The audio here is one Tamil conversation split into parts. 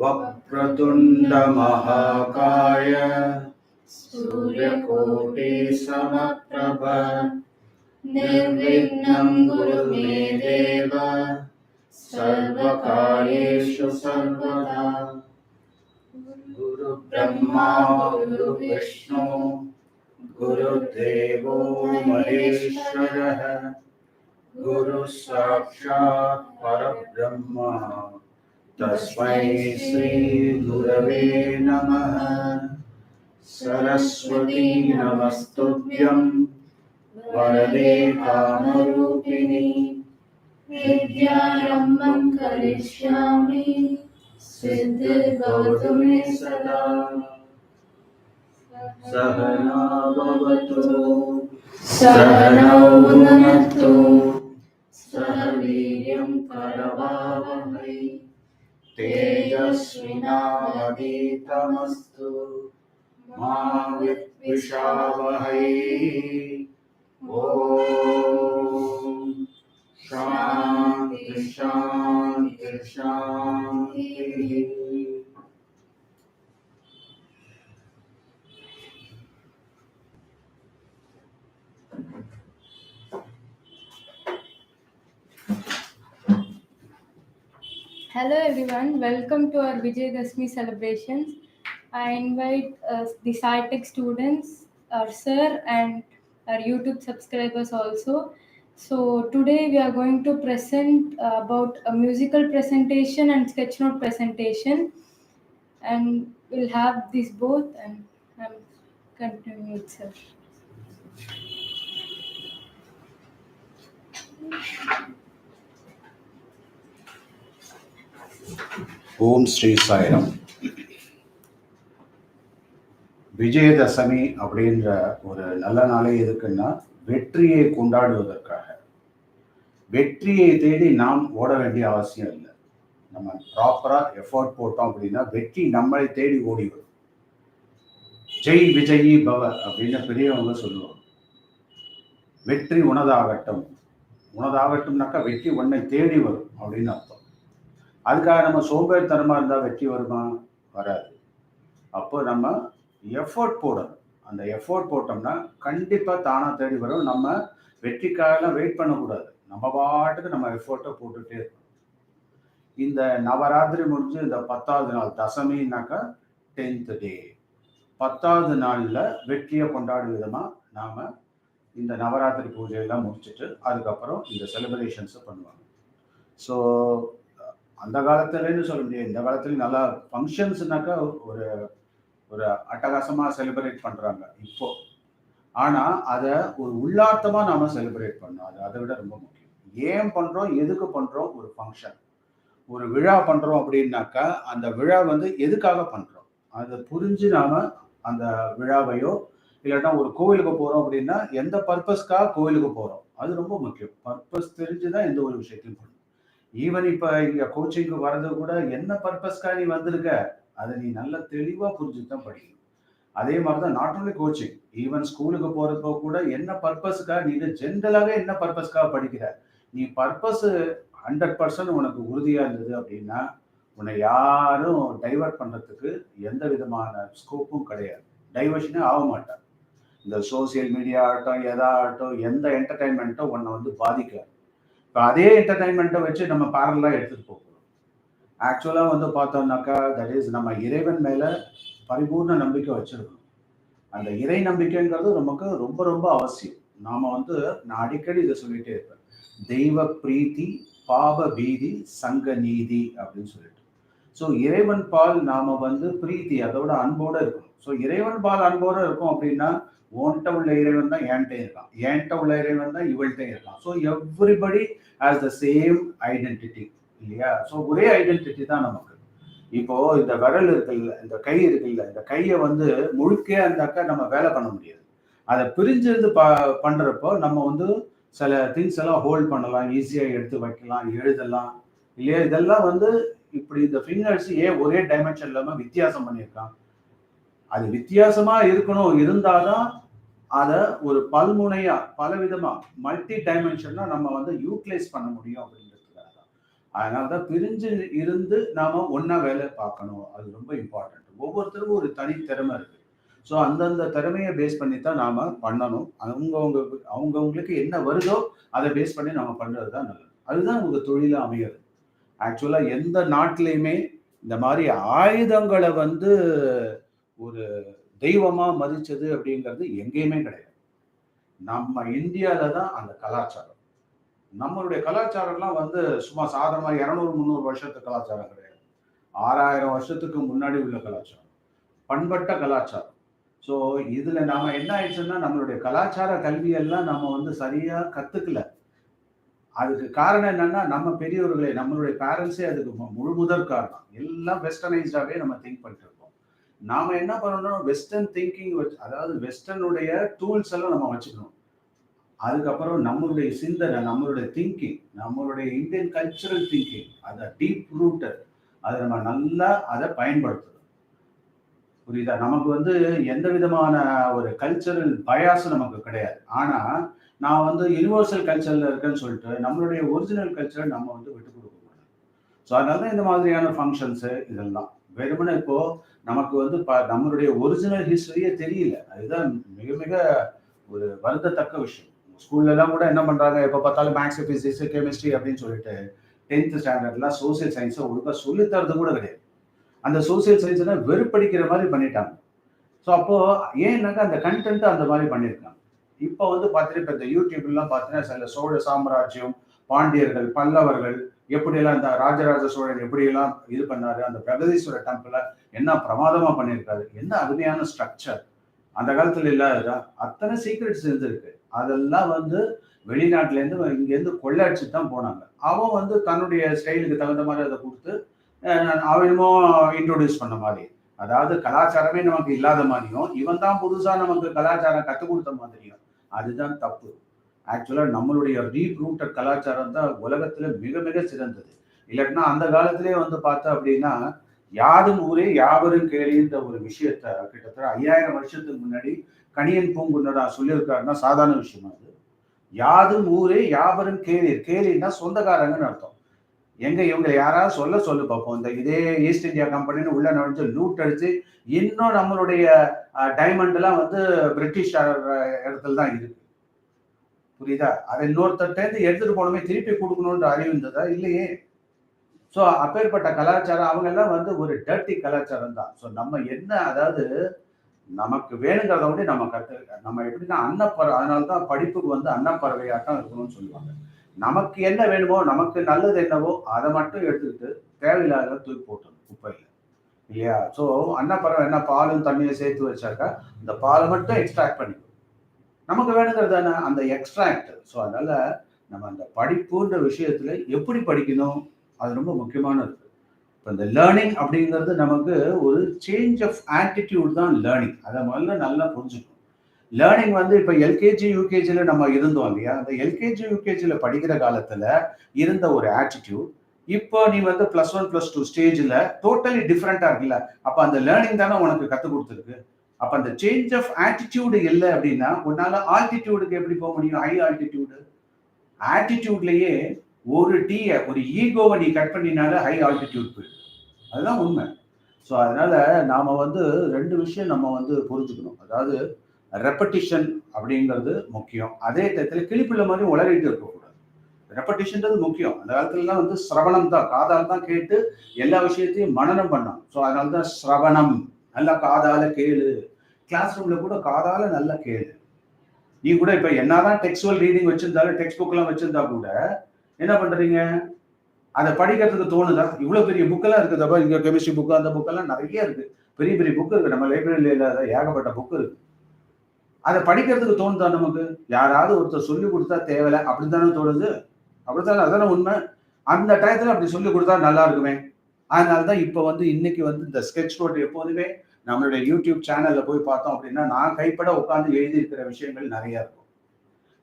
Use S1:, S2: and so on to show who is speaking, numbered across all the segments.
S1: वक्रतुण्ड महाकाय सूर्यकोटि समप्रभ निर्विघ्नं कुरु मे देव सर्वकार्येषु सर्वदा। गुरु ब्रह्मा गुरु विष्णु गुरुदेवो महेश्वरः गुरु साक्षात् परब्रह्म तस्मै श्री गुरवे नमः। सरस्वती नमस्तुभ्यं वरदे कामरूपिणी विद्यारम्भं करिष्यामि सिद्धिर्भवतु मे सदा। सहना भवतु सहनौ भुनक्तु सह वीर्यं करवावहै तेजस्विनावधीतमस्तु मा विद्विषावहै। ओम शांति शांति शांति।
S2: Hello everyone, welcome to our Vijayadasami celebrations. I invite the Saitech students, our sir and our YouTube subscribers also. So today we are going to present about a musical presentation and sketch note presentation, and we'll have these both, and I'm continuing with sir.
S1: ஓம் ஸ்ரீ சாய்ராம். விஜயதசமி அப்படின்ற ஒரு நல்ல நாளே எதுக்குன்னா வெற்றியை கொண்டாடுவதற்காக. வெற்றியை தேடி நாம் ஓட வேண்டிய அவசியம் இல்லை. நம்ம ப்ராப்பரா எஃபோர்ட் போட்டோம் அப்படின்னா வெற்றி நம்மளை தேடி ஓடி வரும். ஜெய் விஜயி பவ அப்படின்னு பெரியவங்க சொல்லுவாங்க. வெற்றி உனதாகட்டும். உனதாகட்டும்னாக்கா வெற்றி உன்னை தேடி வரும் அப்படின்னு அர்த்தம். அதுக்காக நம்ம சோம்பேறித்தனமா இருந்தால் வெற்றி வருமா? வராது. அப்போ நம்ம எஃபோர்ட் போடணும். அந்த எஃபோர்ட் போட்டோம்னா கண்டிப்பாக தானாக தேடி வரும். நம்ம வெற்றிக்காகலாம் வெயிட் பண்ணக்கூடாது. நம்ம பாட்டுக்கு நம்ம எஃபோர்ட்டை போட்டுகிட்டே இருக்கணும். இந்த நவராத்திரி முடிஞ்சு இந்த 10வது நாள் தசமின்னாக்கா 10th டே, 10வது நாளில் வெற்றியை கொண்டாடும் விதமாக நாம் இந்த நவராத்திரி பூஜையெல்லாம் முடிச்சுட்டு அதுக்கப்புறம் இந்த செலிப்ரேஷன்ஸை பண்ணுவாங்க. ஸோ அந்த காலத்துலன்னு சொல்ல முடியாது, இந்த காலத்துலேயும் நல்லா ஃபங்க்ஷன்ஸ்னாக்கா ஒரு ஒரு அட்டகாசமாக செலிப்ரேட் பண்ணுறாங்க இப்போ. ஆனால் அதை ஒரு உள்ளார்த்தமாக நாம் செலிப்ரேட் பண்ணோம். அதை விட ரொம்ப முக்கியம். ஏன் பண்ணுறோம், எதுக்கு பண்ணுறோம்? ஒரு ஃபங்க்ஷன், ஒரு விழா பண்ணுறோம் அப்படின்னாக்கா அந்த விழா எதுக்காக பண்ணுறோம் அதை புரிஞ்சு நாம் அந்த விழாவையோ இல்லைன்னா ஒரு கோவிலுக்கு போகிறோம் அப்படின்னா எந்த பர்பஸ்க்காக கோவிலுக்கு போகிறோம் அது ரொம்ப முக்கியம். பர்பஸ் தெரிஞ்சு தான் எந்த ஒரு விஷயத்தையும் பண்ணணும். ஈவன் இப்போ இங்கே கோச்சிங்க்கு வர்றது கூட என்ன பர்பஸ்க்காக நீ வந்திருக்க அதை நீ நல்லா தெளிவாக புரிஞ்சு தான் படிக்கணும். அதே மாதிரி தான் நாட் ஓன்லி கோச்சிங், ஈவன் ஸ்கூலுக்கு போகிறப்போ கூட என்ன பர்பஸ்க்காக நீ ஜென்ரலாகவே என்ன பர்பஸ்க்காக படிக்கிற, நீ பர்பஸ் 100% உனக்கு உறுதியாக இருந்தது அப்படின்னா உன்னை யாரும் டைவர்ட் பண்ணுறதுக்கு எந்த விதமான ஸ்கோப்பும் கிடையாது. டைவர்ஷனே ஆக மாட்டாங்க. இந்த சோசியல் மீடியா ஆகட்டும் எதாகட்டும் எந்த என்டர்டைன்மெண்ட்டும் உன்னை பாதிக்காது. இப்போ அதே என்டர்டைன்மெண்ட்டை வச்சு நம்ம பேரலாக எடுத்துகிட்டு போகணும். ஆக்சுவலாக பார்த்தோம்னாக்கா தட் இஸ் நம்ம இறைவன் மேலே பரிபூர்ண நம்பிக்கை வச்சுருக்கணும். அந்த இறை நம்பிக்கைங்கிறது நமக்கு ரொம்ப ரொம்ப அவசியம். நாம் நான் அடிக்கடி இதை சொல்லிகிட்டே இருப்பேன், தெய்வ பிரீத்தி பாப பீதி சங்க நீதி அப்படின்னு சொல்லிட்டு. ஸோ இறைவன் பால் நாம் பிரீத்தி அதோட அன்போடு இருக்கணும். ஸோ இறைவன் பால் அன்போடு இருக்கும் அப்படின்னா ஓன்ட்ட உள்ள இறைவன் தான் என்கிட்ட இருக்கான், என்கிட்ட உள்ள இறைவன் தான் இவள்கிட்ட இருக்கான். So everybody has the same identity இல்லையா? ஸோ ஒரே ஐடென்டிட்டி தான் நமக்கு. இப்போ இந்த விரல் இருக்குல்ல, இந்த கை இருக்குல்ல, இந்த கையை வந்து முழுக்க இருந்தாக்கா நம்ம வேலை பண்ண முடியாது. அதை பிரிஞ்சிருந்து பண்றப்போ நம்ம வந்து சில திங்ஸ் எல்லாம் ஹோல்ட் பண்ணலாம், ஈஸியா எடுத்து வைக்கலாம், எழுதலாம் இல்லையா? இதெல்லாம் வந்து இப்படி இந்த ஃபிங்கர்ஸ் ஏன் ஒரே டைமென்ஷன் இல்லாம வித்தியாசம் பண்ணியிருக்கான்? அது வித்தியாசமா இருக்கணும், இருந்தாதான் அதை ஒரு பல்முனையா பலவிதமா மல்டி டைமென்ஷனா நம்ம வந்து யூட்டிலைஸ் பண்ண முடியும் அப்படின்றதுக்காக தான். அதனாலதான் பிரிஞ்சு இருந்து நாம ஒன்னா வேலை பார்க்கணும். அது ரொம்ப இம்பார்ட்டன்ட். ஒவ்வொருத்தருக்கும் ஒரு தனி திறமை இருக்கு. ஸோ அந்தந்த திறமையை பேஸ் பண்ணி தான் நாம பண்ணணும். அவங்கவுங்களுக்கு என்ன வருதோ அதை பேஸ் பண்ணி நம்ம பண்றது தான் நல்லது. அதுதான் உங்க தொழில அமையாது. ஆக்சுவலா எந்த நாட்டிலையுமே இந்த மாதிரி ஆயுதங்களை வந்து ஒரு தெய்வமா மதிச்சது அப்படிங்கிறது எங்கேயுமே கிடையாது. நம்ம இந்தியால தான் அந்த கலாச்சாரம். நம்மளுடைய கலாச்சாரம்லாம் வந்து சும்மா சாதாரணமா 200, 300 வருஷத்து கலாச்சாரம் கிடையாது. 6000 வருஷத்துக்கு முன்னாடி உள்ள கலாச்சாரம். பண்பட்ட கலாச்சாரம். ஸோ இதுல நாம என்ன ஆயிடுச்சுன்னா நம்மளுடைய கலாச்சார கல்வியெல்லாம் நம்ம வந்து சரியா கத்துக்கல. அதுக்கு காரணம் என்னன்னா நம்ம பெரியவர்களே, நம்மளுடைய பேரண்ட்ஸே அதுக்கு முழு முதற் காரணம். எல்லாம் வெஸ்டர்னைஸ்டாவே நம்ம திங்க் பண்ணிட்டு இருக்கோம். நாம என்ன பண்ணணும், வெஸ்டர்ன் திங்கிங் வச்சு, அதாவது வெஸ்டர்னுடைய டூல்ஸ் எல்லாம் நம்ம வச்சுக்கணும். அதுக்கப்புறம் நம்மளுடைய சிந்தனை, நம்மளுடைய திங்கிங், நம்மளுடைய இந்தியன் கல்ச்சரல் திங்கிங், அதை டீப் ரூட்டட், அதை நம்ம நல்லா அதை பயன்படுத்தணும். புரியுதா? நமக்கு வந்து எந்த விதமான ஒரு கல்ச்சரல் பயாஸ் நமக்கு கிடையாது. ஆனா நான் வந்து யுனிவர்சல் கல்ச்சர்ல இருக்கேன்னு சொல்லிட்டு நம்மளுடைய ஒரிஜினல் கல்ச்சரை நம்ம வந்து விட்டு கொடுக்க கூடாது. ஸோ அதனால இந்த மாதிரியான ஃபங்க்ஷன்ஸு இதெல்லாம் வெறுமனே இப்போ நமக்கு வந்து நம்மளுடைய ஒரிஜினல் ஹிஸ்டரியே தெரியல. அதுதான் மிக மிக ஒரு வருந்தத்தக்க விஷயம். ஸ்கூல்ல எல்லாம் கூட என்ன பண்றாங்க, எப்போ பார்த்தாலும் மேக்ஸ், பிசிக்ஸ், கெமிஸ்ட்ரி அப்படின்னு சொல்லிட்டு 10th ஸ்டாண்டர்ட்லாம் சோசியல் சயின்ஸை ஒழுங்கா சொல்லி தரது கூட கிடையாது. அந்த சோசியல் சயின்ஸ்னா வெறுப்படிக்கிற மாதிரி பண்ணிட்டாங்க. ஸோ அப்போ ஏன்னாக்கா அந்த கண்டென்ட் அந்த மாதிரி பண்ணியிருக்காங்க. இப்போ வந்து பார்த்தீங்கன்னா இப்போ இந்த யூடியூப்லாம் பார்த்தீங்கன்னா சில சோழ சாம்ராஜ்யம், பாண்டியர்கள், பல்லவர்கள் எப்படியெல்லாம் இந்த ராஜராஜ சோழன் எப்படியெல்லாம் இது பண்ணாரு, அந்த பிரகதீஸ்வர டெம்பிளை என்ன பிரமாதமா பண்ணியிருக்காரு, என்ன அருமையான ஸ்ட்ரக்சர், அந்த காலத்துல இல்லாததா அத்தனை சீக்ரெட்ஸ் இருந்திருக்கு. அதெல்லாம் வந்து வெளிநாட்டுல இருந்து இங்கேருந்து கொள்ளையடிச்சு தான் போனாங்க. அவன் வந்து தன்னுடைய ஸ்டைலுக்கு தகுந்த மாதிரி அதை கொடுத்து அவனுமோ இன்ட்ரோடியூஸ் பண்ண மாதிரி, அதாவது கலாச்சாரமே நமக்கு இல்லாத மாதிரியும் இவன் தான் புதுசா நமக்கு கலாச்சாரம் கற்றுக் கொடுத்த மாதிரியும், அதுதான் தப்பு. ஆக்சுவலா நம்மளுடைய டீப் ரூட்டட் கலாச்சாரம் தான் உலகத்துல மிக மிக சிறந்தது. இல்லைன்னா அந்த காலத்திலே வந்து பார்த்தா அப்படின்னா யாரும் ஊரே யாவரும் கேளின்ற ஒரு விஷயத்த கிட்டத்தட்ட 5000 வருஷத்துக்கு முன்னாடி கணியன் பூங்குன்னடா சொல்லியிருக்காருன்னா சாதாரண விஷயமா அது. யாதும் ஊரே யாவரும் கேளீர். கேளின்னா சொந்தக்காரங்கன்னு அர்த்தம். எங்க இவங்க யாராவது சொல்லு பார்ப்போம். இந்த இதே ஈஸ்ட் இந்தியா கம்பெனின்னு உள்ள நுழைஞ்சு லூட் அடிச்சு இன்னும் நம்மளுடைய டைமண்ட் எல்லாம் வந்து பிரிட்டிஷ் இடத்துல தான் இருக்கு. புரியுதா? அதை இன்னொருத்தர்கிட்ட எடுத்துட்டு போனமே திருப்பி கொடுக்கணும்ன்ற அறிவு இருந்ததா? இல்லையே. ஸோ அப்பேற்பட்ட கலாச்சாரம் அவங்க எல்லாம் வந்து ஒரு டர்ட்டி கலாச்சாரம் தான். ஸோ நம்ம என்ன, அதாவது நமக்கு வேணுங்கிறத விட நம்ம நம்ம எப்படின்னா அன்னப்பறவை, அதனால தான் படிப்புக்கு வந்து அன்னப்பறவையாட்டம் இருக்கணும்னு சொல்லுவாங்க. நமக்கு என்ன வேணுமோ, நமக்கு நல்லது என்னவோ அதை மட்டும் எடுத்துக்கிட்டு தேவையில்லாத தூக்கி போட்டணும் குப்பையில், இல்லையா? ஸோ அன்னப்பறவை என்ன, பாலும் தண்ணியை சேர்த்து வச்சாக்கா இந்த பாலை மட்டும் எக்ஸ்ட்ராக்ட் பண்ணிக்கும். நமக்கு வேணுங்கிறது தானே அந்த எக்ஸ்ட்ராக்ட். ஸோ அதனால நம்ம அந்த படிப்புன்ற விஷயத்துல எப்படி படிக்கணும் அது ரொம்ப முக்கியமானது. இப்போ இந்த லேர்னிங் அப்படிங்கிறது நமக்கு ஒரு சேஞ்ச் ஆஃப் ஆட்டிடியூட் தான் லேர்னிங். அதை முதல்ல நல்லா புரிஞ்சுக்கணும். லேர்னிங் வந்து இப்போ எல்கேஜி யூகேஜியில் நம்ம இருந்தோம் இல்லையா, அந்த எல்கேஜி யூகேஜியில் படிக்கிற காலத்தில் இருந்த ஒரு ஆட்டிடியூட் இப்போ நீ வந்து +1 +2 ஸ்டேஜில் டோட்டலி டிஃப்ரெண்ட்டாக இருக்குல்ல. அப்போ அந்த லேர்னிங் தானே உனக்கு கற்றுக் கொடுத்துருக்கு. அப்போ அந்த சேஞ்ச் ஆஃப் ஆட்டிடியூடு இல்லை அப்படின்னா உன்னால ஆல்டிடியூடுக்கு எப்படி போக முடியும்? High altitude. ஆட்டிடியூட்லேயே ஒரு ஒரு ஈகோவை நீ கட் பண்ணினால ஹை ஆல்டிடியூட் போயிடும். அதுதான் உண்மை. ஸோ அதனால நாம வந்து 2 விஷயம் நம்ம வந்து புரிஞ்சுக்கணும். அதாவது ரெப்படிஷன் அப்படிங்கிறது முக்கியம். அதே டயத்தில் கிளிப்பிள்ள மாதிரி உளறிட்டு இருக்கக்கூடாது. ரெப்படிஷன்றது முக்கியம். அந்த காலத்துலலாம் வந்து சிரவணம் தான், காதால் தான் கேட்டு எல்லா விஷயத்தையும் மனனம் பண்ணோம். ஸோ அதனால தான் சிரவணம், நல்லா காதால கேளு. கிளாஸ் ரூம்ல கூட காதால நல்லா கேளு. நீ கூட இப்ப என்னதான் டெக்ஸ்டுவல் ரீடிங் வச்சிருந்தாலும், டெக்ஸ்ட் புக் எல்லாம் வச்சிருந்தா கூட என்ன பண்றீங்க, அதை படிக்கிறதுக்கு தோணுதா? இவ்வளவு பெரிய புக்கெல்லாம் இருக்குதப்பா, இங்க கெமிஸ்ட்ரி புக்கு, அந்த புக்கெல்லாம் நிறைய இருக்கு. பெரிய பெரிய புக்கு இருக்கு, நம்ம லைப்ரரியில இல்லாத ஏகப்பட்ட புக்கு இருக்கு. அதை படிக்கிறதுக்கு தோணுதா நமக்கு? யாராவது ஒருத்தர் சொல்லி கொடுத்தா தேவையில்ல அப்படின்னு தானே தோணுது. அப்படித்தானே? அதானே உண்மை. அந்த டயத்துல அப்படி சொல்லி கொடுத்தா நல்லா இருக்குமே அதனால தான் இப்போ வந்து இன்னைக்கு வந்து இந்த ஸ்கெட்ச் நோட் எப்போதுமே நம்மளுடைய யூடியூப் சேனல்ல போய் பார்த்தோம் அப்படின்னா நான் கைப்பட உட்காந்து எழுதியிருக்கிற விஷயங்கள் நிறைய இருக்கும்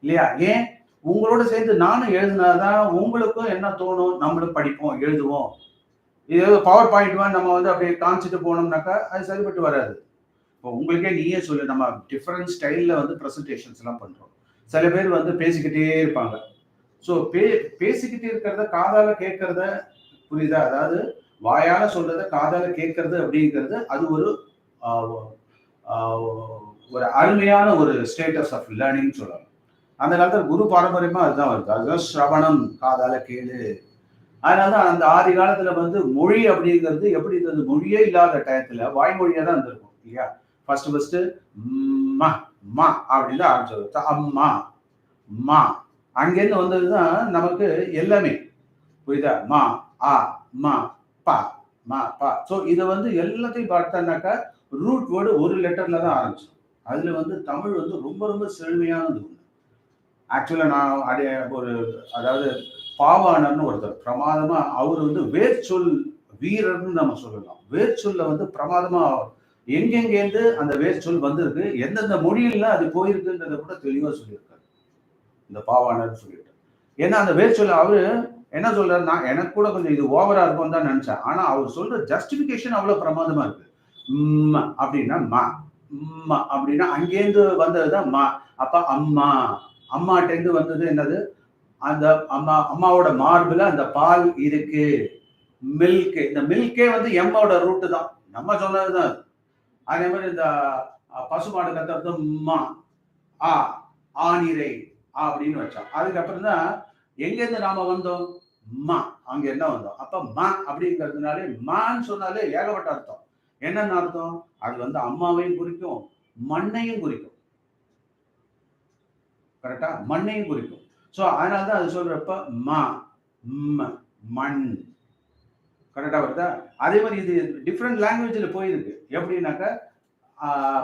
S1: இல்லையா? ஏன் உங்களோட சேர்ந்து நானும் எழுதினாதான் உங்களுக்கும் என்ன தோணும், நம்மளும் படிப்போம் எழுதுவோம். இது பவர் பாயிண்ட் நம்ம வந்து அப்படியே காமிச்சிட்டு போனோம்னாக்கா அது சரிப்பட்டு வராது. இப்போ உங்களுக்கே நீயே சொல்லு, நம்ம டிஃப்ரெண்ட் ஸ்டைல்ல வந்து ப்ரெசன்டேஷன்ஸ் எல்லாம் பண்றோம். சில பேர் வந்து பேசிக்கிட்டே இருப்பாங்க. ஸோ பேசிக்கிட்டே இருக்கிறத காதால கேட்கறத, புரியுதா? அதாவது வாயால சொல்றத காதால கேட்கறது அப்படிங்கிறது அது ஒரு ஒரு அருமையான ஒரு ஸ்டேட்டஸ் ஆஃப் லேர்னிங் சொல்லலாம். அந்த காலத்துல குரு பாரம்பரியமா அதுதான் வருது. அதுதான் ஸ்ரவணம், காதால கேளு. அதனாலதான் அந்த ஆதி காலத்துல வந்து மொழி அப்படிங்கிறது எப்படி இருந்தது, மொழியே இல்லாத டயத்துல வாய்மொழியா தான் இருந்திருக்கும் இல்லையா? ஃபர்ஸ்ட் மா மா அப்படின்னு தான் ஆரம்பிச்சது. அம்மா மா அங்கேருந்து வந்ததுதான் நமக்கு எல்லாமே, புரியுதா? மா ஆ மா பா மா பா. ஸோ இதை வந்து எல்லாத்தையும் பார்த்தோம்னாக்கா ரூட் வேர்டு ஒரு லெட்டர்ல தான் ஆரம்பிச்சோம். அதுல வந்து தமிழ் வந்து ரொம்ப ரொம்ப செழுமையானது. ஆக்சுவலா நான் ஒரு அதாவது பாவாணர்னு ஒருத்தர் பிரமாதமா அவர் வந்து வேர்ச்சொல் வீரர்னு நம்ம சொல்லலாம். வேர்ச்சொல்ல வந்து பிரமாதமா எங்கெங்கேருந்து அந்த வேர்ச்சொல் வந்திருக்கு, எந்தெந்த மொழியில அது போயிருக்குன்றத கூட தெளிவா சொல்லியிருக்காரு இந்த பாவாணர்னு சொல்லிட்டு. ஏன்னா அந்த வேர்ச்சொல் அவரு என்ன சொல்றாரு, நான் எனக்கு கூட கொஞ்சம் இது ஓவரா இருக்கும் தான் நினைச்சேன். ஆனா அவர் சொல்ற ஜஸ்டிபிகேஷன் அவ்வளவு பிரமாதமா இருக்கு. அப்படின்னா மா அப்படின்னா அங்கேருந்து வந்ததுதான் மா. அப்ப அம்மா, அம்மாட்டேந்து வந்தது என்னது, அந்த அம்மாவோட மார்புல அந்த பால் இருக்கு, மில்க். இந்த மில்கே வந்து எம்மோட ரூட்டு தான், நம்ம சொன்னதுதான். அதே மாதிரி இந்த பசுமாடு கத்துறது மா ஆ ஆனிரை அப்படின்னு வச்சோம். அதுக்கப்புறம் தான் எங்கேருந்து நாம வந்தோம், மா. அங்க என்ன வந்தோம், அப்ப மா அப்படிங்கிறதுனாலே மான்னு சொன்னாலே ஏகப்பட்ட அர்த்தம். என்னன்னு அர்த்தம், அது வந்து அம்மாவையும் குறிக்கும், மண்ணையும் குறிக்கும். கரெக்டா? மண்ணையும் குறிக்கும். ஸோ அதனாலதான் அது சொல்றப்ப மா மண். கரெக்டா வருதா? அதே மாதிரி இது டிஃப்ரெண்ட் லாங்குவேஜ்ல போயிருக்கு. எப்படின்னாக்கா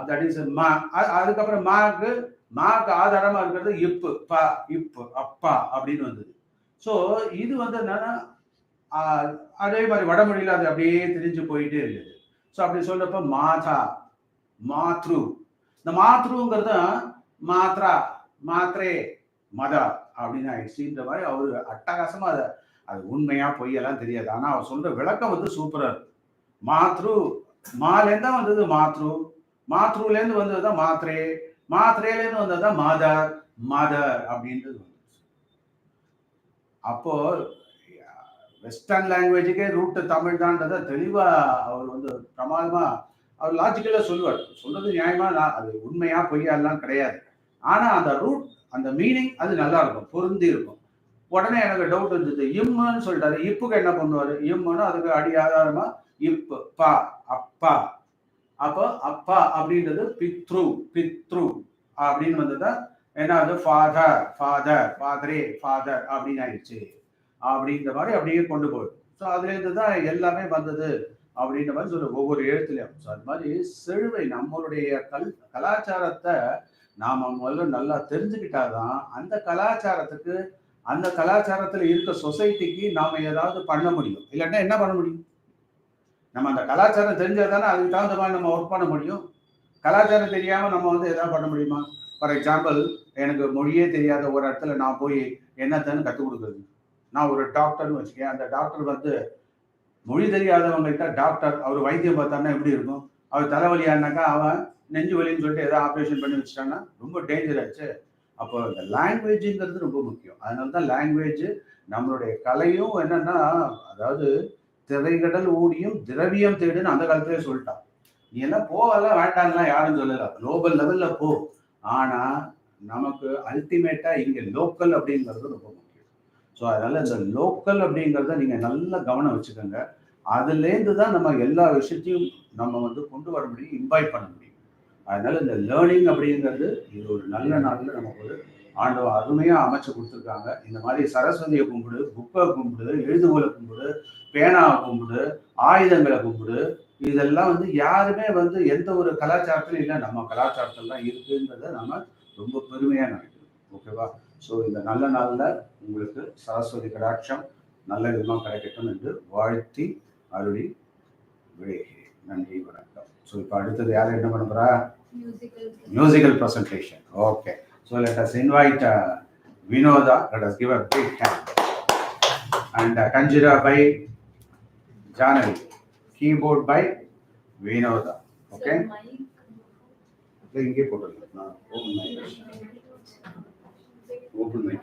S1: தட் இஸ் மா. அதுக்கப்புறம் மாக்கு ஆதாரமா இருக்கிறது இப்பு பா இப்பு அப்பா அப்படின்னு வந்தது. ஸோ இது வந்து என்னன்னா அதே மாதிரி வடமொழியில அது அப்படியே தெரிஞ்சு போயிட்டே இருக்குது. ஸோ அப்படி சொல்றப்ப மாதா மாத்ரு. இந்த மாத்ருங்கிறது மாத்ரா மாத்ரே மதா அப்படின்னு ஆயிடுச்சுன்ற மாதிரி அவரு அட்டகாசமா அதை, அது உண்மையா பொய்யெல்லாம் தெரியாது. ஆனா அவர் சொல்ற விளக்கம் வந்து சூப்பரா இருக்கு. மாத்ரு மாலேருந்து தான் வந்தது மாத்ரு, மாத்ருலேருந்து வந்ததுதான் மாத்ரே, மாத்ரேலேருந்து வந்ததுதான் மாதர், மதர் அப்படின்றது. அப்போ வெஸ்டர்ன் லாங்குவேஜுக்கே ரூட் தமிழ் தான்றதை தெளிவா அவர் வந்து பிரமாதமா அவர் லாஜிக்கலா சொல்லுவார். சொல்றது நியாயமா, அது உண்மையா பொய்யா எல்லாம் கிடையாது. ஆனா அந்த ரூட், அந்த மீனிங் அது நல்லா இருக்கும், பொருந்தி இருக்கும். உடனே எனக்கு டவுட் இருந்தது, இம்முன்னு சொல்லிட்டாரு. இப்புக்கு என்ன பண்ணுவாரு, இம்முன்னு அதுக்கு அடி ஆதாரமா இப்பு பா அப்பா. அப்போ அப்பா அப்படின்றது பித்ரு பித்ரு அப்படின்னு வந்ததா என்ன, அது ஃபாதர் ஃபாதர் ஃபாதரே ஃபாதர் அப்படின்னு ஆயிடுச்சு. அப்படின்ற மாதிரி அப்படியே கொண்டு போகுது. ஸோ அதுல இருந்து தான் எல்லாமே வந்தது அப்படின்ற மாதிரி சொல்ல ஒவ்வொரு எழுத்துலையும். ஸோ அது மாதிரி செழுவை நம்மளுடைய கலாச்சாரத்தை நாம முதல்ல நல்லா தெரிஞ்சுக்கிட்டாதான் அந்த கலாச்சாரத்துக்கு, அந்த கலாச்சாரத்துல இருக்க சொசைட்டிக்கு நாம ஏதாவது பண்ண முடியும். இல்லைன்னா என்ன பண்ண முடியும்? நம்ம அந்த கலாச்சாரம் தெரிஞ்சதானே அதுக்கு தகுந்த மாதிரி நம்ம ஒர்க் பண்ண முடியும். கலாச்சாரம் தெரியாம நம்ம வந்து எதாவது பண்ண முடியுமா? ஃபார் எக்ஸாம்பிள், எனக்கு மொழியே தெரியாத ஒரு இடத்துல நான் போய் என்னத்தன்னு கற்றுக் கொடுக்குறது. நான் ஒரு டாக்டர்னு வச்சுக்கேன். அந்த டாக்டர் வந்து மொழி தெரியாதவங்கள்ட்ட டாக்டர் அவர் வைத்தியம் பார்த்தான்னா எப்படி இருக்கும்? அவர் தலைவலியானாக்கா அவன் நெஞ்சு வலின்னு சொல்லிட்டு ஏதாவது ஆப்ரேஷன் பண்ணி வச்சுட்டான்னா ரொம்ப டேஞ்சர் ஆச்சு. அப்போ இந்த லாங்குவேஜுங்கிறது ரொம்ப முக்கியம். அதனால தான் லாங்குவேஜ் நம்மளுடைய கலையும் என்னன்னா, அதாவது திரைகடல் ஊடியும் திரவியம் தேடுன்னு அந்த காலத்திலே சொல்லிட்டான். நீ எல்லாம் போகலாம் வேண்டாம்லாம் யாரும் சொல்லல, குளோபல் லெவல்ல போ. ஆனா நமக்கு அல்டிமேட்டா இங்க லோக்கல் அப்படிங்கிறது ரொம்ப முக்கியம். ஸோ அதனால இந்த லோக்கல் அப்படிங்கிறத நீங்க நல்ல கவனம் வச்சுக்கோங்க. அதுலேருந்து தான் நம்ம எல்லா விஷயத்தையும் நம்ம வந்து கொண்டு வர முடியும், இன்வைட் பண்ண முடியும். அதனால இந்த லேர்னிங் அப்படிங்கிறது இது ஒரு நல்ல நாளில் நமக்கு ஒரு ஆண்டவன் அருமையா அமைச்சு கொடுத்துருக்காங்க. இந்த மாதிரி சரஸ்வதியை கும்பிடு, புக்கை கும்பிடு, எழுதுகோலை கும்பிடு, பேனாவை கும்பிடு, ஆயுதங்களை கும்பிடு. இதெல்லாம் வந்து யாருமே வந்து எந்த ஒரு கலாச்சாரத்திலும் இல்லை, நம்ம கலாச்சாரத்துல தான் இருக்குன்றத நம்ம ரொம்ப பெருமையா நினைக்கிறோம். ஓகேவா? ஸோ இந்த நல்ல நாளில் உங்களுக்கு சரஸ்வதி கடாட்சம் நல்ல விதமாக கிடைக்கட்டும் என்று வாழ்த்தி அருளி விளைகிறேன். நன்றி, வணக்கம். ஸோ இப்போ அடுத்தது யார் என்ன பண்ண போறா? Musical presentation. Okay. So let us invite Vinoda. Let us give a big hand. And Kanjira by Janali. Keyboard by Vinoda. Okay. Open mic.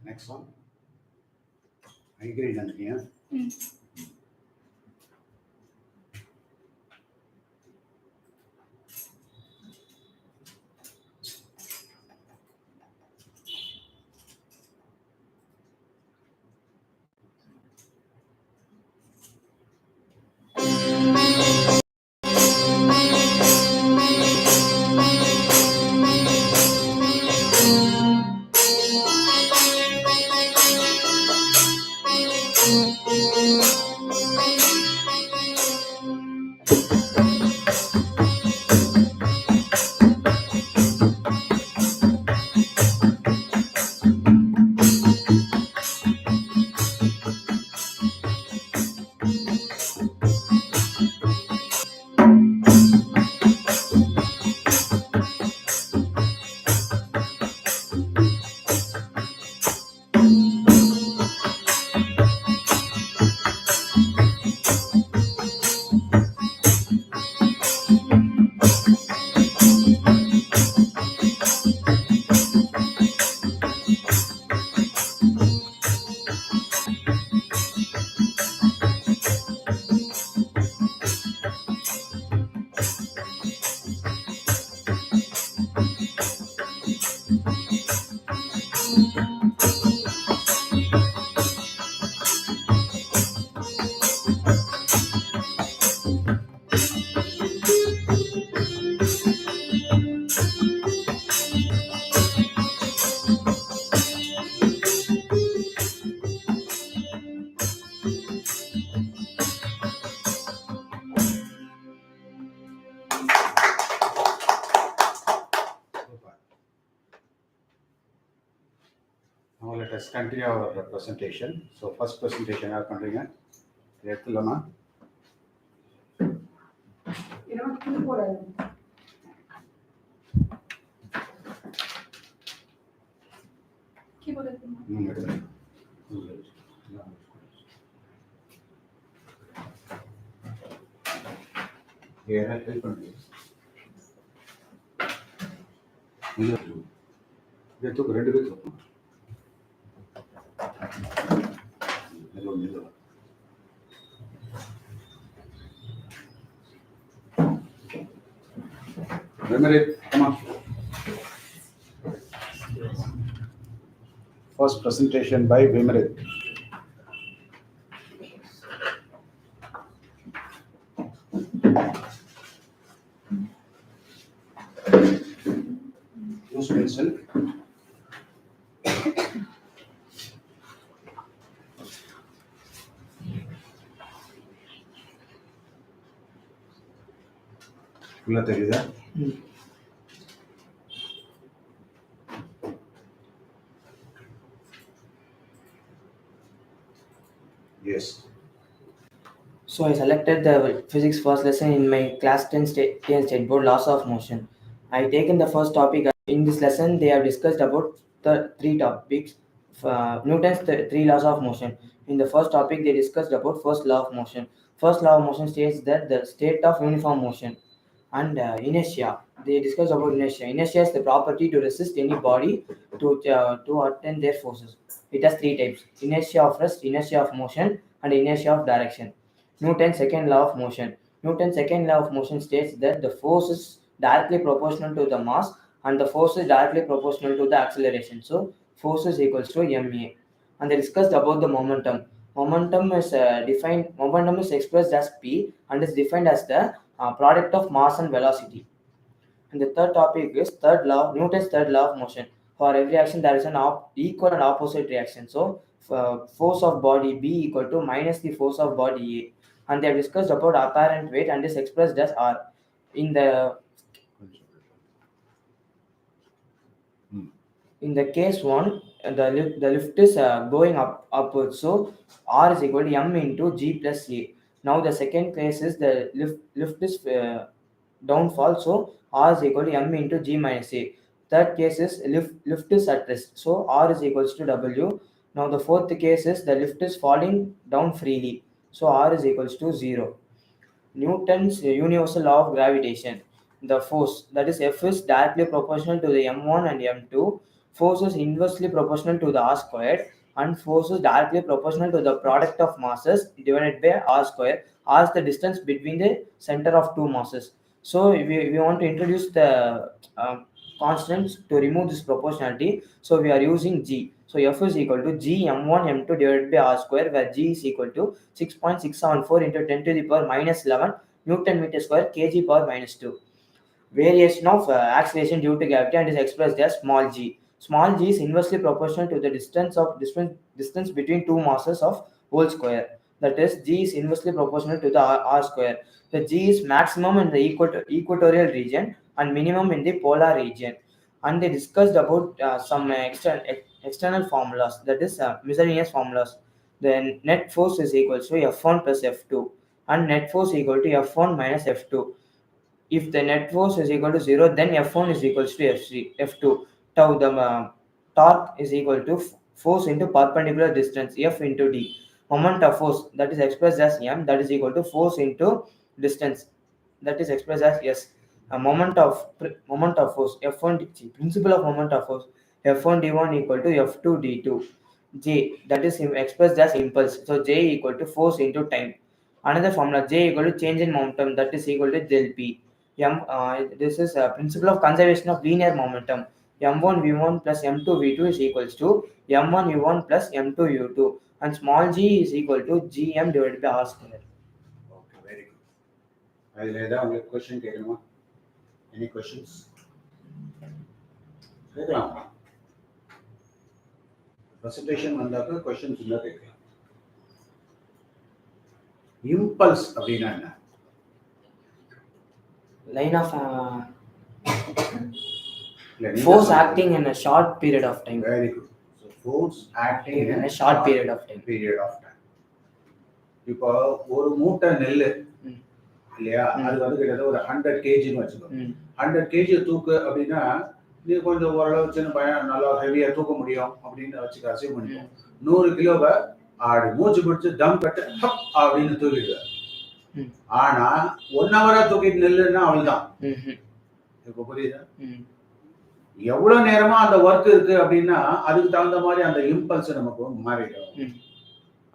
S1: Next one. I agree, Nandini. let us continue our presentation. So first presentation யார் பண்றீங்க? எடுத்துலாமா? ஹெல்ப் பண்ணுங்க. இது தூக்கு, 2 பேர் தூக்கு. மெதுவா. Memory, come on. First presentation by Vimarit. Use pencil. Full தெரியுதா? Yes.
S3: So I selected the physics first lesson in my class 10 state board, laws of motion. I taken the first topic. In this lesson they have discussed about the 3 topics, Newton's 3 laws of motion. In the first topic they discussed about first law of motion. First law of motion states that the state of uniform motion. And inertia, they discussed about inertia. Inertia is the property to resist any body to attend their forces. It has 3 types: inertia of rest, inertia of motion, and inertia of direction. Newton's second law of motion. Newton's second law of motion states that the force is directly proportional to the mass and the force is directly proportional to the acceleration. So force is equals to ma. And they discussed about the momentum. Momentum is expressed as p and is defined as the product of mass and velocity. And the third topic is Newton's third law of motion. For every action there is an equal and opposite reaction. So force of body B equal to minus the force of body A. And they have discussed about apparent weight and is expressed as R. In the case 1, the lift is going upwards, so R is equal to m into G plus A. Now the second case is the lift is downfall, so R is equal to m into G minus A. Third case is lift is at rest, so R is equals to W. Now the fourth case is the lift is falling down freely, so R is equals to 0. Newton's universal law of gravitation. The force, that is F, is directly proportional to the m1 and m2. Force is inversely proportional to the r squared, and force is directly proportional to the product of masses divided by r square. R is the distance between the center of 2 masses. So we want to introduce the constants to remove this proportionality. So we are using G. So F is equal to G m1 m2 divided by r square, where G is equal to 6.674 into 10 to the power minus 11 Newton meter square kg power minus 2. Variation of acceleration due to gravity and is expressed as small g. Small g is inversely proportional to the distance between 2 masses of whole square. That is, g is inversely proportional to the r square. The g is maximum in the equatorial region and minimum in the polar region. And they discussed about some external formulas, that is miscellaneous formulas. The net force is equal to F1 plus F2 and net force equal to F1 minus F2. If the net force is equal to 0, then F1 is equal to F2. Tau, the torque is equal to force into perpendicular distance, F into d. Moment of force, that is expressed as m, that is equal to force into distance, that is expressed as s. Moment of force, F1, principle of moment of force, F1 d1 equal to F2 d2. J, that is expressed as impulse, so J equal to force into time. Another formula, J equal to change in momentum, that is equal to del P. This is a principle of conservation of linear momentum. m1 v1 plus m2 v2 is equals to m1 u1 plus m2 u2, and small g is equal to gm divided by r square.
S1: Okay, very good. அதில் ஏதாவது உங்களுக்கு கொஸ்டின் கேட்கணுமா? எனி கொஸ்டின்ஸ் கேட்கலாம். ப்ரெசன்டேஷன் வந்தாக்க கொஸ்டின்ஸ் இருந்தால் கேட்கலாம். இம்பல்ஸ் அப்படின்னா என்ன?
S3: Line of force acting in a short period of time.
S1: Very good. So force acting
S3: in a short period of time.
S1: இப்போ ஒரு மூட்டை நெல்
S3: ம்.
S1: இல்லையா, அது வந்து கிட்டத்தட்ட ஒரு 100 kgன்னு வச்சுக்கோ.
S3: ம்.
S1: 100 kg தூக்கு அப்படின்னா நீ கொஞ்சம் ஓரளவு சின்ன பையன் நல்லா ஹெவியா தூக்க முடியும் அப்படின்னு வச்சுக்க, அசீவ் பண்ணிக்கோ. 100 கிலோவை ஆடு மூச்சு பிடிச்சு தம் கட்டு ஹப் அப்படின்னு தூக்கிடுவார். ஆனா 1 ஹவரா தூக்கிட்டு நெல்லுன்னா அவள்தான். இப்போ புரியுதா? எவ்வளவு நேரமா அந்த ஒர்க் இருக்கு அப்படின்னா அதுக்கு தகுந்த மாதிரி அந்த இம்பல்ஸ் நமக்கு மாறிடும்.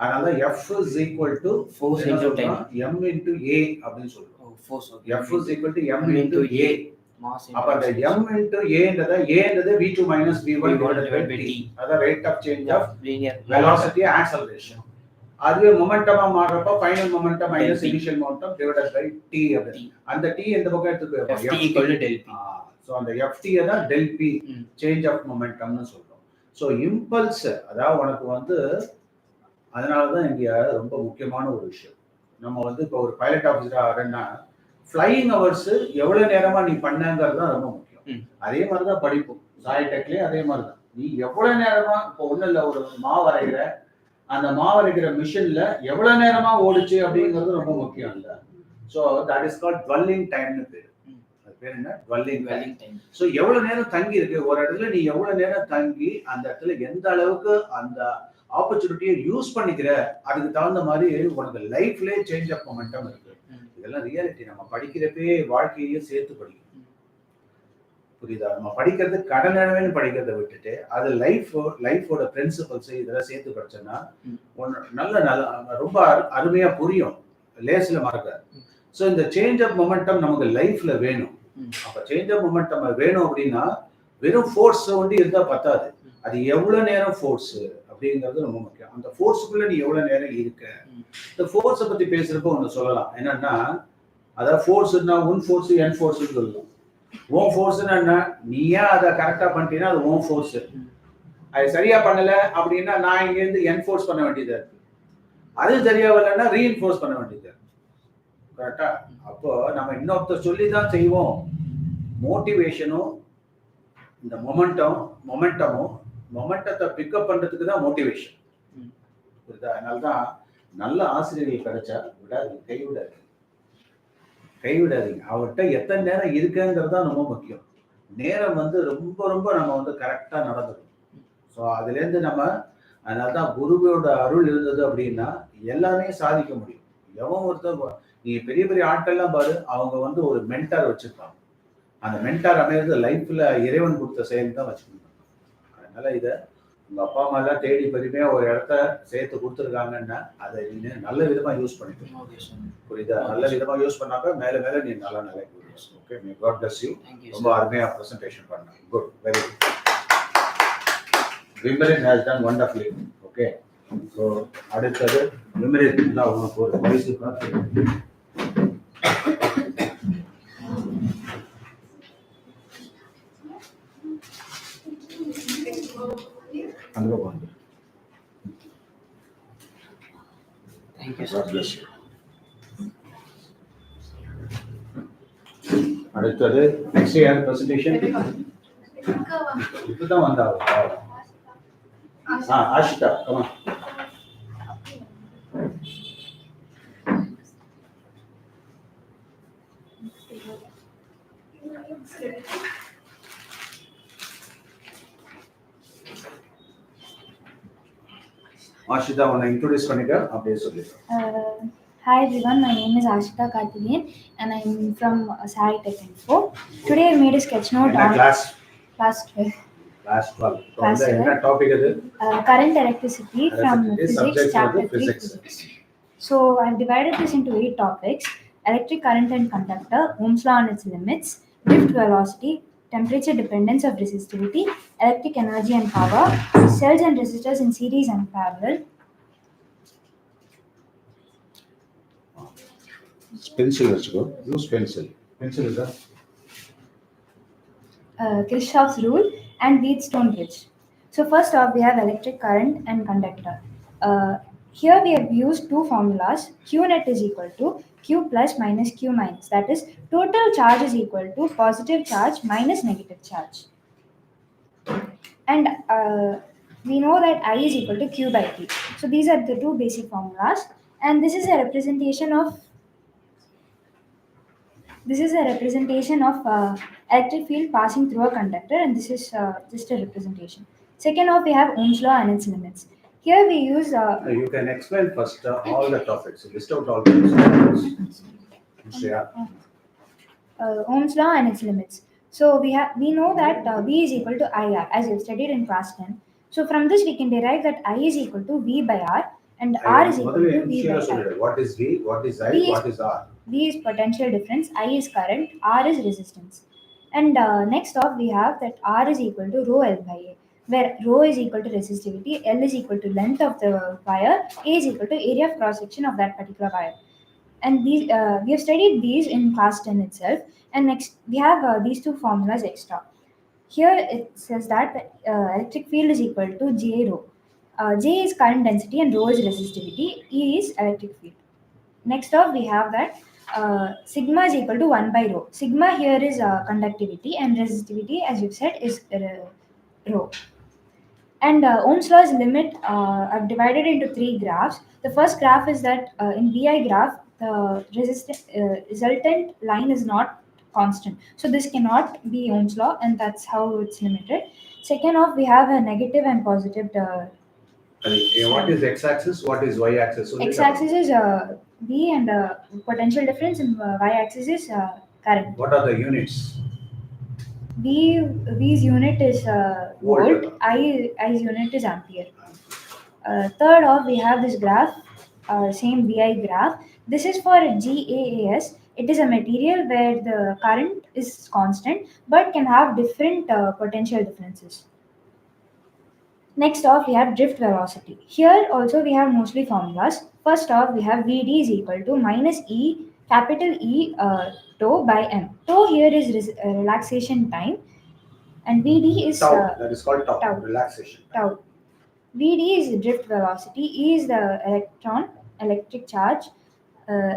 S1: அதனால F is equal to
S3: force into time.
S1: M into A அப்படின்னு சொல்றோம்.
S3: Force.
S1: F is equal to M into A.
S3: Mass.
S1: அப்ப அந்த M into A ன்றத V2 minus V1 divided by T. அத rate of change of
S3: linear
S1: velocity acceleration. அதுவே மொமெண்டமா மாறப்ப final momentum minus initial momentum divided by T அப்படி. அந்த T எந்த பக்கம் எடுத்துக்கோ?
S3: Ft equal to del P.
S1: So அந்த Ft தான் del P சேஞ்ச் ஆஃப் மொமெண்டம்னு சொல்றோம். சோ இம்பல்ஸ் அதாவது உனக்கு வந்து அதனால தான் இங்க ரொம்ப முக்கியமான ஒரு விஷயம். நம்ம வந்து இப்போ ஒரு பைலட் ஆஃபீஸரா ஆறேன்னா ஃப்ளையிங் ஹவர்ஸ் எவ்வளவு நேரமா நீ பண்ணங்கிறது தான் ரொம்ப முக்கியம். அதே மாதிரி தான் படிப்பும் சாய்டெக்லயே அதே மாதிரி தான். நீ எவ்வளவு நேரமா இப்போ ஒன்றும் இல்லை, ஒரு மாவரைகிற அந்த மாவரைகிற மிஷின்ல எவ்வளவு நேரமா ஓடுச்சு அப்படிங்கிறது ரொம்ப முக்கியம் இல்லை. So that is called dwelling டைம்னு பேர். அது பேர் என்ன? Dwelling time. ஸோ எவ்வளவு நேரம் தங்கி இருக்கு ஒரு இடத்துல, நீ எவ்வளவு நேரம் தங்கி அந்த இடத்துல எந்த அளவுக்கு அந்த ஆப்பர்ச்சுனிட்டியை யூஸ் பண்ணிக்கிற, அதுக்கு தகுந்த மாதிரி உனக்கு லைஃப்லயே சேஞ்ச் ஆஃப் மொமெண்டம் இருக்கு. இதெல்லாம் ரியாலிட்டி. நம்ம படிக்கிறப்பே வாழ்க்கையே சேர்த்து படிக்கணும். புரியுதா? நம்ம படிக்கிறது கடனவே படிக்கிறத விட்டுட்டு அது லைஃபோட பிரின்சிபல்ஸ் இதெல்லாம் சேர்த்து படிச்சோம்னா நல்ல ரொம்ப அருமையா புரியும், லேஸ்ல மறக்காது. ஸோ இந்த சேஞ்ச் ஆஃப் மொமெண்டம் நமக்கு லைஃப்ல வேணும். அப்ப சேஞ்ச் ஆஃப் மொமெண்டம் வேணும் அப்படின்னா வெறும் ஃபோர்ஸ் ஒண்டி இருந்தா பத்தாது. அது எவ்வளவு நேரம் ஃபோர்ஸ் அப்படிங்கிறது ரொம்ப முக்கியம். அந்த ஃபோர்ஸுக்குள்ள நீ எவ்வளவு நேரம் இருக்க. இந்த ஃபோர்ஸை பத்தி பேசுறப்ப ஒண்ணு சொல்லலாம். என்னன்னா, அதாவது ஃபோர்ஸ்னா உன் ஃபோர்ஸ் என் ஃபோர்ஸ்னு சொல்லலாம். ஓன் ஃபோர்ஸ்னா என்ன? நீயா அதை கரெக்டா பண்ணிட்டீங்கன்னா அது ஓன் ஃபோர்ஸ். அது சரியா பண்ணல அப்படின்னா நான் இங்க இருந்து என்ஃபோர்ஸ் பண்ண வேண்டியதா இருக்கு. அது சரியா வரலன்னா ரீஎன்ஃபோர்ஸ் பண்ண வேண்டியது இருக்கு. கரெக்டா? அப்போ நம்ம இன்னொருத்தர் சொல்லி தான் செய்வோம். மோட்டிவேஷனும் இந்த மொமெண்டமும் மொமெண்டத்தை பிக்கப் பண்றதுக்கு தான் மோட்டிவேஷன். புரியுதா? அதனால்தான் நல்ல ஆசிரியர்கள் கிடைச்சா கைவிடாதீங்க. அவர்கிட்ட எத்தனை நேரம் இருக்குங்கிறது தான் ரொம்ப முக்கியம். நேரம் வந்து ரொம்ப ரொம்ப நம்ம வந்து கரெக்டா நடந்துடும். ஸோ அதுல இருந்து நம்ம அதனால்தான் குருவோட அருள் இருந்தது அப்படின்னா எல்லாமே சாதிக்க முடியும். எவன் ஒருத்தர் நீ பெரிய பெரிய ஆட்கள்லாம் பாரு, அவங்க வந்து ஒரு மென்டார் வச்சிருப்பாங்க. அந்த மென்டார் அமைகிறது லைஃப்ல இறைவன் கொடுத்த செயல் தான் வச்சுக்கணும். அதனால இதை உங்க அப்பா அம்மா எல்லாம் தேடி பெருமையா ஒரு இடத்த சேர்த்து கொடுத்துருக்காங்கன்னா அதை நீ நல்ல விதமா யூஸ் பண்ணிக்கணும். புரியுதா? நல்ல விதமா யூஸ் பண்ணாக்க மேல மேல நீ நல்லா நிலைக்கு வருவீங்க. Okay, may God bless you. ரொம்ப அருமையா பிரசன்டேஷன் பண்ணாங்க. Good, very good. Vimarin has done wonderfully. Okay, so அடுத்தது விமரின் தான் உங்களுக்கு ஒரு வயசு பார்த்து அங்கே போங்க.
S3: Thank you, sir.
S1: God bless you. அடுத்தது நெக்ஸ்ட் யார் பிரசன்டேஷன்? இப்பதான் வந்தாங்க. Ashika, come on. Ashita, want to introduce பண்ணிக்க அப்படியே சொல்லிடுறேன்.
S4: Hi everyone, my name is Ashita Karthikeyan and I'm from Saitechinfo. Today I made a sketch note on
S1: class
S4: 12.
S1: Class 12. So என்ன டாபிக் இது?
S4: Current electricity from physics chapter 3
S1: physics.
S4: So I've divided this into 8 topics: electric current and conductor, Ohm's law and its limits, drift velocity, temperature dependence of resistivity, electric energy and power, cells and resistors in series and parallel.
S1: Pencil வச்சுக்கோ. Use pencil. Pencil is
S4: Kirchhoff's rule and Wheatstone bridge. So first off, we have electric current and conductor. Here we have used two formulas. Q net is equal to Q plus minus Q minus. That is, total charge is equal to positive charge minus negative charge. And we know that I is equal to Q by T. So these are the two basic formulas, and this is a representation of electric field passing through a conductor, and this is just a representation. Second off, we have Ohm's law and its limits. Here we use
S1: You can explain first all the topics. List out all the topics. Yeah.
S4: Ohm's law and its limits. So we know that V is equal to IR as we've studied in class 10. So from this we can derive that I is equal to V by R and R is equal to V by I.
S1: What is V? What is I?
S4: V is-
S1: What is R?
S4: V is potential difference, I is current, R is resistance. And next off we have that R is equal to rho L by A, where rho is equal to resistivity, L is equal to length of the wire, A is equal to area of cross section of that particular wire. And these we have studied these in class 10 itself. And next we have these two formulas extra. Here it says that electric field is equal to J rho. J is current density and rho is resistivity, E is electric field. Next up, we have that sigma is equal to 1 by rho. Sigma here is conductivity and resistivity, as you said, is rho. And Ohm's law's limit are divided into three graphs. The first graph is that in VI graph, the resultant line is not constant. So this cannot be Ohm's law, and that's how it's limited. Second off, we have a negative and positive.
S1: What is x-axis? What is y-axis?
S4: X-axis is V and potential difference, and y-axis is current.
S1: What are the units?
S4: V's unit is volt,
S1: Volt.
S4: I's unit is ampere. Third off, we have this graph, same VI graph. This is for GAAS. It is a material where the current is constant but can have different potential differences. Next off, we have drift velocity. Here also we have mostly formulas. First off, we have Vd is equal to minus E, capital E tau by M. Tau here is relaxation time, and Vd is
S1: Tau. That is called tau.
S4: tau.
S1: Relaxation.
S4: Tau. Vd is drift velocity, E is the electric charge,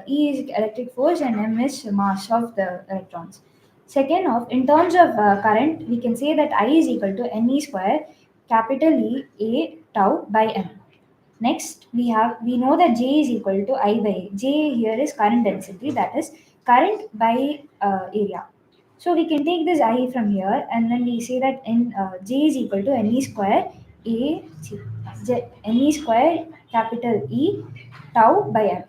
S4: E is electric force, and M is mass of the electrons. Second off, in terms of current, we can say that I is equal to Ne square, capital E A tau by M. Next, we know that J is equal to I by A. J here is current density, that is current by area. So we can take this I from here, and then we say that J is equal to Ne square Ne square capital E tau by M.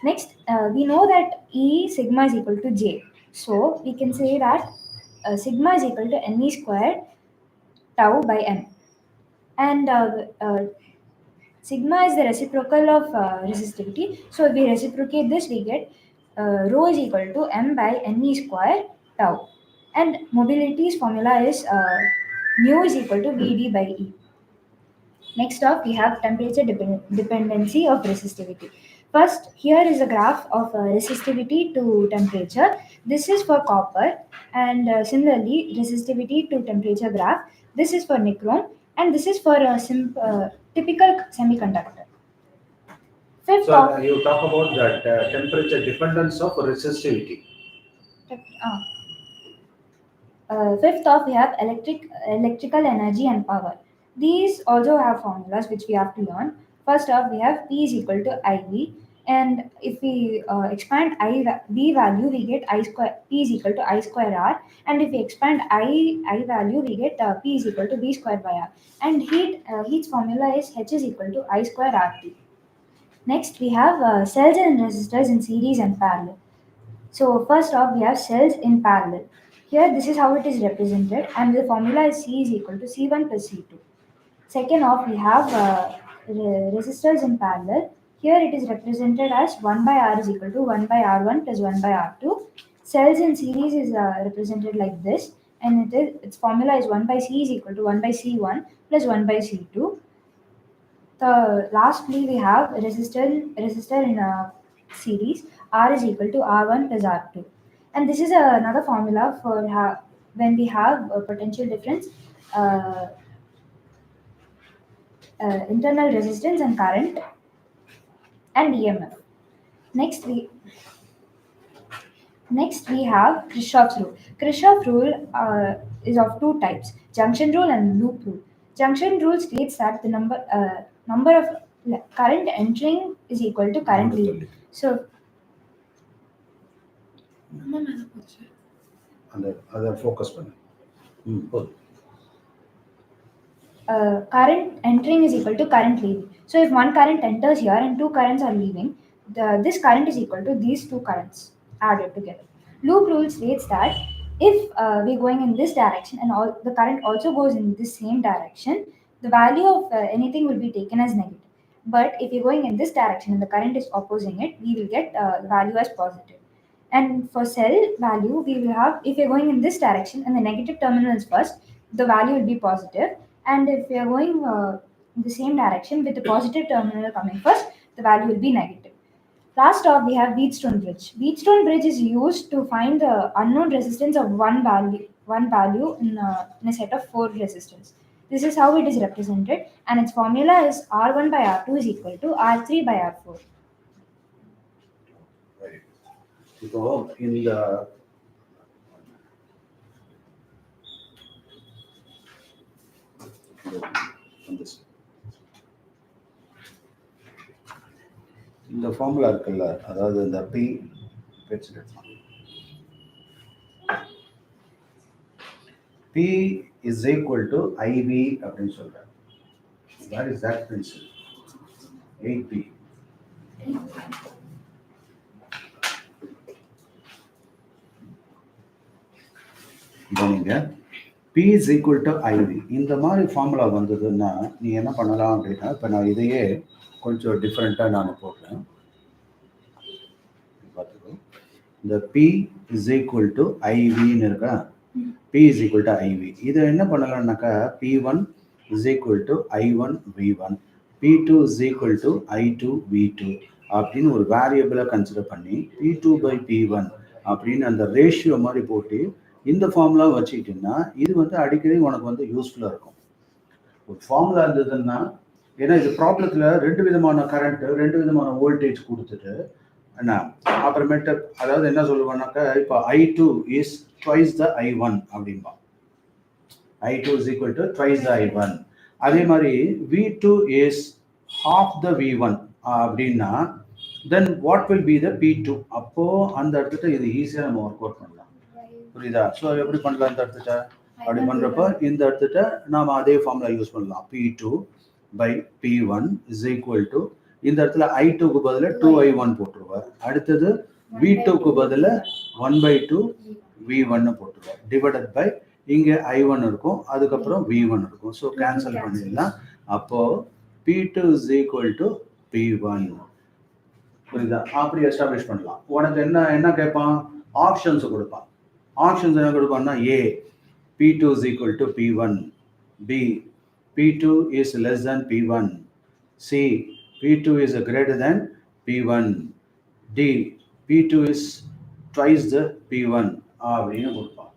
S4: Next, we know that E sigma is equal to J. So we can say that sigma is equal to Ne square tau by M. And sigma is the reciprocal of resistivity. So if we reciprocate this, we get rho is equal to M by Ne square tau. And mobility's formula is mu is equal to Vd by E. Next up, we have temperature dependency of resistivity. First, here is a graph of resistivity to temperature. This is for copper, and similarly, resistivity to temperature graph. This is for nichrome, and this is for a typical semiconductor. Fifth
S1: So
S4: of
S1: you talk about that temperature dependence of resistivity.
S4: Fifth off, we have electrical energy and power. These also have formulas which we have to learn. First off, we have P is equal to IV, and if we expand V value, we get I square. P is equal to I square R, and if we expand I value, we get P is equal to V square by R. And heat's formula is H is equal to I square RT. Next, we have cells and resistors in series and parallel. So first off, we have cells in parallel. Here, this is how it is represented, and the formula is C is equal to C1 plus C2. Second off, we have resistors in parallel. Here, it is represented as 1 by R is equal to 1 by R1 plus 1 by R2. Cells in series is represented like this, and its formula is 1 by C is equal to 1 by C1 plus 1 by C2. Lastly, we have resistor in a series. R is equal to R1 plus R2. And this is another formula for when we have a potential difference, internal resistance and current, and EMF. Next we have Kirchhoff's rule. Kirchhoff's rule is of two types: junction rule and loop rule. Junction rule states that the number of current entering is equal to current leaving. So
S1: அதை ஃபோக்கஸ் பண்ணு. போதும்.
S4: current entering is equal to current leaving. So if one current enters here and two currents are leaving, this current is equal to these two currents added together. Loop rule states that if we're going in this direction and all the current also goes in this same direction, the value of anything will be taken as negative. But if you're going in this direction and the current is opposing it, we will get the value as positive. And for cell value, we will have, if you're going in this direction and the negative terminal is first, the value will be positive. And if we are going in the same direction with the positive terminal coming first, the value will be negative. Last off, we have Wheatstone bridge. Wheatstone bridge is used to find the unknown resistance of one value in a set of 4 resistors. This is how it is represented, and its formula is R1 by R2 is equal to R3 by R4.
S1: Very good. இப்போ இந்த இந்த ஃபார்முலா இருக்குல்ல, அதாவது இந்த B P is equal to IV அப்படின்னு சொல்றாங்க. That is that principle. 8P. கவனிங்க, P is equal to IV. இந்த மாதிரி ஃபார்முலா வந்ததுன்னா நீ என்ன பண்ணலாம் அப்படின்னா, இப்போ நான் இதையே கொஞ்சம் டிஃப்ரெண்ட்டாக நான் போடுறேன். பார்த்துக்கோ, இந்த P is equal to IVன்னு இருக்கா, P is equal to IV. இதை என்ன பண்ணலாம்னாக்கா, P1 is equal to I1 V1, P2 is equal to I2 V2 அப்படின்னு ஒரு வேரியபிளை கன்சிடர் பண்ணி P2 by P1 அப்படின்னு அந்த ரேஷியோ மாதிரி போட்டு இந்த ஃபார்முலா வச்சுக்கிட்டீங்கன்னா இது வந்து அடிக்கடி உனக்கு வந்து யூஸ்ஃபுல்லாக இருக்கும். ஒரு ஃபார்முலா இருந்ததுன்னா, ஏன்னா இது ப்ராப்ளத்தில் 2 விதமான கரண்ட்டு 2 விதமான வோல்டேஜ் கொடுத்துட்டு என்ன அப்புறமேட்டு அதாவது என்ன சொல்லுவானாக்கா, இப்போ I2 is twice the I1 அப்படின்பா. I2 is equal to twice the I1. அதே மாதிரி V2 is half the V1 அப்படின்னா then what will be the P2? அப்போ அந்த இடத்துல இது ஈஸியாக நம்ம ஒர்க் அவுட் பண்ணலாம். புரியுதா? ஸோ எப்படி பண்ணலாம் இந்த இடத்துல? அப்படி பண்ணுறப்போ இந்த இடத்துல நாம் அதே ஃபார்முலா யூஸ் பண்ணலாம். P2 by P1 is equal to இந்த இடத்துல I2க்கு பதில் 2I1 போட்டுருவார். அடுத்தது V2க்கு பதில் 1/2 V1 போட்டுருவார். டிவைடட் பை இங்கே I1 இருக்கும், அதுக்கப்புறம் V1 இருக்கும். ஸோ கேன்சல் பண்ணிடலாம். அப்போ P2 is equal to P1. புரியுதா? அப்படி எஸ்டாப்ளிஷ் பண்ணலாம். உனக்கு என்ன கேட்பான்? ஆப்ஷன்ஸ் கொடுப்பான். ஆப்ஷன்ஸ் என்ன கொடுப்பான்னா, A P2 is equal to P1, B P2 is less than P1, C P2 is greater than P1, D P2 is twice the P1 அப்படின்னு கொடுப்பான்.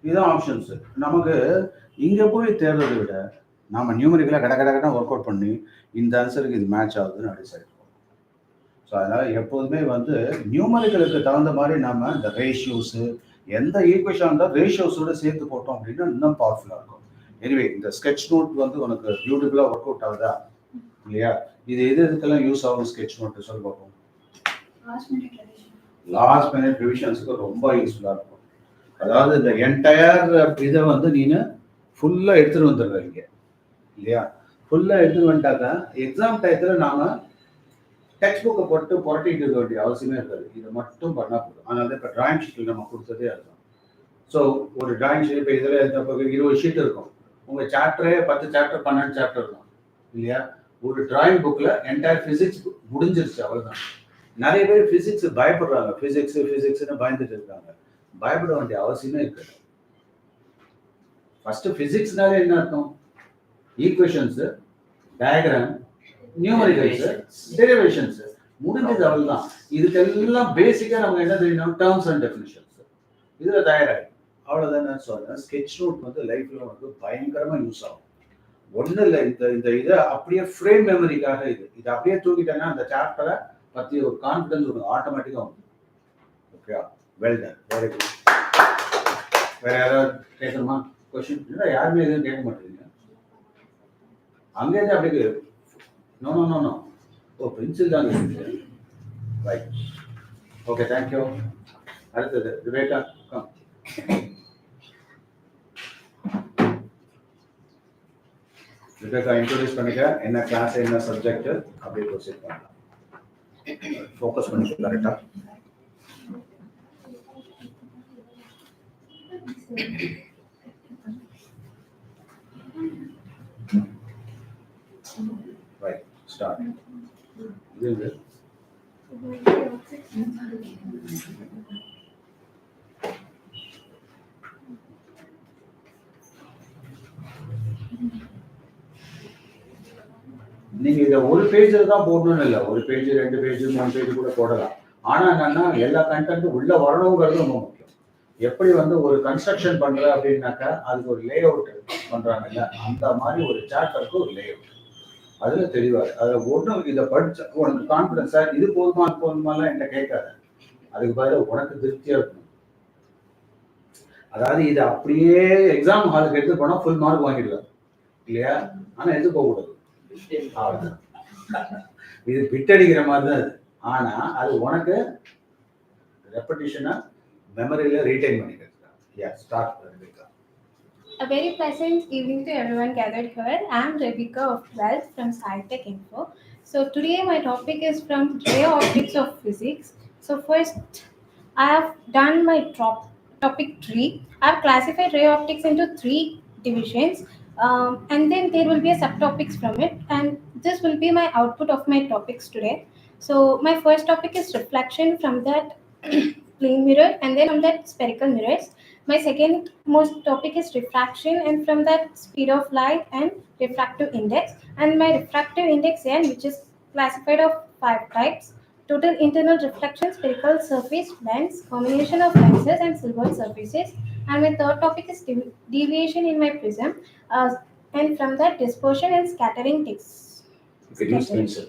S1: இதுதான் ஆப்ஷன்ஸ். நமக்கு இங்கே போய் தேர்றதை விட நம்ம நியூமரிக்கலாக கடை ஒர்க் அவுட் பண்ணி இந்த ஆன்சருக்கு இது மேட்ச் ஆகுதுன்னு டிசைட் பண்ணுவோம். ஸோ அதனால் எப்போதுமே வந்து நியூமரிக்கலுக்கு தகுந்த மாதிரி நம்ம இந்த ரேஷியோஸு எந்த ஈக்குவேஷன் இருந்தால் ரேஷியோஸோடு சேர்த்து போட்டோம் அப்படின்னா இன்னும் பவர்ஃபுல்லாக இருக்கும். எனிவே இந்த ஸ்கெட்ச் நோட் வந்து உனக்கு பியூட்டிஃபுல்லாக ஒர்க் அவுட் ஆகுதா இல்லையா? இது எதுக்கெல்லாம் யூஸ் ஆகும் ஸ்கெட்ச் நோட்டு சொல்லி பார்ப்போம். லாஸ்ட் மினிட் ரிவிஷன்ஸுக்கு ரொம்ப யூஸ்ஃபுல்லாக இருக்கும். அதாவது இந்த என்டையர் இதை வந்து நீனு ஃபுல்லாக எடுத்துகிட்டு வந்துடுறீங்க இல்லையா? ஃபுல்லாக எடுத்துகிட்டு வந்துட்டாக்கா எக்ஸாம் டயத்தில் நாம் டெக்ஸ்ட் புக்கை போட்டு புரட்டிட்டு இருக்க வேண்டிய அவசியமே இருக்காது. இதை மட்டும் பண்ணால் போதும். அதனால இப்போ டிராயிங் ஷீட்டில் நம்ம கொடுத்ததே அதுதான். ஸோ ஒரு டிராயிங் ஷீட் இப்போ இதில் 20 ஷீட் இருக்கும். உங்கள் சாப்டரே 10 சாப்டர் 12 சாப்டர் இருக்கும் இல்லையா? ஒரு டிராயிங் புக்கில் என்டையர் ஃபிசிக்ஸ் முடிஞ்சிருச்சு, அவ்வளோதான். நிறைய பேர் ஃபிசிக்ஸ் பயப்படுறாங்க, ஃபிசிக்ஸ்னு பயந்துட்டு இருக்காங்க. பயப்பட வேண்டிய அவசியமே இருக்காது. ஃபர்ஸ்ட் ஃபிசிக்ஸ்னாலே என்ன அர்த்தம்? ஈக்குவேஷன்ஸ், டயக்ராம், நியூமரிக்கல்ஸ், டெரிவேஷன்ஸ் முடிஞ்சது, அவ்வளவுதான். இதுக்கெல்லாம் பேசிக்கா நமக்கு என்ன தெரியணும்? Terms and definitions. இதுல தயாராகும், அவ்வளவுதான். சொல்றேன் ஸ்கெட்ச் நோட் வந்து லைஃப்ல வந்து பயங்கரமா யூஸ் ஆகும். ஒன்றும் இல்லை, இந்த இதை அப்படியே ஃப்ரேம் மெமரிக்காக இது அப்படியே தூக்கிட்டேன்னா அந்த சாப்டரை பற்றி ஒரு கான்ஃபிடன்ஸ் உங்களுக்கு ஆட்டோமேட்டிக்காக வந்து. Okay, well done, very good. வேற யாராவது கேட்கணுமா கொஸ்டின்? இல்லை, யாருமே எதுவும் கேட்க மாட்டேங்குங்க. அங்கேருந்து அப்படி நோ நோ நோ நோ ஓ பென்சில் தான் இருக்கு ரைட் ஓகே தேங்க்யூ அடுத்தது விவேகா கம் விவேகா இன்ட்ரோடியூஸ் பண்ணிக்க என்ன கிளாஸ் என்ன சப்ஜெக்ட் அப்படியே ப்ரொசீட் பண்ணலாம் ஃபோக்கஸ் பண்ணிக்க கரெக்டா ரைட் ஸ்டார்ட் இது நீங்க இதை ஒரு பேஜில் தான் போடணும்னு இல்லை ஒரு பேஜ் 2 பேஜ் 3 பேஜ் கூட போடலாம் ஆனா என்னன்னா எல்லா கண்டென்ட்டும் உள்ள வரணுங்கிறது ரொம்ப முக்கியம் எப்படி வந்து ஒரு கன்ஸ்ட்ரக்ஷன் பண்ற அப்படின்னாக்கா அதுக்கு ஒரு லே அவுட் பண்றாங்கல்ல அந்த மாதிரி ஒரு சாப்டருக்கு ஒரு லே அவுட் அதுல தெளிவாரு அதுல ஒன்றும் இதை படிச்ச உனக்கு கான்பிடன்ஸா இது போதுமா அது போதுமாலாம் என்ன கேட்காது அதுக்கு பதிலாக உனக்கு திருப்தியா இருக்கணும் அதாவது இது அப்படியே எக்ஸாம் ஹாலுக்கு எடுத்து போனா ஃபுல் மார்க் வாங்கிடுவார் இல்லையா ஆனா எடுத்து போகக்கூடாது இது பிட்டடிக்கிற மாதிரி தான் ஆனா அது உனக்கு ரெப்படிஷனா மெமரியில ரீடைன் பண்ணிக்கிறதுக்கா யா start rebecca
S2: A very pleasant evening to everyone gathered here. I am Rebecca of 12th from Saitechinfo. So today my topic is from ray optics of physics. So first I have done my topic 3. I have classified ray optics into 3 divisions, and then there will be a subtopics from it, and this will be my output of my topics today. So my first topic is reflection, from that plane mirror, and then from that spherical mirrors. My second most topic is refraction, and from that speed of light and refractive index, and my refractive index n, which is classified of 5 types: total internal reflection, spherical surface, lens, combination of lenses, and silver surfaces. And my third topic is deviation in my prism, and from that dispersion and scattering takes.
S1: okay use pencil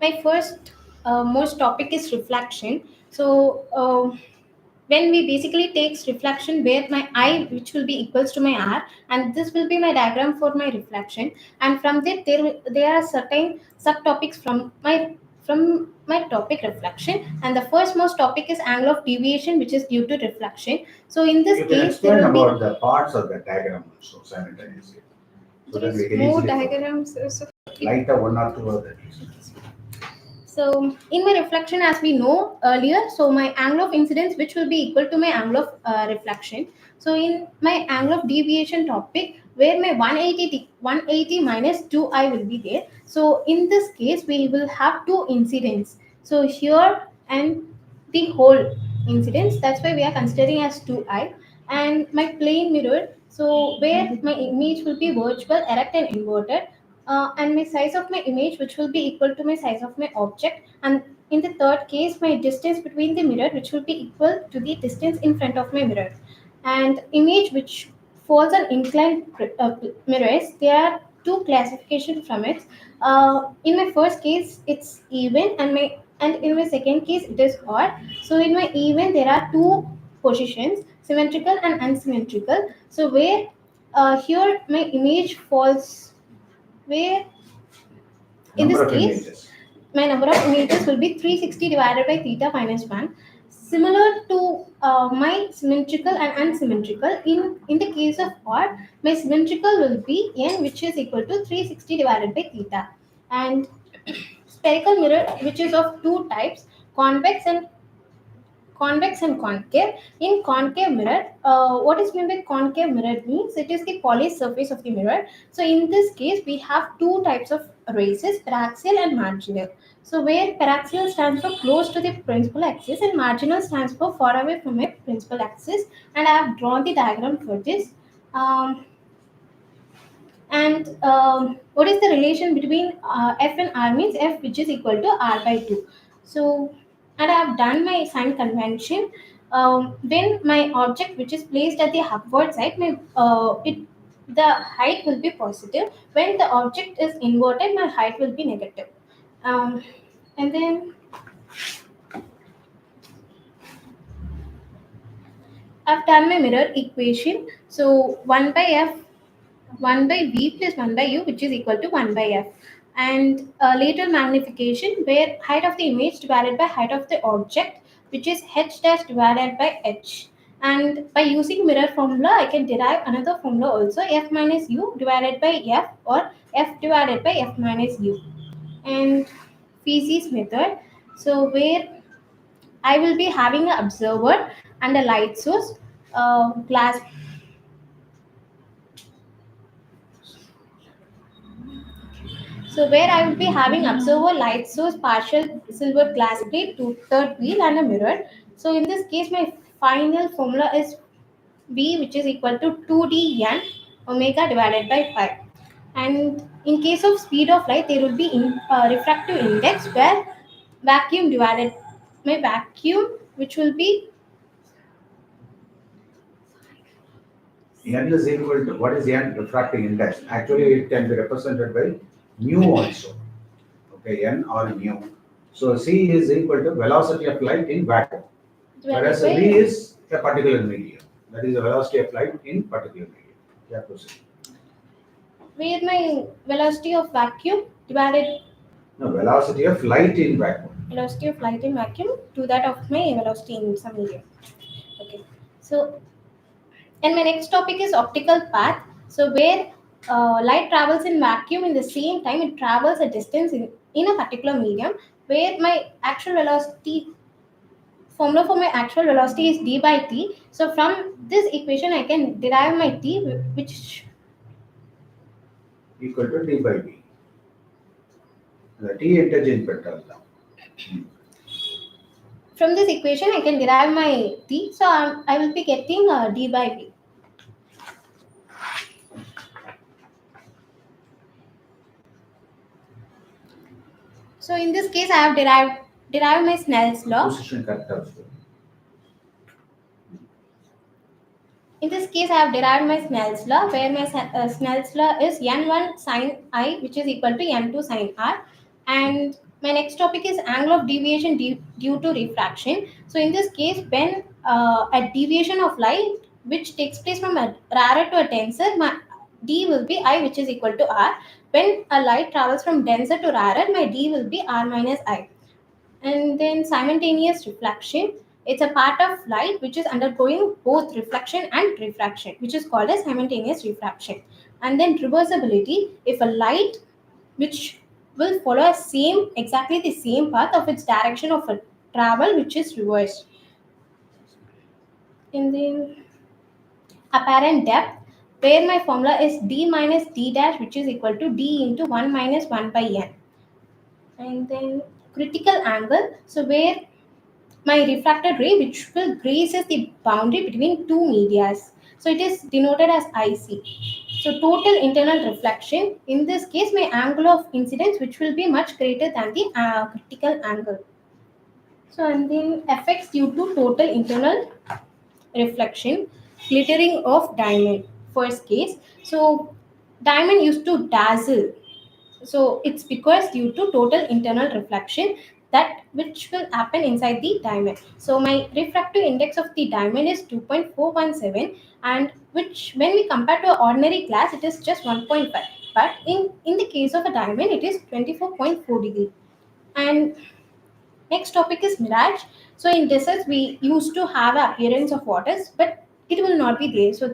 S2: My first most topic is reflection. So when we basically takes reflection where my I, which will be equals to my r, and this will be my diagram for my reflection, and from that there are certain subtopics from my topic reflection, and the first most topic is angle of deviation, which is due to reflection. So in this
S1: you can
S2: case there
S1: explain
S2: will
S1: about the parts of the diagram also simultaneously so
S2: be
S1: that we can
S2: more
S1: easily
S2: diagrams. So
S1: light up 1 or 2 of that
S2: So in my reflection, as we know earlier, so my angle of incidence, which will be equal to my angle of reflection. So in my angle of deviation topic, where my 180 minus 2i will be there. So in this case, we will have 2 incidents. So here and the whole incidence, that's why we are considering as 2i. And my plane mirror, so where my image will be virtual, erect, and inverted, and my size of my image, which will be equal to my size of my object. And in the third case, my distance between the mirror, which will be equal to the distance in front of my mirror. And image which falls on inclined mirrors, there are 2 classification from it. In my first case it's even, and in my second case it is odd. So in my even there are 2 positions, symmetrical and unsymmetrical. So where here my image falls, where in
S1: number
S2: this
S1: of
S2: case
S1: images
S2: my number of images will be 360 divided by theta minus 1, similar to my symmetrical and unsymmetrical. In the case of odd, my symmetrical will be n, which is equal to 360 divided by theta. And spherical mirror, which is of 2 types, convex and concave. In concave mirror, what is meant by concave mirror means it is the polished surface of the mirror. So in this case, we have 2 types of races, paraxial and marginal. So where paraxial stands for close to the principal axis, and marginal stands for far away from a principal axis. And I have drawn the diagram for this. And what is the relation between f and r means f, which is equal to r by 2. So, and I have done my sign convention. When my object, which is placed at the upward side, the height will be positive. When the object is inverted, my height will be negative. Um, And then I've done my mirror equation. So 1 by f, 1 by v plus 1 by u, which is equal to 1 by f. And later magnification, where height of the image divided by height of the object, which is h dash divided by h. And by using mirror formula, I can derive another formula also, f minus u divided by f, or f divided by f minus u. And feces method, so where I will be having an observer and a light source, glass. So where I will be having observer, light source, partial silver glass plate, two-third wheel, and a mirror. So in this case, my final formula is V, which is equal to 2d n omega divided by pi. And in case of speed of light, there will be refractive index, where vacuum divided by vacuum, which will be
S1: N is equal to, what is N refracting index? Actually, it can be represented by mu also. Okay, N or mu. So C is equal to velocity of light in vacuum,
S2: divided
S1: whereas
S2: by,
S1: V is a particular medium. That is the velocity of light in particular medium. Yeah, proceed.
S2: where my velocity of vacuum divided
S1: No, velocity of light in vacuum.
S2: velocity of light in vacuum to that of my velocity in some medium. Okay. So, and my next topic is optical path. So where light travels in vacuum, in the same time it travels a distance in a particular medium, where my actual velocity formula for my actual velocity is d by t. So from this equation I can derive my t, which
S1: Equal to d by v. The t interchange petrol.
S2: from this equation I can derive my t. So I will be getting d by v. So in this case I have derived my Snell's law.
S1: Position characters.
S2: In this case, I have derived my Snell's law, where my Snell's law is n1 sine I, which is equal to n2 sine r. And my next topic is angle of deviation due to refraction. So in this case, when a deviation of light, which takes place from a rarer to a denser, my d will be I, which is equal to r. When a light travels from denser to rarer, my d will be r minus I. And then simultaneous reflection, it's a part of light which is undergoing both reflection and refraction, which is called as simultaneous refraction. And then reversibility, if a light which will follow exactly the same path of its direction of a travel, which is reversed. And then apparent depth, where my formula is d minus d dash, which is equal to d into 1 minus 1 by n. And then critical angle, so where my refracted ray, which will graces the boundary between two medias. So it is denoted as IC. So total internal reflection, in this case my angle of incidence, which will be much greater than the critical angle. So and then effects due to total internal reflection, glittering of diamond, first case. So diamond used to dazzle, so it's because due to total internal reflection, that which will happen inside the diamond. So my refractive index of the diamond is 2.417, and which when we compare to an ordinary glass it is just 1.5, but in the case of a diamond it is 24.4 degree. And next topic is mirage. So in deserts we used to have an appearance of waters, but it will not be there. So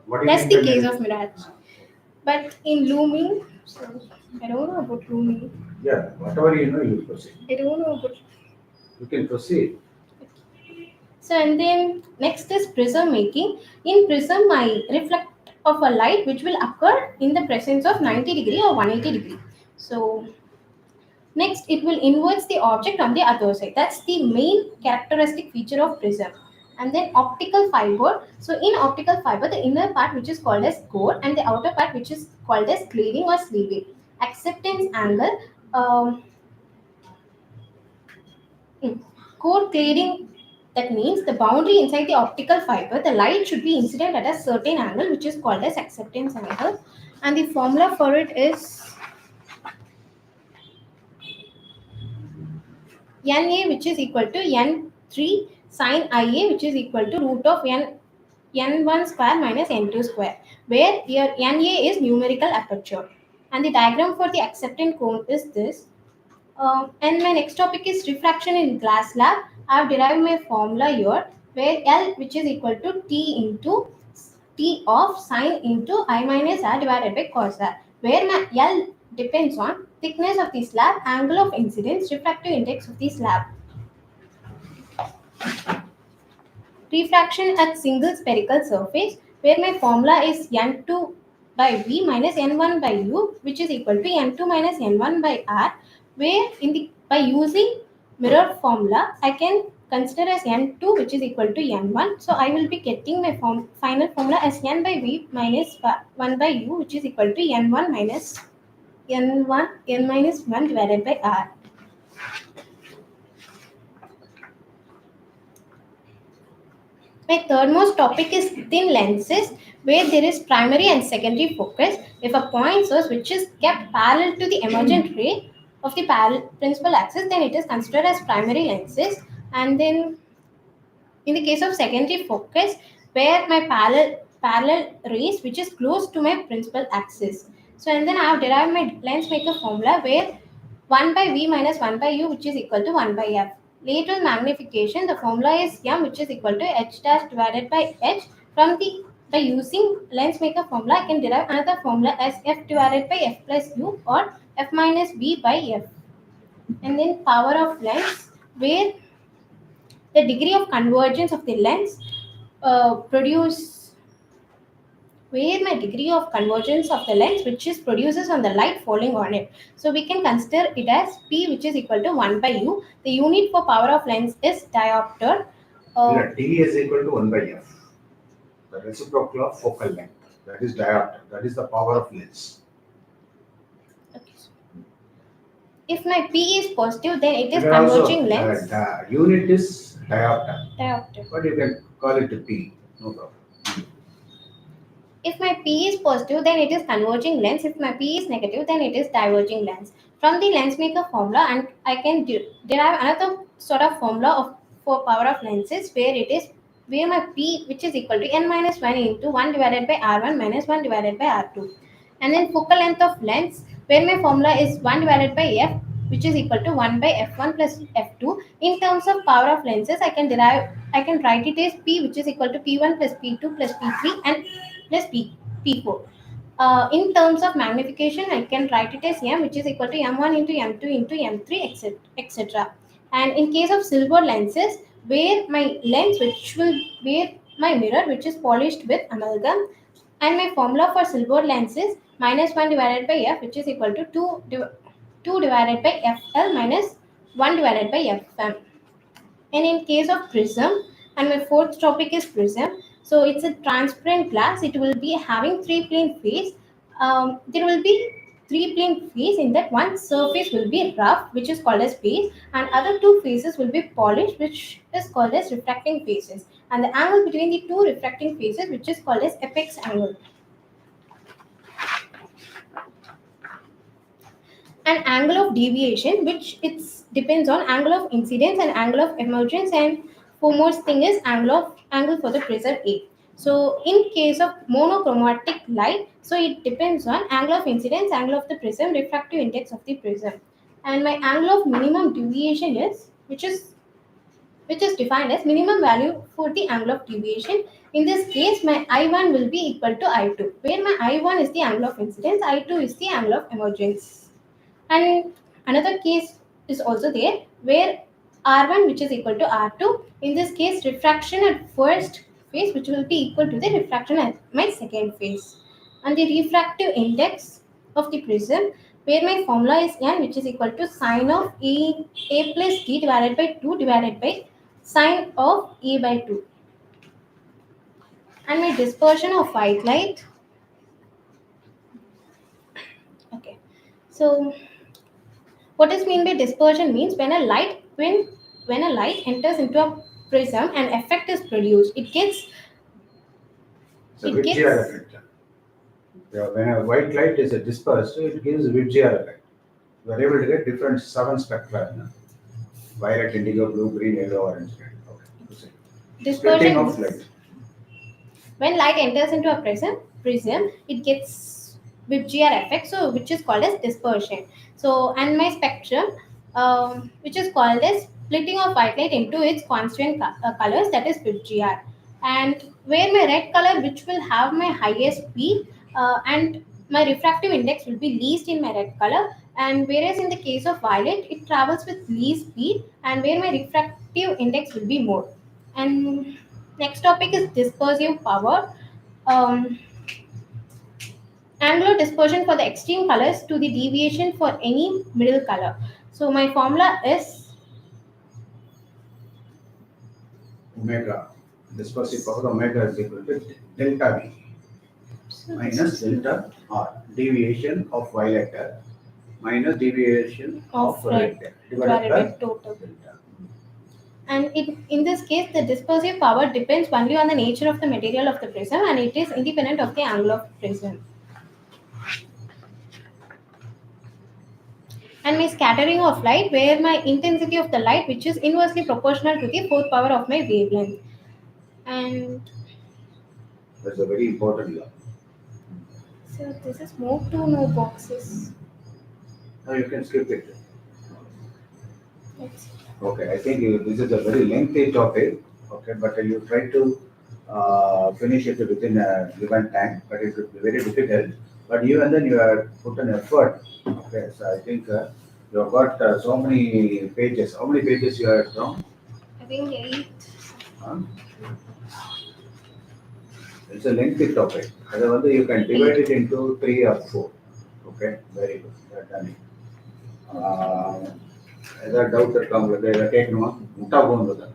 S1: What do you
S2: that's
S1: mean
S2: the
S1: by
S2: case
S1: mirage?
S2: of mirage. But in looming, so I don't know about looming.
S1: Yeah, whatever you know, you proceed.
S2: I don't know about.
S1: You can proceed.
S2: So and then next is prism making. In prism, I reflect of a light which will occur in the presence of 90 degree or 180 degree. So next, it will inverts the object on the other side. That's the main characteristic feature of prism. And then optical fiber. So in optical fiber, the inner part which is called as core and the outer part which is called as cleaving or sleeving. Acceptance angle. Um, core cleaving
S5: That means the boundary inside the optical fiber, the light should be incident at a certain angle, which is called as acceptance angle. And the formula for it is NA, which is equal to N3 sine IA, which is equal to root of N1 square minus N2 square, where here NA is numerical aperture. And the diagram for the acceptance cone is this. And my next topic is refraction in glass lab. I have derived my formula here, where L, which is equal to T into T of sine into I minus R divided by cos R, where my L depends on thickness of the slab, angle of incidence, refractive index of the slab. Refraction at single spherical surface, where my formula is N2 by V minus N1 by U, which is equal to N2 minus N1 by R, where by using mirror formula, I can consider as N2, which is equal to N1. So I will be getting my final formula as N by V minus 1 by U, which is equal to N1 minus N minus 1 divided by R. My third most topic is thin lenses, where there is primary and secondary focus. If a point source which is kept parallel to the emergent ray of the principal axis, then it is considered as primary lenses. And then in the case of secondary focus, where my parallel rays which is close to my principal axis. So and then I have derived my lens maker formula, where 1 by V minus 1 by U, which is equal to 1 by F. Lateral magnification, the formula is M, which is equal to H dash divided by H. By using lens maker formula, I can derive another formula as F divided by F plus U, or F minus V by F. And then power of lens, where the degree of convergence of the lens where my degree of convergence of the lens which is produces on the light falling on it. So we can consider it as P, which is equal to 1 by U. The unit for power of lens is diopter.
S1: Here, T is equal to 1 by F. The reciprocal of focal length. That is diopter. That is the power of lens.
S5: Okay. If my P is positive, then it is
S1: You can also,
S5: converging lens.
S1: The unit is diopter,
S5: Diopter.
S1: but you can call it P. No problem.
S5: If my P is positive, then it is converging lens. If my P is negative, then it is diverging lens. From the lens maker formula, and I can derive another sort of formula for power of lenses, where my P, which is equal to N minus 1 into 1 divided by R1 minus 1 divided by R2. And then focal length of lens, where my formula is 1 divided by F, which is equal to 1 by F1 plus F2. In terms of power of lenses, I can write it as P, which is equal to P1 plus P2 plus P3 and plus P4. In terms of magnification, I can write it as M, which is equal to M1 into M2 into M3, etc. And in case of silver lenses, where my mirror, which is polished with amalgam, and my formula for silver lens is minus 1 divided by F, which is equal to 2 divided by FL minus 1 divided by FM. And in case of prism, and my fourth topic is prism, so it's a transparent glass. It will be having three plane face. There will be three plane face, in that one surface will be rough, which is called as face, and other two faces will be polished, which is called as refracting faces, and the angle between the two refracting faces, which is called as apex angle. An angle of deviation, which it depends on angle of incidence and angle of emergence, and foremost thing is angle for the prism A. So in case of monochromatic light, so it depends on angle of incidence, angle of the prism, refractive index of the prism. And my angle of minimum deviation is which is defined as minimum value for the angle of deviation. In this case, my I1 will be equal to I2, where my I1 is the angle of incidence, I2 is the angle of emergence. And another case is also there, where R1, which is equal to R2. In this case, refraction at first phase, which will be equal to the refraction at my second phase. And the refractive index of the prism, where my formula is N, which is equal to sine of A plus D divided by 2 divided by sine of A by 2. And my dispersion of white light. Okay. So what is mean by dispersion means when a light enters into a prism, an effect is produced. It gets
S1: It's a
S5: it
S1: Vijayadasami
S5: gets
S1: effect. Yeah, when a white light is dispersed, it gives Vijayadasami effect. You are able to get different 7 spectra. Violet, indigo, blue, green, yellow, orange. Okay. Splitting
S5: dispersion.
S1: of light.
S5: When light enters into a prism, it gets Vibgr effect, so which is called as dispersion. So, and my spectrum, which is called as splitting of white light into its constituent colors, that is Vibgr. And where my red color, which will have my highest speed, and my refractive index will be least in my red color. And whereas in the case of violet, it travels with least speed, and where my refractive index will be more. And next topic is dispersive power. Um, Angular dispersion for the extreme colors to the deviation for any middle color. So my formula is
S1: Omega. Dispersive power omega is equal to delta V minus delta R. Deviation of violet minus deviation of red divided by
S5: total.
S1: delta.
S5: And in this case, the dispersive power depends only on the nature of the material of the prism, and it is independent of the angle of prism. And my scattering of light, where my intensity of the light, which is inversely proportional to the fourth power of my wavelength. And
S1: That's a very important law.
S5: so this is more to no boxes.
S1: Now you can skip it.
S5: Let's see.
S1: Okay, I think this is a very lengthy topic. Okay, but you try to finish it within a given time, but it would be very difficult. But even then, you have put an effort. Okay, so I think you have got so many pages. How many pages you have drawn?
S5: I think 8.
S1: Huh? It's a lengthy topic. Otherwise, you can divide it into 3 or 4. Okay, very good. You have done it. ஏதாவது டவுட் இருக்கா உங்களுக்கு எதாவது கேட்கணுமா முட்டா போகும்போது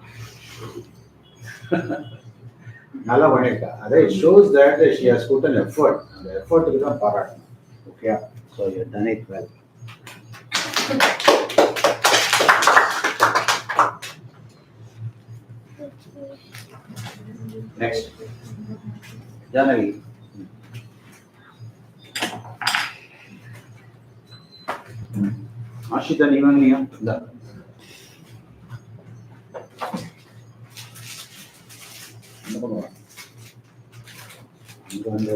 S1: நல்லா பண்ணியிருக்கா அதே shows that she has put an effort அந்த எஃபர்ட்டுக்கு தான் பாராட்டணும் okay so you done it well next Janaki Ashitha நீ வாங்கினியா இந்த இங்க வந்து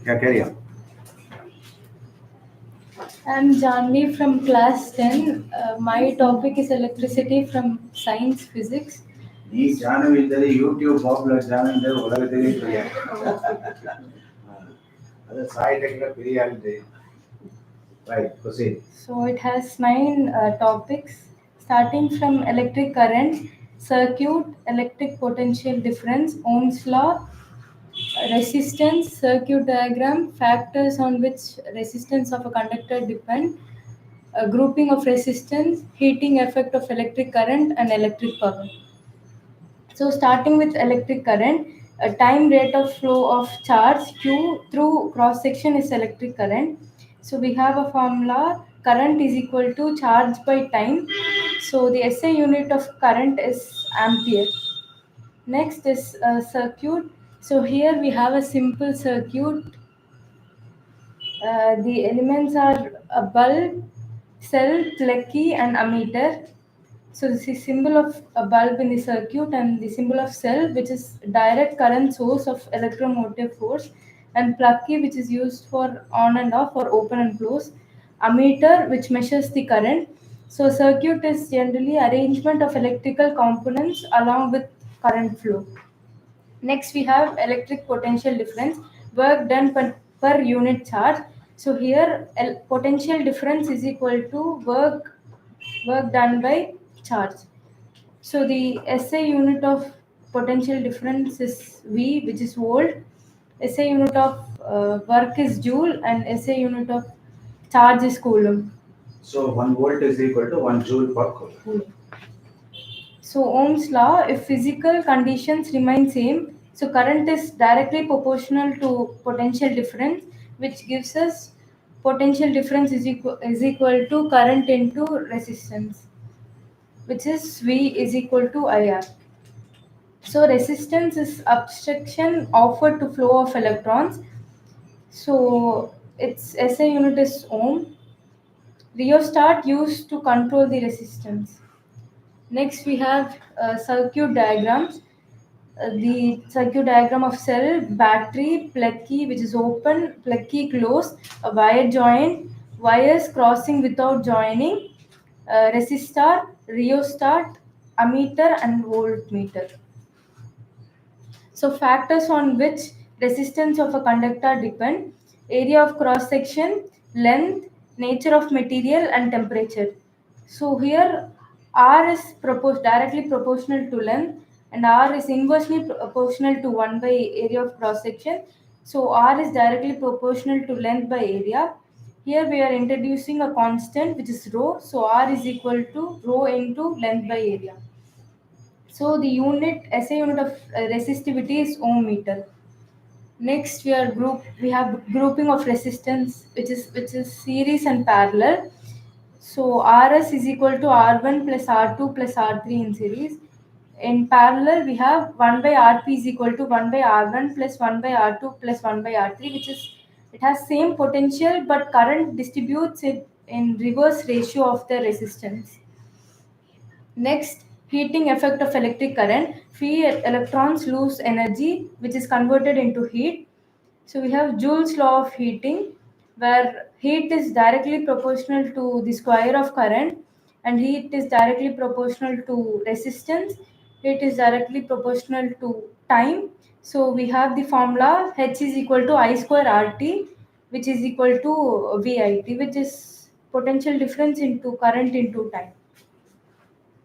S1: क्या कह रही
S2: I'm Janvi from class 10. My topic is electricity from science physics.
S1: நீ ஜானவிந்தது யூடியூப் பாப்புலர் ஜானவிந்தது உலகத்திலே தெரியாது அது சாய்டெக்ல பெரிய ஆள் தெரியும் right proceed
S2: So it has 9 topics starting from electric current, circuit, electric potential difference, Ohm's law, resistance, circuit diagram, factors on which resistance of a conductor depend, grouping of resistance, heating effect of electric current and electric power. So starting with electric current, a time rate of flow of charge Q through cross section is electric current. So we have a formula, current is equal to charge by time. So the SI unit of current is ampere. Next is a circuit. So here we have a simple circuit. The elements are a bulb, cell, key and ammeter. So this is symbol of a bulb in the circuit and the symbol of cell, which is direct current source of electromotive force, and plug key, which is used for on and off or open and close. Ammeter, which measures the current. So circuit is generally arrangement of electrical components along with current flow. Next, we have electric potential difference, work done per unit charge. So here, potential difference is equal to work done by charge. So the SI unit of potential difference is V, which is volt. SI unit of work is joule, and SI unit of charge is coulomb.
S1: so 1 volt is equal to 1 joule per coulomb
S2: So Ohm's law, if physical conditions remain same, so current is directly proportional to potential difference, which gives us potential difference is equal to current into resistance, which is V is equal to IR. So resistance is obstruction offered to flow of electrons. So its SI unit is ohm. Rheostat used to control the resistance. Next we have circuit diagrams. The circuit diagram of cell, battery, plug key which is open, plug key closed, a wire joint, wires crossing without joining, resistor, rheostat, ammeter and voltmeter. So factors on which resistance of a conductor depend: area of cross section, length, nature of material and temperature. So here R is directly proportional to length and R is inversely proportional to 1 by area of cross section. So R is directly proportional to length by area. Here we are introducing a constant which is rho. So R is equal to rho into length by area. So the SI unit of resistivity is ohm meter. Next we have grouping of resistance which is series and parallel. So Rs is equal to R1 plus R2 plus R3 in series. In parallel we have 1 by Rp is equal to 1 by R1 plus 1 by R2 plus 1 by R3, it has same potential but current distributes it in reverse ratio of the resistance. Next, heating effect of electric current. Free electrons lose energy, which is converted into heat. So we have Joule's law of heating, where heat is directly proportional to the square of current, and heat is directly proportional to resistance. Heat is directly proportional to time. So we have the formula H is equal to I square RT, which is equal to VIT, which is potential difference into current into time.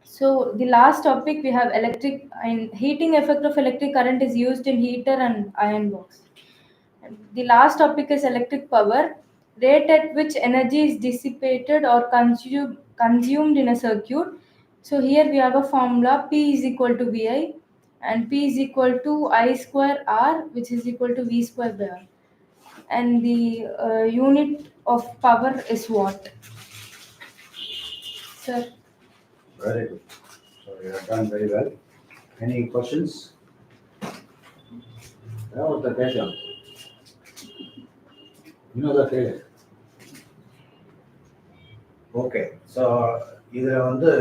S2: So the last topic we have electric and heating effect of electric current is used in heater and iron box. And the last topic is electric power, rate at which energy is dissipated or consumed in a circuit. So here we have a formula P is equal to VI and P is equal to I square R, which is equal to V square by R. And the unit of power is watt. Sir.
S1: Very good. So you have done very well. Any questions? That was the question. You know the failure. Okay so இதில் வந்து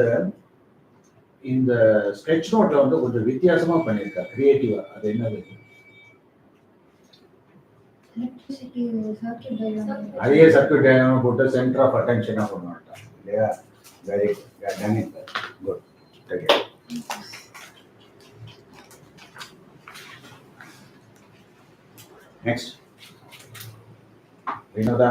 S1: இந்த ஸ்கெட்ச் நோட்டில் வந்து கொஞ்சம் வித்தியாசமாக பண்ணியிருக்கா கிரியேட்டிவாக. அது என்னது? அதே சர்க்யூட் டயக்ராம் போட்டு சென்டர் ஆஃப் அட்டென்ஷனாக பண்ண மாட்டான் இல்லையா? Very good. Next Vinoda.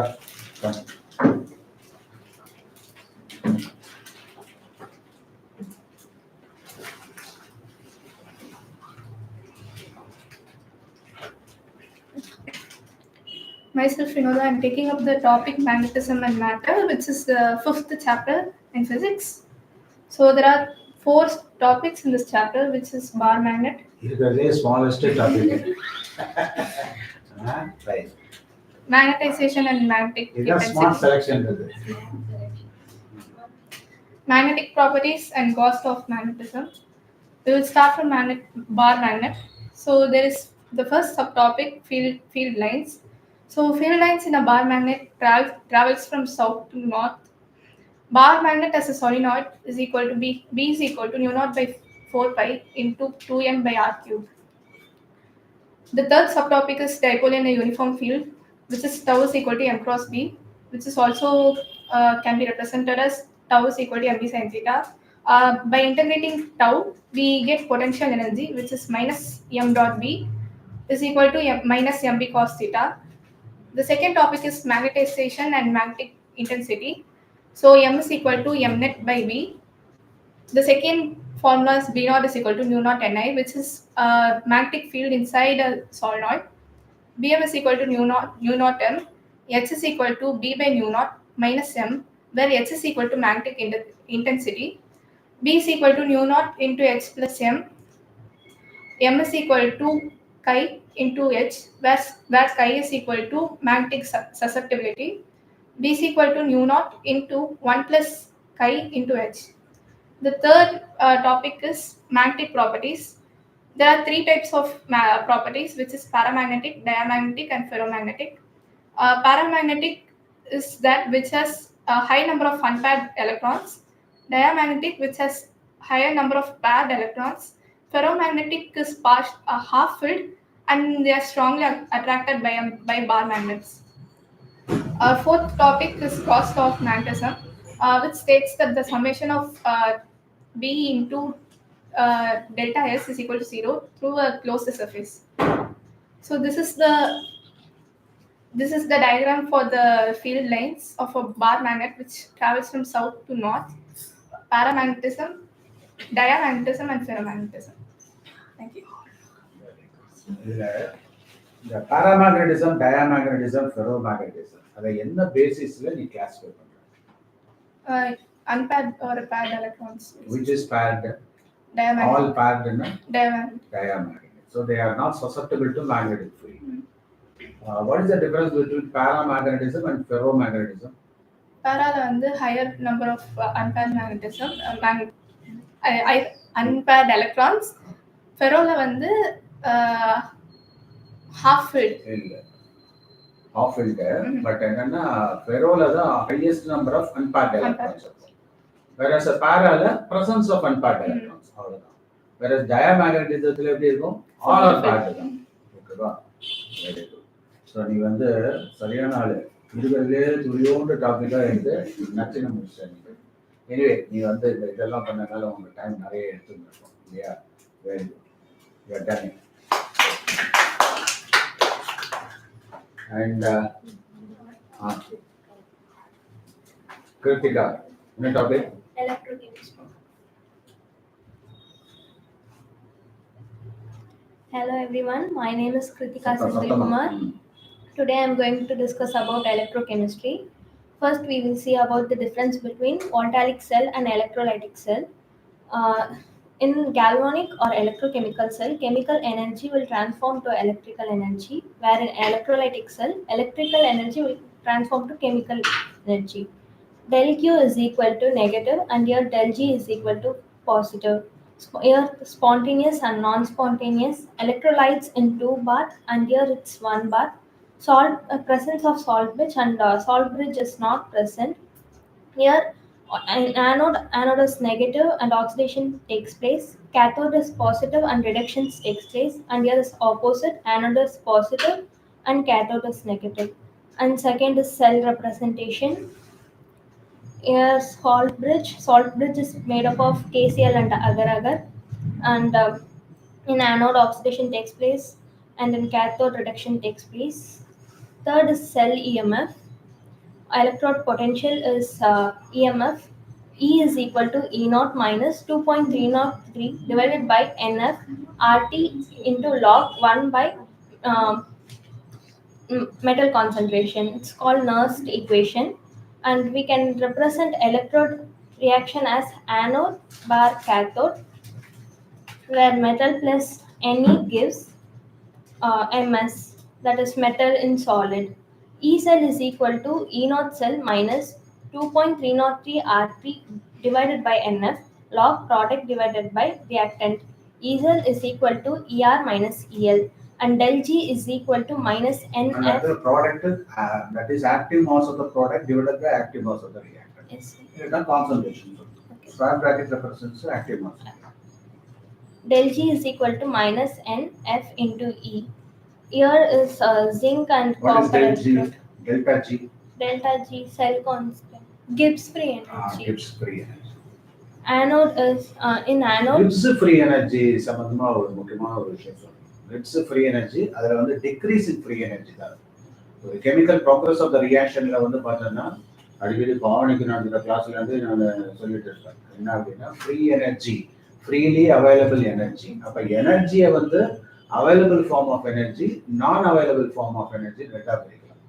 S6: Myself, Vinoda, I'm taking up the topic magnetism and matter, which is the 5th chapter in physics. So there are 4 topics in this chapter, which is bar magnet.
S1: It's the smallest topic. Right.
S6: Magnetization and magnetic
S1: It's a smart selection.
S6: Magnetic properties and cost of magnetism. We will start from bar magnet. So there is the first subtopic, field lines. So field lines in a bar magnet travels from south to north. Bar magnet as a solenoid is equal to B is equal to mu naught by 4 pi into 2m by r cube. The third subtopic is dipole in a uniform field, which is tau is equal to m cross b, which is also can be represented as tau is equal to mb sin theta. By integrating tau, we get potential energy, which is minus m dot b is equal to minus mb cos theta. The second topic is magnetization and magnetic intensity. So m is equal to m net by b. The second formula is b naught is equal to mu naught ni, which is a magnetic field inside a solenoid. Bm is equal to mu naught m. H is equal to b by mu naught minus m, where h is equal to magnetic intensity. B is equal to mu naught into h plus m. M is equal to chi into h, where chi is equal to magnetic susceptibility. B is equal to nu naught into 1 plus chi into h. The third topic is magnetic properties. There are three types of properties, which is paramagnetic, diamagnetic, and ferromagnetic. Paramagnetic is that which has a high number of unpaired electrons. Diamagnetic, which has higher number of paired electrons. Ferromagnetic is half filled, and they are strongly attracted by bar magnets. Our fourth topic is cost of magnetism, which states that the summation of B into delta S is equal to 0 through a closed surface. So this is the diagram for the field lines of a bar magnet which travels from south to north. Paramagnetism, diamagnetism, and ferromagnetism. Thank you.
S1: இந்த paramagnetism, diamagnetism, ferromagnetism அதை என்ன பேசிஸ்ல நீ கிளாஸிஃபை பண்ற?
S6: Unpaired or paired electrons.
S1: Which is paired?
S6: Diamagnetic.
S1: All paired in
S6: Diamagnetic.
S1: diamagnetic. So they are not susceptible to magnetic field. What is the difference between paramagnetism and ferromagnetism?
S6: Para வந்து higher number of unpaired magnetism, unpaired electrons. Ferrola வந்து half filled.
S1: இல்ல half filled, but என்னன்னா ferrola தான் highest number of unpaired electrons. Whereas para presence of unpaired electrons. அவ்வளவுதான். Whereas diamagnetismல எப்படி இருக்கும்? All are paired தான். ஓகேவா? Very good. ஸோ நீ வந்து சரியான ஆளு. இருக்கிறதுலே துளியோண்டு டாபிக்காக எடுத்து நச்சுன்னு முடிச்சிட்டேன். எனிவே நீ வந்து இதெல்லாம் பண்ணனால உங்களுக்கு டைம் நிறைய எடுத்துருக்கோம் இல்லையா? Very good. You are done. And Kritika, என்ன topic?
S7: Electrochemistry. Hello everyone, my name is Kritika Saitechinfo. Today I am going to discuss about electrochemistry. First we will see about the difference between voltaic cell and electrolytic cell. In galvanic or electrochemical cell, chemical energy will transform to electrical energy, where in electrolytic cell, electrical energy will transform to chemical energy. Del Q is equal to negative and here del G is equal to positive. Here spontaneous and non-spontaneous, electrolytes in 2 bar and here it's 1 bar. Presence of salt bridge and salt bridge is not present. Here anode is negative and oxidation takes place. Cathode is positive and reduction takes place. And here is opposite, anode is positive and cathode is negative. And second is cell representation. Here salt bridge is made up of KCl and agar-agar. And in anode oxidation takes place and in cathode reduction takes place. Third is cell EMF. Electrode potential is EMF. E is equal to E naught minus 2.303 divided by NF RT into log 1 by metal concentration. It's called Nernst equation, and we can represent electrode reaction as anode bar cathode, where metal plus Ne gives Ms, that is metal in solid. E cell is equal to E naught cell minus 2.303 RT divided by NF log product divided by reactant. E cell is equal to ER minus EL and del G is equal to minus NF.
S1: And the product that is active mass of the product divided by active mass of the reactant.
S7: Yes.
S1: It's a concentration.
S7: Okay.
S1: Square bracket represents active mass.
S7: Del G is equal to minus NF into E. Here is zinc and
S1: What is
S7: copper.
S1: del G? Delta G?
S7: Delta G cell constant. Gibbs free energy.
S1: Gibbs free energy.
S7: Anode is in anode.
S1: Gibbs free energy சம்பந்தமா ஒரு முக்கியமான ஒரு விஷயம் சொல்றேன். Gibbs free energy அதுல வந்து decrease in free energy தான். ஒரு chemical progress of the reactionல வந்து பார்த்தோம்னா அடிக்கடி பாவனிக்கு நடந்த கிளாஸ்ல இருந்து நான் சொல்லிட்டு இருக்கேன். என்ன அப்படின்னா free energy, freely available energy. அப்ப எனர்ஜியை வந்து available form of energy, non available form of energy ரெண்டா பிரிக்கலாம்.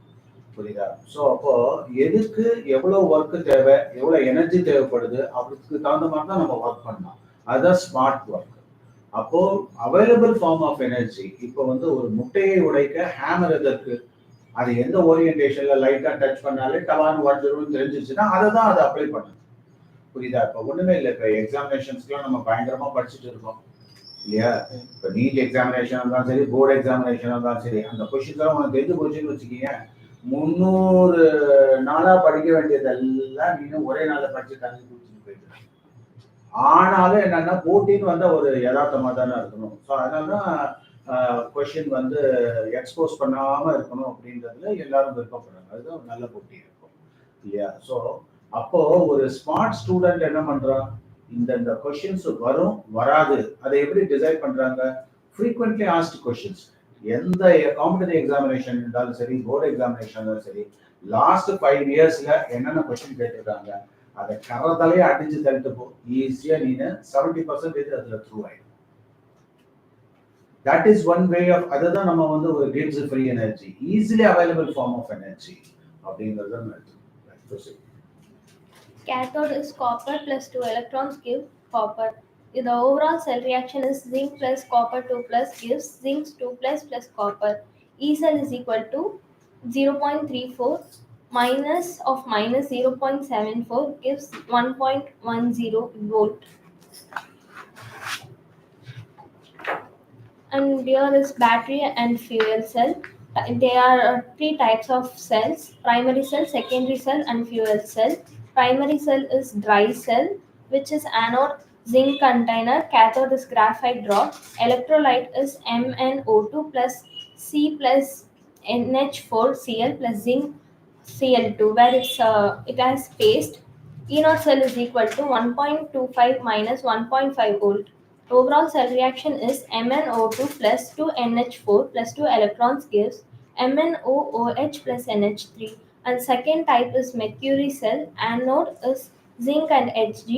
S1: புரியுதா? ஸோ அப்போ எதுக்கு எவ்வளவு ஒர்க்கு தேவை, எவ்வளவு எனர்ஜி தேவைப்படுது அதுக்கு தகுந்த மாதிரி தான் நம்ம ஒர்க் பண்ணலாம். அதுதான் ஸ்மார்ட் ஒர்க். அப்போ அவைலபிள் ஃபார்ம் ஆஃப் எனர்ஜி இப்போ வந்து ஒரு முட்டையை உடைக்க ஹேமர் எதற்கு? அது எந்த ஓரியன்டேஷன்ல லைட்டாக டச் பண்ணாலே டவான்னு உடஞ்சிரும்னு தெரிஞ்சிச்சுன்னா அதை தான் அதை அப்ளை பண்ணுது. புரியுதா? இப்போ ஒன்றுமே இல்லை. இப்போ எக்ஸாமினேஷன்ஸ்க்குலாம் நம்ம பயங்கரமாக படிச்சுட்டு இருக்கோம் இல்லையா? இப்போ நீட் எக்ஸாமினேஷன் இருந்தாலும் சரி, போர்டு எக்ஸாமினேஷன் இருந்தாலும் சரி, அந்த கொஷின்ஸ்லாம் உனக்கு தெரிஞ்சு போச்சுன்னு வச்சுக்கிங்க, 300 நாளாக படிக்க வேண்டியதெல்லாம் நீனும் ஒரே நாளில் படிச்சு தண்ணி குடிச்சுட்டு போயிட்டு. ஆனாலும் என்னன்னா போட்டின்னு வந்தால் ஒரு யதார்த்தமாக தானே இருக்கணும். ஸோ அதனால தான் கொஷின் வந்து எக்ஸ்போஸ் பண்ணாமல் இருக்கணும் அப்படின்றதுல எல்லாரும் விருப்பப்படுறாங்க. அதுதான் ஒரு நல்ல போட்டி இருக்கும் இல்லையா? ஸோ அப்போ ஒரு ஸ்மார்ட் ஸ்டூடெண்ட் என்ன பண்றான், இந்த கொஷின்ஸ் வரும் வராது அதை எப்படி டிசைட் பண்றாங்க? Frequently asked questions. எந்த காம்படிட்டிவ் எக்ஸாமினேஷன் இருந்தாலும் சரி, போர்டு எக்ஸாமினேஷன் இருந்தாலும் சரி, லாஸ்ட் 5 இயர்ஸ்ல என்னென்ன கொஸ்டின் கேட்டிருக்காங்க அதை கரத்தாலேயே அடிச்சு தள்ளிட்டு போ, ஈஸியா நீங்க 70% அதுல த்ரூ ஆயிடும். That is one way of, அதுதான் நம்ம வந்து ஒரு gives free energy, easily available form of energy அப்படிங்கிறது தான் நடக்கும்.
S7: Cathode is copper plus 2 electrons give copper. The overall cell reaction is zinc plus copper 2 plus gives zinc 2 plus copper. E cell is equal to 0.34 minus of minus 0.74 gives 1.10 volt. And here is battery and fuel cell. There are 3 types of cells: primary cell, secondary cell, and fuel cell. Primary cell is dry cell, which is anode zinc container, cathode is graphite rod, electrolyte is MnO2 plus C plus NH4Cl plus zinc Cl2, where it has paste. E0 cell is equal to 1.25 minus 1.5 volt. Overall cell reaction is MnO2 plus 2NH4 plus 2 electrons gives MnOOH plus NH3. And second type is mercury cell. Anode is zinc and Hg.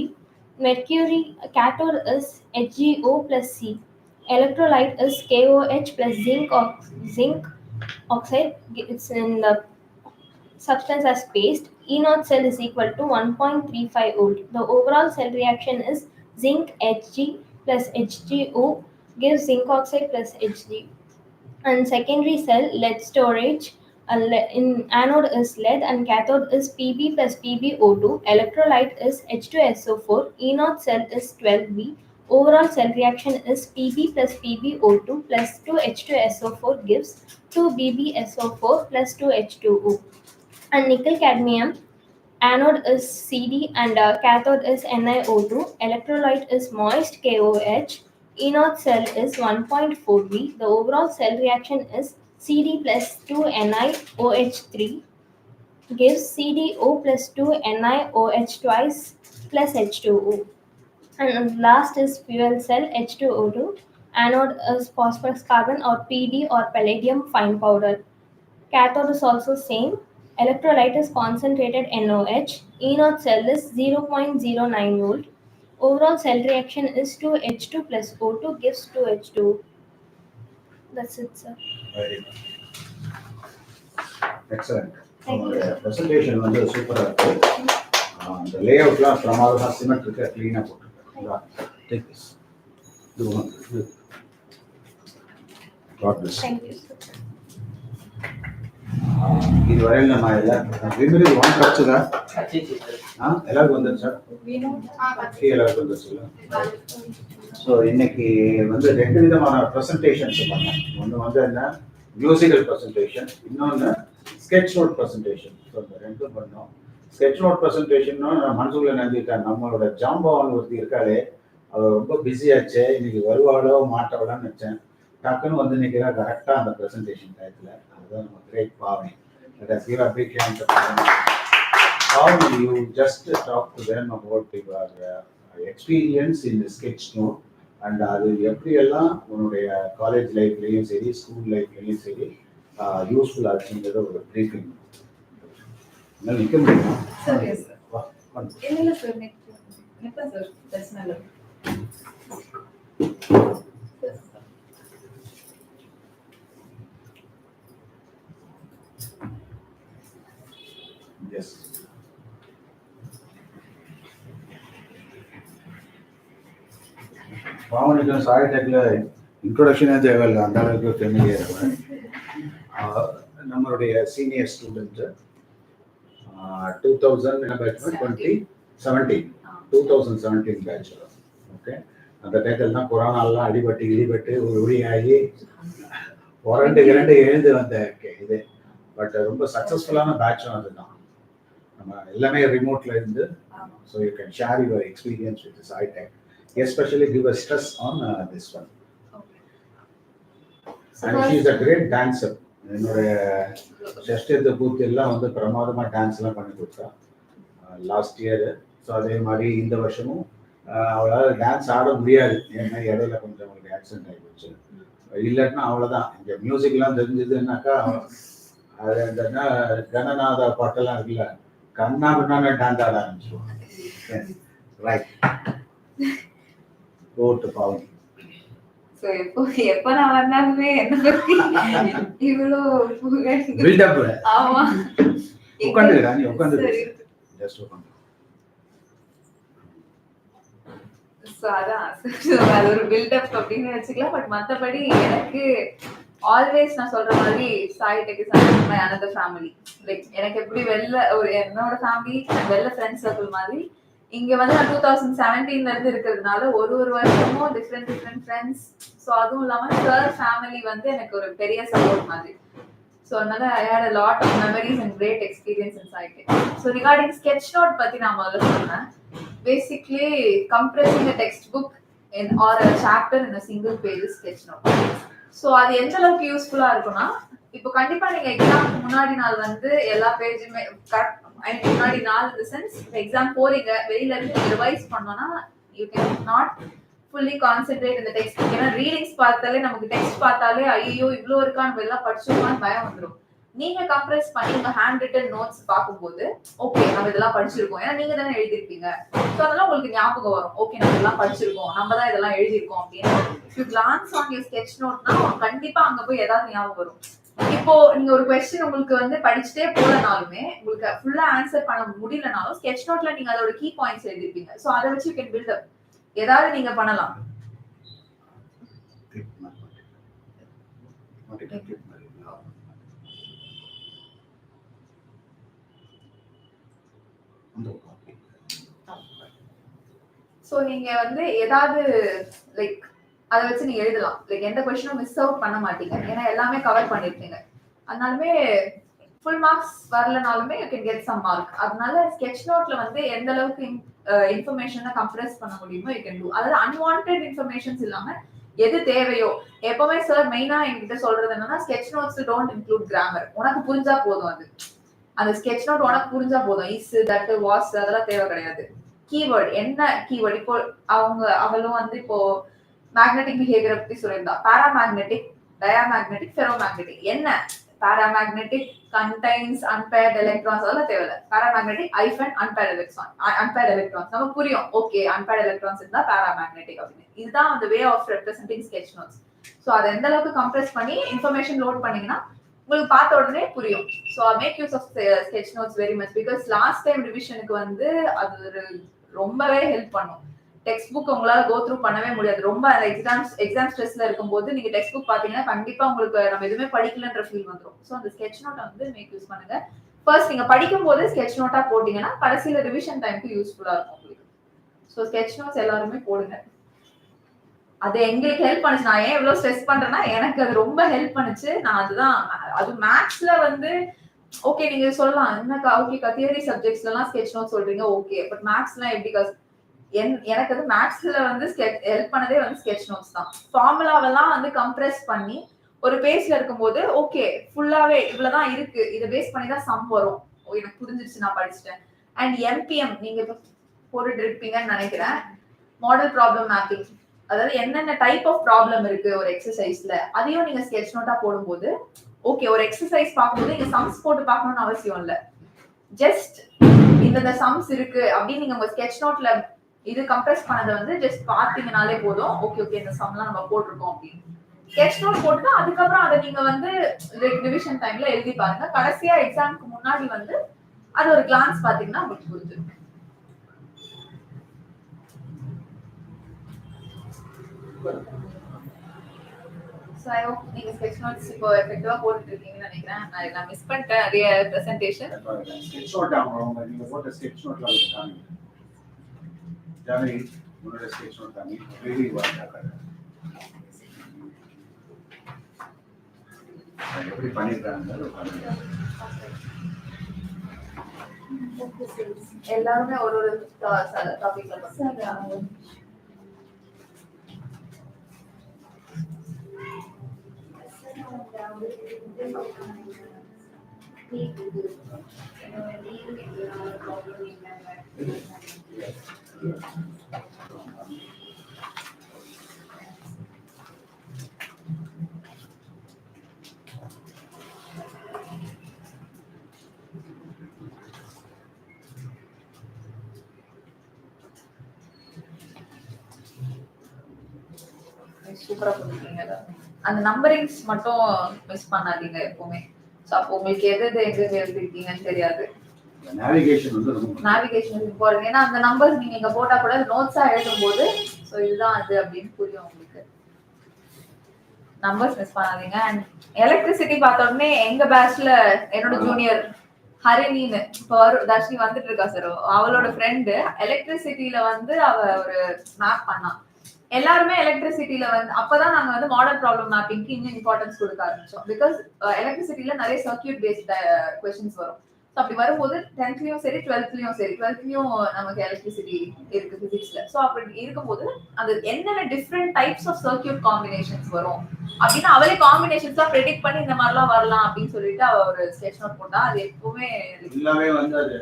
S7: Mercury cathode is HgO plus C. Electrolyte is KOH plus zinc oxide. It's in the substance as paste. E0 cell is equal to 1.35 volt. The overall cell reaction is zinc Hg plus HgO gives zinc oxide plus Hg. And secondary cell, lead storage. In anode is lead and cathode is Pb plus PbO2. Electrolyte is H2SO4. E0 cell is 12B. Overall cell reaction is Pb plus PbO2 plus 2H2SO4 gives 2BbSO4 plus 2H2O. And nickel cadmium, anode is Cd and cathode is NiO2. Electrolyte is moist KOH. E0 cell is 1.4B. The overall cell reaction is Cd plus 2NiOH3 gives CdO plus 2NiOH twice plus H2O. And last is fuel cell, H2O2. Anode is phosphorus carbon or PD or palladium fine powder. Cathode is also same. Electrolyte is concentrated NOH. E0 cell is 0.09 volt. Overall cell reaction is 2H2 plus O2 gives 2H2. That's it, sir.
S1: Very good. Excellent.
S7: Thank you.
S1: Presentation வந்து சூப்பரா இருக்கு. அந்த லேஅவுட்லாம் பிரமாதமா சிமெட்ரிக்கா க்ளீனா போட்டுருக்காங்க. Take this. Do one. God bless.
S7: Thank you, sir.
S1: இதுவரையில் நம்ம விமரி ஒன் கட்சுதா எல்லாருக்கும் வந்துருச்சா? எல்லாருக்கும் வந்துருச்சுல்ல? ஸோ இன்னைக்கு வந்து 2 விதமான ப்ரெசன்டேஷன்ஸ் பண்ணோம். ஒன்று வந்து என்ன, மியூசிக்கல் ப்ரெசன்டேஷன், இன்னொன்று ஸ்கெட்ச் நோட் ப்ரெசன்டேஷன். ஸோ இந்த 2 பண்ணோம். ஸ்கெட்ச் நோட் ப்ரெசன்டேஷன்னா நான் மனசுக்குள்ள நினைச்சிட்டேன், நம்மளோட ஜாம்பவான் ஒருத்தி இருக்காளே அவள் ரொம்ப பிஸியாச்சு, இன்னைக்கு வருவாளோ மாட்டாவளான்னு நினச்சேன். டக்குன்னு வந்து நிற்கிறா கரெக்டாக அந்த ப்ரெசன்டேஷன் டயத்தில். அதுதான் நம்ம கிரேட் பாவனை. Let us give a big hand to them. How will you just talk to them about your experience in the sketch note and அது எப்படியெல்லாம் உன்னுடைய காலேஜ் லைஃப்லையும் சரி, ஸ்கூல் லைஃப்லையும் சரி யூஸ்ஃபுல் ஆச்சுங்கிறத ஒரு ப்ரீஃபிங். என்ன நிற்க முடியுமா?
S8: Sir yes sir. இல்லை சார் நிற்பேன் சார், பிரச்சனை இல்லை.
S1: Yes. பாவனுக்கு சாய்டெக்ல இன்ட்ரோடக்ஷனே தேவையில்லை, அந்த அளவுக்கு ஃபெமிலியர். நம்மளுடைய சீனியர் ஸ்டூடெண்ட் 2017 பேட்ச். ஓகே, அந்த டயத்தில் தான் கொரோனாலாம் இடிபட்டு ஒரு ஒளியாகி இரண்டு எழுந்து வந்த இது. பட் ரொம்ப சக்ஸஸ்ஃபுல்லான பேட்சும் அதுதான். நம்ம எல்லாமே ரிமோட்ல இருந்து, so you can share your experience with Saitech, especially give a stress on this one. And she is a great dancer. என்னுடைய ஷஷ்டியத்தை பூர்த்தி எல்லாம் வந்து பிரமாதமாக டான்ஸ்லாம் பண்ணி கொடுத்தா லாஸ்ட் இயர். ஸோ அதே மாதிரி இந்த வருஷமும் அவளால் டான்ஸ் ஆட முடியாது, ஏன்னா இடையில கொஞ்சம் அவங்களுக்கு ஆக்சிடென்ட் ஆகி போச்சு. இல்லைன்னா அவ்வளோதான். இங்கே மியூசிக்லாம் தெரிஞ்சதுன்னாக்கா அது அந்த கணநாத பாட்டெல்லாம் இருக்குல்ல, கண்ணா பின்னா டான்ஸ் ஆட ஆரம்பிச்சிருவாங்க. Right, go to Bhavani.
S8: So எப்போ நான் வந்தாலுமே என்ன பத்தி இவ்வளோ
S1: பில்டப்.
S8: ஆமா,
S1: உட்காந்துக்கிறா, நீ உட்காந்து ஜஸ்ட் உட்காந்து.
S8: ஸோ அதான் அது ஒரு பில்டப் அப்படின்னு வச்சுக்கலாம். பட் மற்றபடி எனக்கு ஆல்வேஸ் நான் சொல்ற மாதிரி Saitech is my another family. Like எனக்கு எப்படி வெளில ஒரு என்னோட ஃபேமிலி வெளில ஃப்ரெண்ட் சர்க்கிள் மாதிரி இங்க வந்து நான் 2017ல இருந்து இருக்கிறதுனால ஒரு வருஷமும் டிஃப்ரெண்ட் ஃப்ரெண்ட்ஸ். ஸோ அதுவும் இல்லாம சார் ஃபேமிலி வந்து எனக்கு ஒரு பெரிய சப்போர்ட் மாதிரி. ஸோ அதனால I had a lot of memories and great experience in Saitech. So regarding sketch note பத்தி நான் முதல்ல சொன்னேன். Basically compressing a textbook or a chapter in a single page sketch note. So அது எந்த அளவுக்கு யூஸ்ஃபுல்லா இருக்கும்னா, இப்போ கண்டிப்பா நீங்க எக்ஸாம்க்கு முன்னாடி நாள் வந்து எல்லா பேஜுமே முன்னாடி நாள் இந்த சென்ஸ் எக்ஸாம் போறீங்க, வெளியில இருந்து ரிவைஸ் பண்ணோம்னா you can not fully concentrate இந்த டெக்ஸ்ட். ஏன்னா ரீடிங்ஸ் பார்த்தாலே நமக்கு டெக்ஸ்ட் பார்த்தாலே ஐயோ இவ்வளோ இருக்கா, நம்ம எல்லாம் படிச்சோமான்னு பயம் வந்துடும். நீங்க கம்ப்ரஸ் பண்ணி உங்க ஹேண்ட் ரிட்டன் நோட்ஸ் பார்க்கும்போது ஓகே நம்ம இதெல்லாம் படிச்சிருக்கோம், ஏன்னா நீங்க தானே எழுதிருப்பீங்க. ஸோ அதெல்லாம் உங்களுக்கு ஞாபகம் வரும், ஓகே நம்ம இதெல்லாம் படிச்சிருக்கோம், நம்ம தான் இதெல்லாம் எழுதிருக்கோம் அப்படின்னு. If you glance on your sketch நோட்னா கண்டிப்பா அங்க போய் ஏதாவது ஞாபகம் வரும். இப்போ நீங்க ஒரு கொஸ்டின் உங்களுக்கு வந்து படிச்சுட்டே போலனாலுமே உங்களுக்கு ஃபுல்லா ஆன்சர் பண்ண முடியலனாலும் ஸ்கெட்ச் நோட்ல நீங்க அதோட கீ பாயிண்ட்ஸ் எழுதிருப்பீங்க. ஸோ அதை வச்சு யூ கேன் பில்ட் அப், ஏதாவது நீங்க பண்ணலாம். ஸோ நீங்க வந்து ஏதாவது லைக் அதை வச்சு நீங்க எழுதலாம். லைக் எந்த கொஸ்டினும் மிஸ் அவுட் பண்ண மாட்டீங்க, ஏன்னா எல்லாமே கவர் பண்ணிருப்பீங்க. அதனாலுமே ஃபுல் மார்க்ஸ் வரலனாலுமே you can get some mark. அதனால ஸ்கெட்ச் நோட்ல வந்து எந்த அளவுக்கு இன்ஃபர்மேஷனை கம்ப்ரஸ் பண்ண முடியுமோ யூ கேன் டூ. அதாவது அன்வான்டட் இன்ஃபர்மேஷன்ஸ் இல்லாம எது தேவையோ. எப்பவுமே சார் மெயினா என்கிட்ட சொல்றது என்னன்னா, sketch notes don't include grammar. உனக்கு புரிஞ்சா போதும், அது அந்த ஸ்கெட்ச் நோட் உனக்கு புரிஞ்சா போதும். இஸ் தட் வாஸ் அதெல்லாம் தேவை கிடையாது. கீவேர்ட் என்ன கீவேர்ட், இப்போ அவளும் வந்து இப்போ மேக்னெட்டிக் பிஹேவியர் பத்தி சொல்லியிருந்தா. பாராமேக்னெட்டிக், டயாமேக்னெட்டிக், ஃபெரோமேக்னெட்டிக். என்ன பாராமேக்னெட்டிக் கண்டைன்ஸ் அன்பேர்ட் எலக்ட்ரான்ஸ், அதெல்லாம் தேவையில்ல. பாராமேக்னெட்டிக் ஐஃபன் அன்பேர்ட் எலக்ட்ரான்ஸ் நமக்கு புரியும். ஓகே அன்பேர்ட் எலக்ட்ரான்ஸ் இருந்தா பாராமேக்னெட்டிக் அப்படின்னு. இதுதான் அந்த way of representing sketch notes. So அதை எந்த அளவுக்கு கம்ப்ரஸ் பண்ணி இன்ஃபர்மேஷன் லோட் பண்ணீங்கன்னா உங்களுக்கு பார்த்த உடனே புரியும். So make use of sketch notes very much. Because last time ரிவிஷனுக்கு வந்து அது ரொம்பவே ஹெல்ப் பண்ணும். டெக்ஸ்ட் புக் உங்களால கோ த்ரூ பண்ணவே முடியாது. ரொம்ப எக்ஸாம் ஸ்ட்ரெஸ்ல இருக்கும்போது நீங்க டெக்ஸ்ட் புக் பாத்தீங்கன்னா கண்டிப்பா உங்களுக்கு நம்ம எதுவுமே படிக்கலன்ற ஃபீல் வந்துடும். ஸோ அந்த ஸ்கெட்ச் நோட்டை வந்து மேக் யூஸ் பண்ணுங்க. ஃபர்ஸ்ட் நீங்க படிக்கும் போது ஸ்கெட்ச் நோட்டா போட்டீங்கன்னா கடைசியில ரிவிஷன் டைம்க்கு யூஸ்ஃபுல்லா இருக்கும் உங்களுக்கு. ஸோ ஸ்கெட்ச் நோட்ஸ் எல்லாருமே போடுங்க. அது எங்களுக்கு ஹெல்ப் பண்ணுச்சு. நான் ஏன் இவ்வளவு ஸ்ட்ரெஸ் பண்றேன்னா எனக்கு அது ரொம்ப ஹெல்ப் பண்ணுச்சு. நான் அதுதான் அது மேத்ஸ்ல வந்து ஓகே நீங்க சொல்லலாம் என்னக்கா ஓகே தியரி சப்ஜெக்ட்ஸ்ல எல்லாம் ஸ்கெட்ச் நோட் சொல்றீங்க ஓகே, பட் மேத்ஸ்லாம் எப்படி எனக்கு வந்து மேத்ஸ்ல வந்து ஹெல்ப் பண்ணதே வந்து ஸ்கெட்ச் நோட்ஸ் தான். ஃபார்முலாவெல்லாம் வந்து கம்ப்ரஸ் பண்ணி ஒரு பேஜ்ல இருக்கும்போது ஓகே ஃபுல்லாவே இவ்வளவுதான் இருக்கு, இதை பேஸ் பண்ணி தான் சம் வரும், எனக்கு புரிஞ்சிருச்சு நான் படிச்சுட்டேன். அண்ட் எம்பிஎம் நீங்க போட்டுட்டு இருப்பீங்கன்னு நினைக்கிறேன், மாடல் ப்ராப்ளம் மேப்பிங். அதாவது என்னென்ன டைப் ஆஃப் ப்ராப்ளம் இருக்கு ஒரு எக்ஸசைஸ்ல அதையும் நீங்க ஸ்கெட்ச் நோட்டா போடும்போது ஓகே ஒரு எக்ஸசைஸ் பார்க்கும்போது நீங்க சம்ஸ் போட்டு பார்க்கணும்னு அவசியம் இல்ல. ஜஸ்ட் இந்த சம்ஸ் இருக்கு அப்படின்னு நீங்க உங்க ஸ்கெட்ச் நோட்ல இது கம்ப்ரஸ் பண்ணதை வந்து ஜஸ்ட் பார்த்தீங்கனாலே போதும். ஓகே ஓகே இந்த சம்லாம் நம்ம போட்டிருக்கோம் அப்படின்னு ஸ்கெட்ச் நோட் போட்டு அதுக்கப்புறம் அதை நீங்க வந்து ரிவிஷன் டைம்ல எழுதி பாருங்க. கடைசியா எக்ஸாமுக்கு முன்னாடி வந்து அது ஒரு கிளான்ஸ் பாத்தீங்கன்னா உங்களுக்கு புரிஞ்சிடும். ஸோ ஐ ஹோப் நீங்க ஸ்கெட்ச் நோட்ஸ் இப்போ எஃபெக்டிவா போட்டுட்டு இருக்கீங்கன்னு நினைக்கிறேன். நான் மிஸ் பண்ணிட்டேன் நிறைய பிரசன்டேஷன்.
S1: ஸ்கெட்ச் நோட் அவங்க நீங்க போட்ட ஸ்கெட்ச் நோட்லாம் காமி ஜானகி உங்களோட ஸ்கெட்ச் நோட் காமி வெரி வாட்டாக எப்படி பண்ணிருக்காங்க
S8: எல்லாருமே ஒரு டாபிக்ல சூப்பரா பண்ணிருக்கீங்க. அந்த நம்பரிங்ஸ் மட்டும் மிஸ் பண்ணாதீங்க எப்பவுமே. சோ அப்போ உங்களுக்கு எது எங்க எழுதிருக்கீங்கன்னு தெரியாது.
S1: நேவிகேஷன் வந்து
S8: நேவிகேஷன் இம்பார்ட்டன்ட். ஏன்னா அந்த நம்பர்ஸ் நீங்க இங்க போட்டா கூட நோட்ஸா எழுதும்போது சோ இதுதான் அது அப்படின்னு புரியும் உங்களுக்கு. நம்பர்ஸ் மிஸ் பண்ணாதீங்க. அண்ட் எலக்ட்ரிசிட்டி பார்த்த உடனே எங்க பேட்ச்ல என்னோட ஜூனியர் ஹரிணின்னு இப்போ தர்ஷினி வந்துட்டு இருக்கா சார், அவளோட ஃப்ரெண்டு எலக்ட்ரிசிட்டியில வந்து அவ ஒரு மேப் பண்ணா. எல்லாருமே எலக்ட்ரிசிட்டியில வந்து அப்பதான் நாங்க வந்து மாடல் ப்ராப்ளம் மேப்பிங்க்கு இன்னும் இம்பார்ட்டன்ஸ் கொடுக்க ஆரம்பிச்சோம். பிகாஸ் எலக்ட்ரிசிட்டியில நிறைய சர்க்கியூட் பேஸ்ட் கொஸ்டின்ஸ் வரும். ஸோ அப்படி வரும்போது 10th சரி 12th சரி 12th நமக்கு எலக்ட்ரிசிட்டி இருக்கு பிசிக்ஸ்ல. ஸோ அப்படி இருக்கும்போது அது என்னென்ன different types of circuit combinations வரும் அப்படின்னு அவளே காம்பினேஷன்ஸா ப்ரெடிக்ட் பண்ணி இந்த மாதிரிலாம் வரலாம் அப்படின்னு சொல்லிட்டு அவ ஒரு ஸ்கெட்ச் நோட் போட்டா. அது எப்பவுமே
S1: எல்லாமே வந்து அது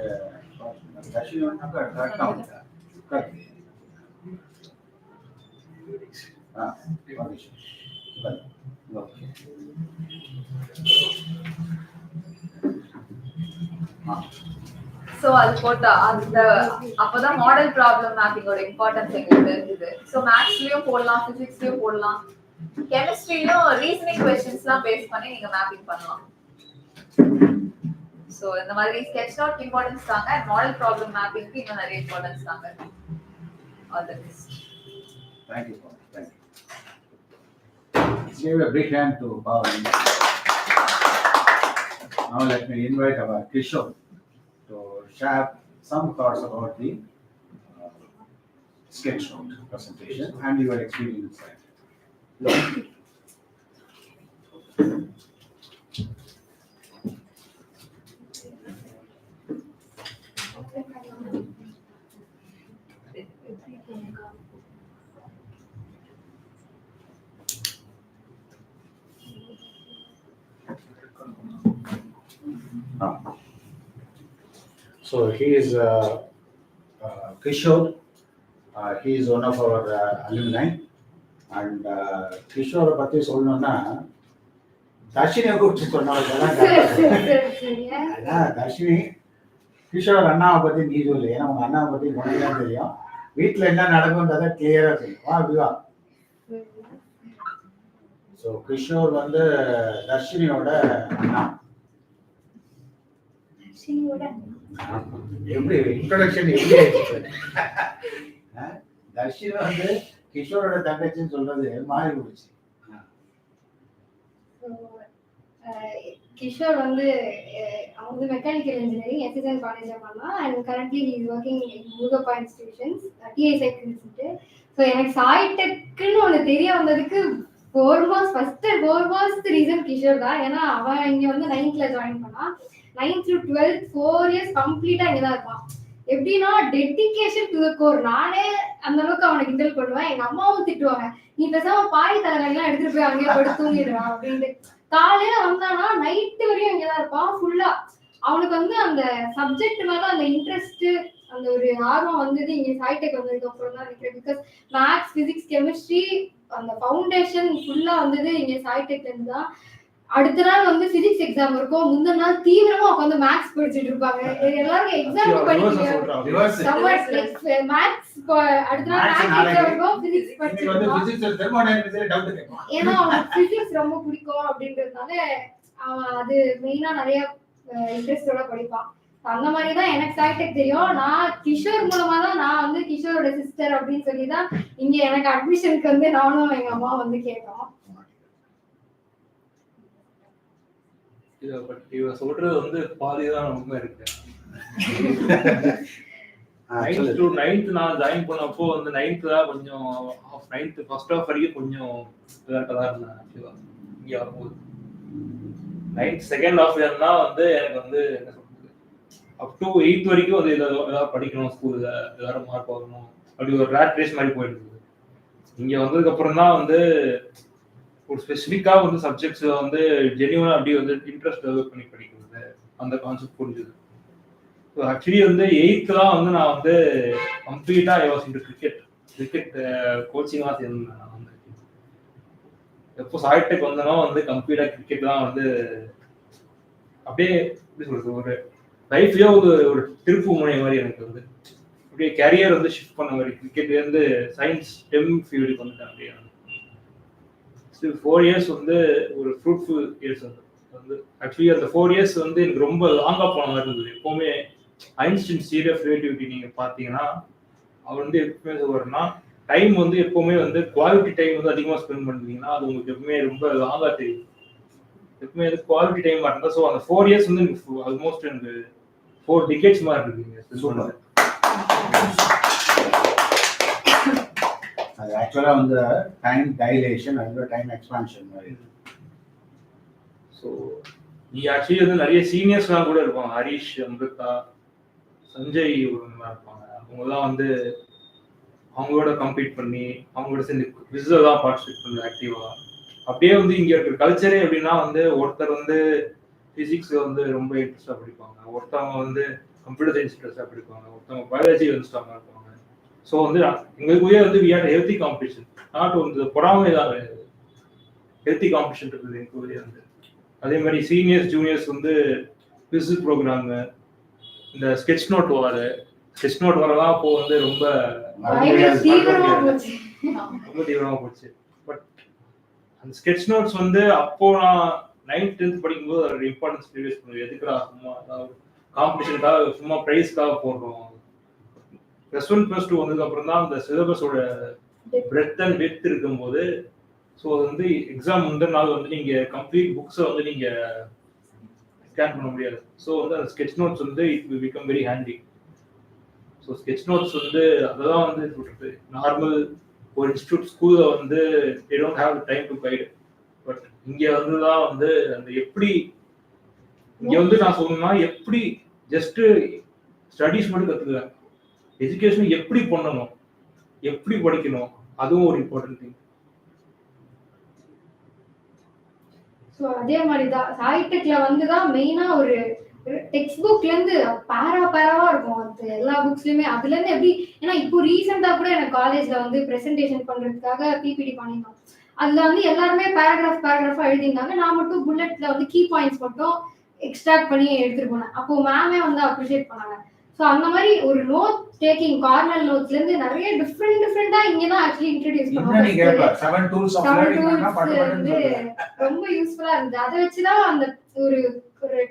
S8: சோ அது போட்டா அந்த அப்பதான் மாடல் ப்ராப்ளம் மேப்பிங்கோட இம்பார்ட்டன்ஸ் எங்களுக்கு தெரிஞ்சுது. சோ மேத்ஸ்லயும் போடலாம், பிசிக்ஸ்லயும் போடலாம், கெமிஸ்ட்ரிலயும் ரீசனிங் क्वेश्चंसலாம் பேஸ் பண்ணி நீங்க மேப்பிங் பண்ணலாம். சோ இந்த மாதிரி ஸ்கெட்ச் நோட் இம்பார்ட்டன்ஸ் தாங்க. மாடல் ப்ராப்ளம் மேப்பிங்க்கு இன்னும் நிறைய இம்பார்ட்டன்ஸ் தாங்க. All the best.
S1: Thank you. Thank you. Give a big hand to Bhavani. Now let me invite our Kishore to share some thoughts about the sketch note presentation and your experience. So he is Kishore. He is one of our alumni. And Kishore பத்தி சொல்லணும்னா தர்ஷினியை கூப்பிட்டு சொன்னவங்க தர்ஷினி கிஷோர் அண்ணாவை பத்தி நீ சொல்லு. ஏன்னா உங்க அண்ணாவை பத்தி உனக்கு தான் தெரியும். வீட்டுல என்ன நடக்கும்ன்றத கிளியரா தெரியும். வா விவா. ஸோ கிஷோர் வந்து தர்ஷினியோட அண்ணா. எப்படி இன்ட்ரோடக்ஷன் எப்படி ஆயிடுச்சு? தர்ஷினி வந்து கிஷோரோட தங்கச்சின்னு சொல்றது மாறி போச்சு.
S9: கிஷோர் வந்து அவங்க வந்து மெக்கானிக்கல் இன்ஜினியரிங் எஸ்எஸ்என் காலேஜ்ல பண்ணலாம். And currently he is working in Murugappa institutions TI cycles. ஸோ எனக்கு சாய்டெக்குன்னு ஒன்று தெரிய வந்ததுக்கு 4 months ரீசன் கிஷோர் தான். ஏன்னா அவன் இங்க வந்து 9th ஜாயின் பண்ணா. 9th to 12th 4 years கம்ப்ளீட்டா இங்கதான் இருப்பான். எப்படின்னா டெடிகேஷன் டு த கோர். நானே அந்த அளவுக்கு அவனை கிண்டல் பண்ணுவேன். எங்க அம்மாவும் திட்டுவாங்க, நீ பேசாம பாய் தலைகள்லாம் எடுத்துட்டு போய் அங்கேயே போய் தூங்கிடுவான் அப்படின்ட்டு. காலையில வந்தானா நைட்டு வரையும் இங்கதான் இருப்பான் ஃபுல்லா. அவனுக்கு வந்து அந்த சப்ஜெக்ட் மேல அந்த இன்ட்ரெஸ்ட், அந்த ஒரு ஆர்வம் வந்தது இங்க சாய்டெக் வந்ததுக்கு அப்புறம் தான் நினைக்கிறேன். பிகாஸ் மேத்ஸ், பிசிக்ஸ், கெமிஸ்ட்ரி அந்த ஃபவுண்டேஷன் ஃபுல்லா வந்தது இங்க சாய்டெக்ல இருந்து தான். அடுத்த நாள் வந்து பிசிக்ஸ் எக்ஸாம் இருக்கும். முந்தின நாள் தீவிரமா உட்காந்து மேத்ஸ் படிச்சுட்டு இருப்பாங்க. எல்லாரும் எக்ஸாம் படிக்கிறீங்க மேத்ஸ். அடுத்த நாள் மேத்ஸ் இருக்கும், பிசிக்ஸ் படிச்சிருப்பான். ஏன்னா அவனுக்கு பிசிக்ஸ் ரொம்ப பிடிக்கும் அப்படின்றதுனால அவன் அது மெயினா நிறைய இன்ட்ரெஸ்டோட படிப்பான். அந்த மாதிரிதான் எனக்கு சாய்டெக் தெரியும். நான் கிஷோர் மூலமா தான் நான் வந்து கிஷோரோட சிஸ்டர் அப்படின்னு சொல்லிதான் இங்க எனக்கு அட்மிஷனுக்கு வந்து நானும் எங்க அம்மா வந்து கேட்டோம்.
S10: பட் இவ சொல்றது வந்து பாதி தான் உண்மை இருக்கு. 9th to 9th நான் ஜாயின் பண்ணப்போ வந்து 9th தான் கொஞ்சம் 9th ஃபர்ஸ்ட் ஆஃப் வரைக்கும் கொஞ்சம் விளையாட்டா இருந்தேன் ஆக்சுவலா. இங்கே வரும்போது 9th செகண்ட் ஆஃப் இயர்னா வந்து எனக்கு வந்து என்ன சொல்றது, அப் டு 8th வரைக்கும் வந்து ஏதாவது படிக்கணும், ஸ்கூல்ல எல்லாரும் மார்க் வாங்கணும், அப்படி ஒரு ரேட் ரேஸ் மாதிரி போயிட்டு இருந்தது. இங்க வந்ததுக்கு அப்புறம் தான் வந்து ஒரு ஸ்பெசிஃபிக்கா வந்து சப்ஜெக்ட்ஸ்ல வந்து ஜென்யூனா அப்படி வந்து இன்ட்ரெஸ்ட் டெவலப் பண்ணி படிக்கிறது, அந்த கான்செப்ட் புரிஞ்சுது. ஸோ ஆக்சுவலி வந்து 8th வந்து நான் வந்து கம்ப்ளீட்டா ஐ வாஸ் இன்டு கிரிக்கெட் கோச்சிங்லாம் சேர்ந்தேன். நான் வந்து எப்போ சாய்டெக் வந்தனோ வந்து கம்ப்ளீட்டா கிரிக்கெட் தான் வந்து அப்படியே எப்படி சொல்றது, ஒரு லைஃப்லயே ஒரு திருப்பு முனை மாதிரி எனக்கு வந்து அப்படியே கேரியர் வந்து ஷிஃப்ட் பண்ண மாதிரி. கிரிக்கெட்ல இருந்து சயின்ஸ் ஸ்டெம் ஃபீல்டுக்கு வந்துட்டேன். அப்படியே 4 years வந்து ஒரு ஃப்ரூட்ஃபுல் இயர்ஸ் வந்து ஆக்சுவலி அந்த 4 years வந்து எனக்கு ரொம்ப லாங்கா போன மாதிரி இருந்தது. எப்பவுமே ஐன்ஸ்டீன் தியரி ஆஃப் ரிலேட்டிவிட்டி நீங்க பாத்தீங்கன்னா அவர் வந்து எப்பவுமே சொல்றாருன்னா, டைம் வந்து எப்பவுமே வந்து குவாலிட்டி டைம் வந்து அதிகமா ஸ்பெண்ட் பண்ணுவீங்கன்னா அது உங்களுக்கு எப்பவுமே ரொம்ப லாங்கா தெரியும். எப்பவுமே வந்து குவாலிட்டி டைம் இருந்தா. ஸோ அந்த 4 years வந்து எனக்கு ஆல்மோஸ்ட் எனக்கு 4 decades மாதிரி இருக்குங்க.
S1: அது ஆக்சுவலா வந்து time dilation and time expansion மாதிரி.
S10: ஸோ நீ ஆக்சுவலி வந்து நிறைய சீனியர்ஸ்லாம் கூட இருப்பாங்க, ஹரிஷ், அமிர்தா, சஞ்சய் இவங்கலாம் இருப்பாங்க. அவங்கலாம் வந்து அவங்களோட கம்பீட் பண்ணி அவங்களோட சேர்ந்து விசுவலாம் பார்ட்டிசிபேட் பண்ணி ஆக்டிவா. அப்படியே வந்து இங்க இருக்கிற கல்ச்சரே எப்படின்னா வந்து ஒருத்தர் வந்து பிசிக்ஸ் வந்து ரொம்ப இன்ட்ரெஸ்டா படிப்பாங்க, ஒருத்தவங்க வந்து கம்ப்யூட்டர் சயின்ஸ் இன்ட்ரெஸ்டா படிப்பாங்க, ஒருத்தவங்க பயாலஜி வந்து ஸ்ட்ராங்கா இருப்பாங்க. ஸோ வந்து எங்களுக்குள்ளே வந்து we are healthy competition, not வந்து பொறாமை தான் கிடையாது, ஹெல்த்தி காம்படிஷன் இருக்குது எங்களுக்குள்ளே வந்து. அதே மாதிரி சீனியர்ஸ் ஜூனியர்ஸ் வந்து குவிஸ் ப்ரோக்ராமு, இந்த ஸ்கெட்ச் நோட் வரலாம் அப்போ வந்து ரொம்ப தீவிரமா போச்சு. பட் அந்த ஸ்கெட்ச் நோட்ஸ் வந்து அப்போ நான் 9th 10th படிக்கும்போது அதோட இம்பார்ட்டன்ஸ் ரிவைஸ் பண்ணுவேன். எதுக்குடா சும்மா காம்படிஷனுக்காக சும்மா ப்ரைஸ்க்காக போடுறோம். +1 +2 வந்ததுக்கு அப்புறம் தான் அந்த சிலபஸோட பிரெத் அண்ட் டெப்த் இருக்கும்போது, ஸோ வந்து எக்ஸாம் முந்தின நாள் வந்து நீங்க கம்ப்ளீட் புக்ஸை வந்து நீங்க ஸ்கேன் பண்ண முடியாது. ஸோ வந்து அந்த ஸ்கெட்ச் நோட்ஸ் வந்து it will become very handy. So sketch notes வந்து அதெல்லாம் வந்து சொல்றது நார்மல் ஒரு இன்ஸ்டியூட் ஸ்கூல்ல வந்து they don't have time to guide. But இங்க வந்து தான் வந்து அந்த எப்படி இங்க வந்து நான் சொல்லணும்னா எப்படி ஜஸ்ட் ஸ்டடீஸ் மட்டும் கத்துக்கிறேன், எஜுகேஷன் எப்படி பண்ணணும், எப்படி படிக்கணும், அதுவும் ஒரு இம்பார்ட்டன்ட் திங்.
S9: ஸோ அதே மாதிரி தான் சாய்டெக்ல வந்து தான் மெயினா ஒரு டெக்ஸ்ட் புக்ல இருந்து பேராவா இருக்கும் அது எல்லா புக்ஸ்லயுமே. அதுல இருந்து எப்படி, ஏன்னா இப்போ ரீசெண்டா கூட எனக்கு காலேஜ்ல வந்து பிரசன்டேஷன் பண்றதுக்காக பிபிடி பண்ணியிருந்தோம். அதுல வந்து எல்லாருமே பேராகிராஃபா எழுதியிருந்தாங்க. நான் மட்டும் புல்லட்ல வந்து கீ பாயிண்ட்ஸ் மட்டும் எக்ஸ்ட்ராக்ட் பண்ணி எடுத்துட்டு போனேன். அப்போ மேமே வந்து அப்ரிஷியேட் பண்ணாங்க. ஸோ அந்த மாதிரி ஒரு நோட் டேக்கிங் கார்னர் நோட்ஸ்ல இருந்து நிறைய டிஃப்ரெண்டா இங்க தான் ஆக்சுவலி இன்ட்ரோடியூஸ் பண்ணுவாங்க.
S1: 7 tools of learning
S9: வந்து ரொம்ப யூஸ்ஃபுல்லா இருந்தது. அதை வச்சுதான் அந்த ஒரு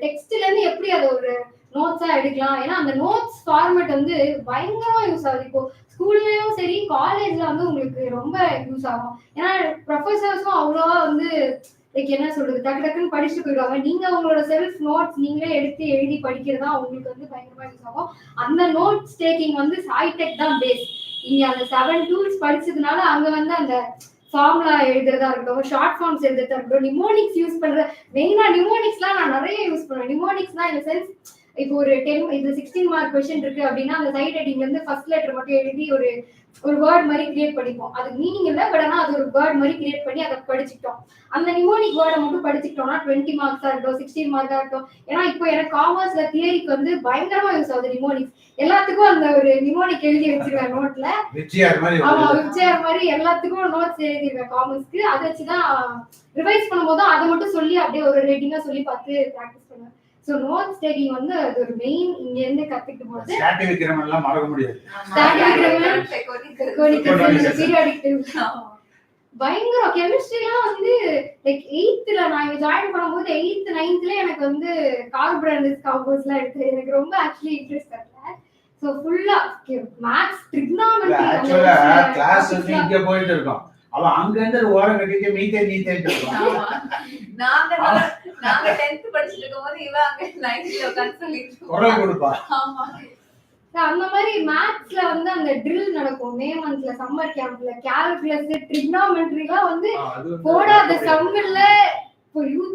S9: டெக்ஸ்ட்ல இருந்து எப்படி அதை ஒரு நோட்ஸா எடுக்கலாம். ஏன்னா அந்த நோட்ஸ் ஃபார்மேட் வந்து பயங்கரமா யூஸ் ஆகுது. இப்போ ஸ்கூல்லயும் சரி காலேஜ்ல வந்து உங்களுக்கு ரொம்ப யூஸ் ஆகும். ஏன்னா ப்ரொஃபசர்ஸும் அவ்வளோவா வந்து லைக் என்ன சொல்றது டக்கு டக்குன்னு படிச்சுட்டு போயிடுவாங்க. நீங்க உங்களோட செல்ஃப் நோட்ஸ் நீங்களே எடுத்து எழுதி படிக்கிறதா உங்களுக்கு வந்து பயங்கரமா யூஸ் ஆகும். அந்த நோட்ஸ் டேக்கிங் வந்து சாய்டெக் தான் பேஸ். இங்க அந்த 7 tools படிச்சதுனால அங்க வந்து அந்த ஃபார்முலா எழுதுறதா இருக்கட்டும், ஷார்ட் ஃபார்ம்ஸ் எழுதுறதா இருக்கட்டும், நிமோனிக்ஸ் யூஸ் பண்ற மெயினா நிமோனிக்ஸ்லாம் நான் நிறைய யூஸ் பண்ணுவேன். நிமோனிக்ஸ்னா இந்த சென்ஸ் இப்போ ஒரு 16 மார்க் கொஸ்டின் இருக்கு அப்படின்னா அந்த சைட் ஹெட்டிங்ல இருந்து ஃபர்ஸ்ட் லெட்டர் மட்டும் எழுதி ஒரு வேர்ட் மாதிரி கிரியேட் பண்ணிப்போம். அது மீனிங் இல்லை, பட் ஆனால் அது ஒரு வேர்ட் மாதிரி கிரியேட் பண்ணி அதை படிச்சுக்கிட்டோம். அந்த நிமோனிக் வேர்டை மட்டும் படிச்சுக்கிட்டோம்னா 20 மார்க்ஸா இருக்கட்டும், 16 மார்க்கா இருக்கட்டும். ஏன்னா இப்போ எனக்கு காமர்ஸ்ல தியரிக்கு வந்து பயங்கரமா யூஸ் ஆகுது நிமோனிக்ஸ். எல்லாத்துக்கும் அந்த ஒரு நிமோனிக் எழுதி வச்சிருவேன் நோட்ல. ஆமா, விஜயார் மாதிரி எல்லாத்துக்கும் நோட்ஸ் எழுதிருவேன் காமர்ஸ்க்கு. அதை வச்சுதான் ரிவைஸ் பண்ணும்போது அதை மட்டும் சொல்லி அப்படியே ஒரு ரேட்டிங்கா சொல்லி பார்த்து ப்ராக்டிஸ் பண்ணுவேன். சோ நோட்ஸ் டேக்கிங் வந்து அது ஒரு மெயின் இங்க இருந்து கத்துக்கிட்டு போறது. ஸ்டாட்டிக் விக்ரம் எல்லாம் மறக்க முடியாது. பயங்கர கெமிஸ்ட்ரிலாம் வந்து லைக் 8th நான் ஜாயின் பண்ணும்போது 8th 9th எனக்கு வந்து கார்போனைட்ஸ் காம்பவுண்ட்ஸ்லாம் எடுத்து எனக்கு ரொம்ப ஆக்சுவலி இன்ட்ரெஸ்ட் வரல. சோ ஃபுல்லா மேத்ஸ் ட்ரிகனாமெட்ரி
S1: ஆக்சுவலா கிளாஸ் வந்து இங்க போயிட்டு இருக்கோம். அவ அங்க இருந்து ஓரம் கட்டிட்டு மீத்தேன்
S8: நாங்க 10th படிச்சிட்டு இருக்கும்போது இவ அங்க 9th உட்கார்ந்து சொல்லிட்டு
S1: குரல் கொடுப்பா.
S8: ஆமா.
S9: அந்த மாதிரி மேத்ஸ்ல வந்து அந்த ட்ரில் நடக்கும் மே மந்த்ல சம்மர் கேம்ப்ல கால்குலஸ் ட்ரிக்னாமெட்ரிலாம் வந்து போடாத சம் இல்ல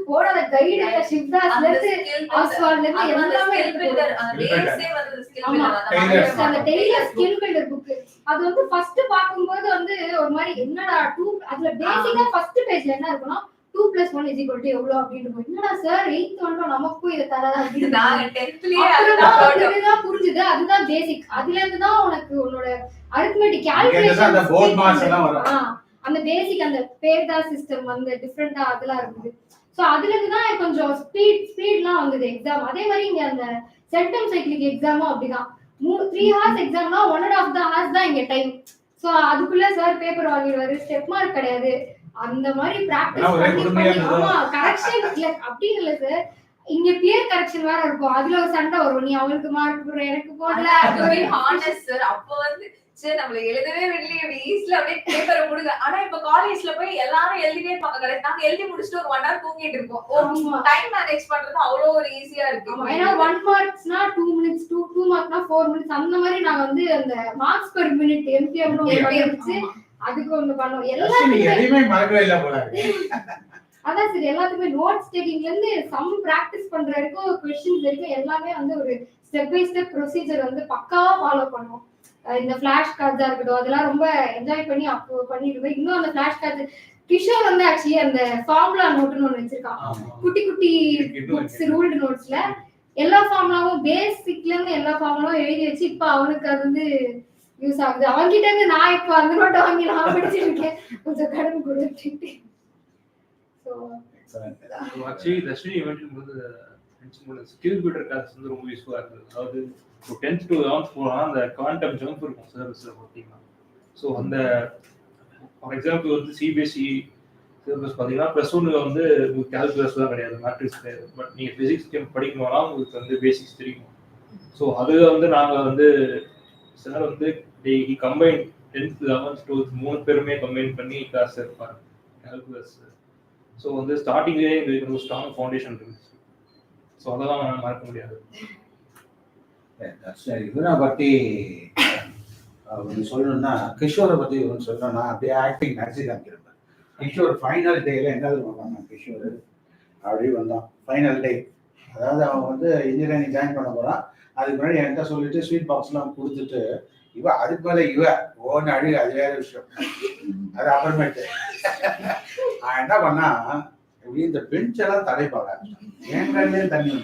S9: போடாத கைடு இல்ல ஷிப்தாஸ்ல இருந்து ஆஸ்வால்ல இருந்து எல்லாமே
S8: பில்டர் அந்த பேஸே வந்து ஸ்கில் பில்டர்
S9: அந்த டெய்லர் ஸ்கில் பில்டர் புக் அது வந்து ஃபர்ஸ்ட் பாக்கும்போது வந்து ஒரு மாதிரி என்னடா 2 அதுல பேசிக்கா ஃபர்ஸ்ட் பேஜ்ல என்ன இருக்குன்னா 2 + 1 = எவ்வளவு அப்படின்னு என்னடா சார் 8th வந்து நமக்கும் இத தரதா அப்படின்னு
S8: நாங்க 10thலயே
S9: அதுதான் புரிஞ்சுது. அதுதான் பேசிக். அதுல இருந்து தான் உனக்கு உன்னோட அரித்மெட்டிக் கால்குலேஷன்
S1: அந்த போர்ட் மார்க்ஸ் எல்லாம் வரும்.
S9: அந்த பேசிக் அந்த பேர்டா சிஸ்டம் வந்து டிஃபரெண்டா அதெல்லாம் இருக்குது. சோ அதுல இருந்து தான் கொஞ்சம் ஸ்பீட்லாம் வந்தது எக்ஸாம். அதே மாதிரி இங்க அந்த சென்டம் சைக்கிளிக் எக்ஸாமும் அப்படிதான். 3 ஹவர்ஸ் எக்ஸாம்னா 1.5 hours தான் இங்க டைம். சோ அதுக்குள்ள சார் பேப்பர் வாங்கிடுவாரு. ஸ்டெப் மார்க் கிடையாது. அந்த மாதிரி பிராக்டிஸ் பண்ணி ஆமா கரெக்ஷன் இல்ல அப்படின்னு இல்ல சார். இங்க பியர் கரெக்ஷன் வேற இருக்கும். அதுல ஒரு சண்டை வரும். நீ அவங்களுக்கு மார்க் போடுற எனக்கு போடல.
S8: அதுவே ஹானஸ்ட் சார். அப்ப வந்து சரி நம்மள எழுதவே விடலையே அப்படி ஈஸியா அப்படியே பேப்பரை முடிங்க. ஆனா இப்ப காலேஜ்ல போய் எல்லாரும் எழுதிவே இருப்பாங்க. கரெக்ட் நாங்க எழுதி முடிச்சுட்டு ஒரு 1 hour தூங்கிட்டு இருப்போம். டைம் மேனேஜ் பண்றது அவ்வளோ ஒரு ஈஸியா இருக்கு.
S9: ஏன்னா 1 marksனா 2 minutes 2 marksனா 4 minutes அந்த மாதிரி நாங்க வந்து அந்த மார்க்ஸ் பெர் மினிட் எம்பிஎம் வச்சு அதுக்கு ஒண்ணு பண்ணோம். எல்லாமே
S1: எதையுமே மறக்கவே இல்ல போல.
S9: அதான் சரி எல்லாத்துக்குமே நோட்ஸ் டேக்கிங்ல இருந்து சம் பிராக்டிஸ் பண்ற வரைக்கும் क्वेश्चंस வரைக்கும் எல்லாமே வந்து ஒரு ஸ்டெப் பை ஸ்டெப் ப்ரொசீஜர் வந்து பக்காவா ஃபாலோ பண்ணுவோம். இந்த ஃபிளாஷ் கார்ட்ஸா இருக்கட்டும் அதெல்லாம் ரொம்ப என்ஜாய் பண்ணி அப்போ பண்ணிருந்தோம். இன்னும் அந்த ஃபிளாஷ் கார்ட்ஸ் கிஷோர் வந்து ஆக்சுவலி அந்த ஃபார்முலா நோட்னு ஒன்று வச்சிருக்கான். குட்டி குட்டி புக்ஸ் ரூல்டு நோட்ஸ்ல எல்லா ஃபார்முலாவும் பேசிக்ல இருந்து எல்லா ஃபார்முலாவும் எழுதி வச்சு இப்ப அவனுக்கு அது வந்து யூஸ் ஆகுது. அவன்கிட்ட இருந்து நான் இப்ப அந்த நோட்டை வாங்கி நான் படிச்சிருக்கேன். கொஞ்சம் கடன் கொடுத்துட்டு
S10: ஆக்சுவலி தர்ஷினி ஈவென்ட் வந்து ஸ்கில் பில்டர் கிளாஸ் வந்து ரொம்ப யூஸ்ஃபுல்லா இருந்தது. அதாவது 10th to 11th போனா அந்த குவாண்டம் ஜம்ப் இருக்கும் சிலபஸ்ல பார்த்தீங்கன்னா. ஸோ அந்த ஃபார் எக்ஸாம்பிள் வந்து சிபிஎஸ்சி சிலபஸ் பார்த்தீங்கன்னா +1 வந்து உங்களுக்கு கால்குலஸ்லாம் கிடையாது, மேட்ரிக்ஸ் கிடையாது. பட் நீங்கள் ஃபிசிக்ஸ் படிக்கணும்னா உங்களுக்கு வந்து பேசிக்ஸ் தெரியும். ஸோ அது வந்து நாங்கள் வந்து சார் வந்து கம்பைன் 10th 11th 12th 3 பேருமே கம்பைன் பண்ணி கிளாஸ் இருப்பாங்க கால்குலஸ். ஸோ வந்து ஸ்டார்டிங்லேயே எங்களுக்கு ஒரு ஸ்ட்ராங் ஃபவுண்டேஷன் இருந்துச்சு. ஸோ அதெல்லாம் மறக்க முடியாது.
S1: இவரை பற்றி சொல்லணும்னா கிஷோரை பற்றி சொல்லணும்னா அப்படியே ஆக்டிங் நடிச்சு காமிக்கிறேன். கிஷோர் ஃபைனல் டேல என்னது வந்தாங்க கிஷோர் அப்படி வந்தான் ஃபைனல் டே. அதாவது அவன் வந்து இன்ஜினியரிங் ஜாயின் பண்ண போகிறான். அதுக்கு முன்னாடி என்கிட்ட சொல்லிட்டு ஸ்வீட் பாக்ஸ்லாம் கொடுத்துட்டு இவ அதுக்கு மேலே ஓன்னு அழுகு. அது வேற விஷயம். அது அப்புறமேட்டு நான் என்ன பண்ணா இப்படி இந்த பெஞ்ச் எல்லாம் தடைப்பாங்க. என் கண்ணிலே தண்ணி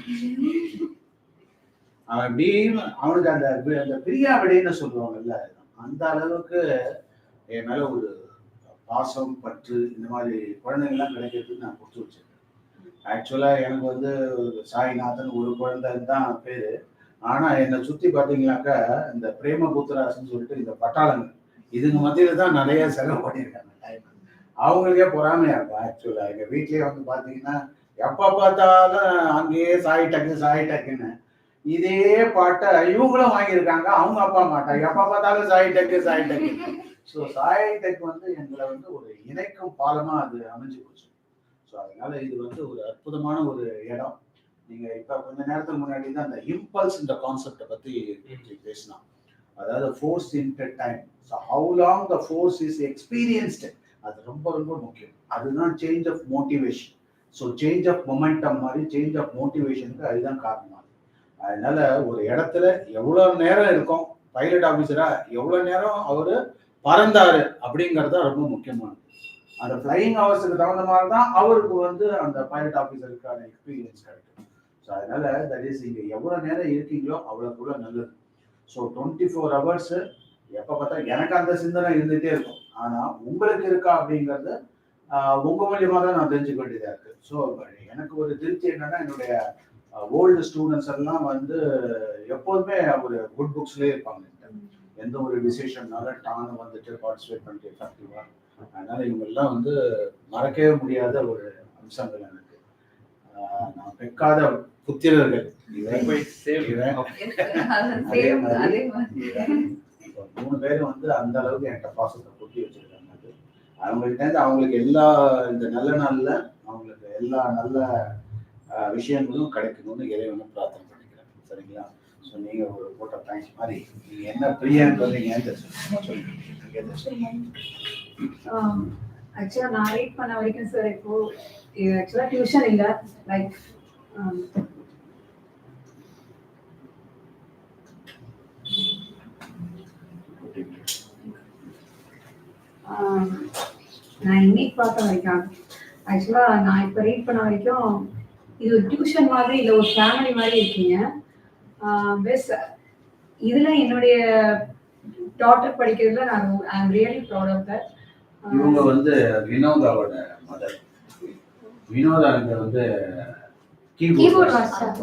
S1: அவன் இப்படி அவனுக்கு அந்த அந்த பிரியாவிடைன்னு சொல்லுவாங்கல்ல அந்த அளவுக்கு என் மேல ஒரு பாசம் பற்று இந்த மாதிரி குழந்தைங்கள்லாம் கிடைக்கிறதுக்கு நான் கொடுத்து வச்சிருக்கேன். ஆக்சுவலா எனக்கு வந்து சாய்நாதன் ஒரு குழந்தை தான் பேரு. ஆனா என்னை சுத்தி பாத்தீங்கன்னாக்கா இந்த பிரேமபுத்திராசன்னு சொல்லிட்டு இந்த பட்டாளங்கள் இதுங்க மத்தியில தான் நிறைய செலவு பண்ணியிருக்காங்க. அவங்களுக்கே பொறாமையா இருக்கும். ஆக்சுவலா எங்க வீட்லயே வந்து பாத்தீங்கன்னா எப்ப பார்த்தாலும் அங்கேயே சாய் டக்குன்னு இதே பாட்டை இவங்களும் வாங்கியிருக்காங்க. அவங்க அப்பா மாட்டா எப்ப பார்த்தாலும் சாய் டக்கு. ஸோ சாய் டெக் வந்து எங்களை வந்து ஒரு இணைக்கும் பாலமா அது அமைஞ்சு போச்சு. ஸோ அதனால இது வந்து ஒரு அற்புதமான ஒரு இடம். நீங்க இப்ப கொஞ்ச நேரத்துக்கு முன்னாடி தான் அந்த இம்பல்ஸ்ன்ற கான்செப்டை பத்தி பேசலாம். அதாவது force in time. So how long the force is experienced அது ரொம்ப ரொம்ப முக்கியம். அதுதான் change of motivation. So change of momentum மாதிரி சேஞ்ச் ஆஃப் மோட்டிவேஷனுக்கு அதுதான் காரணம். அதனால ஒரு இடத்துல எவ்வளவு நேரம் இருக்கும் பைலட் ஆஃபீஸரா எவ்வளவு நேரம் அவரு பறந்தாரு அப்படிங்கிறது ரொம்ப முக்கியமானது. அந்த ஃபிளையிங் ஹவர்ஸுக்கு தகுந்த மாதிரி தான் அவருக்கு வந்து அந்த பைலட் ஆஃபீஸருக்கான எக்ஸ்பீரியன்ஸ் கிடைக்கும். ஸோ அதனால தட் இஸ் இங்கே எவ்வளோ நேரம் இருக்கீங்களோ அவ்வளோக்குள்ள நல்லது. ஸோ 24 hours எப்போ பார்த்தா எனக்கு அந்த சிந்தனை இருந்துகிட்டே இருக்கும். ஆனால் உங்களுக்கு இருக்கா அப்படிங்கிறது உங்கள் மூலியமாக தான் நான் தெரிஞ்சுக்க வேண்டியதாக இருக்குது. ஸோ எனக்கு ஒரு திருப்தி என்னன்னா என்னுடைய ஓல்டு ஸ்டூடெண்ட்ஸ் எல்லாம் வந்து எப்போதுமே ஒரு குட் புக்ஸ்லேயே இருப்பாங்க. எந்த ஒரு விசேஷம்னால டானு வந்துட்டு பார்ட்டிசிபேட் பண்ணிட்டு எஃபெக்டிவா. அதனால இவங்கெல்லாம் வந்து மறக்கவே முடியாத ஒரு அம்சங்கள் எனக்கு. நான் பெக்காத புத்திரர்கள் 3 பேரும் வந்து அந்த அளவுக்கு என்கிட்ட பாசத்தை கொட்டி வச்சிருக்காங்க. அவங்கள்ட்ட அவங்களுக்கு எல்லா இந்த நல்ல நாள்ல அவங்களுக்கு எல்லா நல்ல விஷயங்களும் கிடைக்கணும்னு இறைவனை பிரார்த்தனை பண்ணிக்கிறேன். சரிங்களா? ஸோ நீங்கள் ஒரு போட்ட பாயிண்ட்ஸ் மாதிரி நீங்கள் என்ன பிரியான்றீங்கன்னு சொல்லுங்க.
S11: ஆக்சுவலாக நான் ரீட் பண்ண வரைக்கும் சார் இப்போ ஆக்சுவலாக டியூஷன் இல்லை, லைக் நான் இன்னைக்கு பார்த்த வரைக்கும் ஆக்சுவலாக நான் இப்போ ரீட் பண்ண வரைக்கும் இது ஒரு டியூஷன் மாதிரி இல்லை, ஒரு ஃபேமிலி மாதிரி இருக்கீங்க. பெஸ்ட் இதில் என்னுடைய டாட்டர் படிக்கிறதுல நான் I am really proud of that.
S1: இவங்க வந்து வினோதாவோட மதர். வினோதா வந்து
S11: கீபோர்ட் மாஸ்டர்.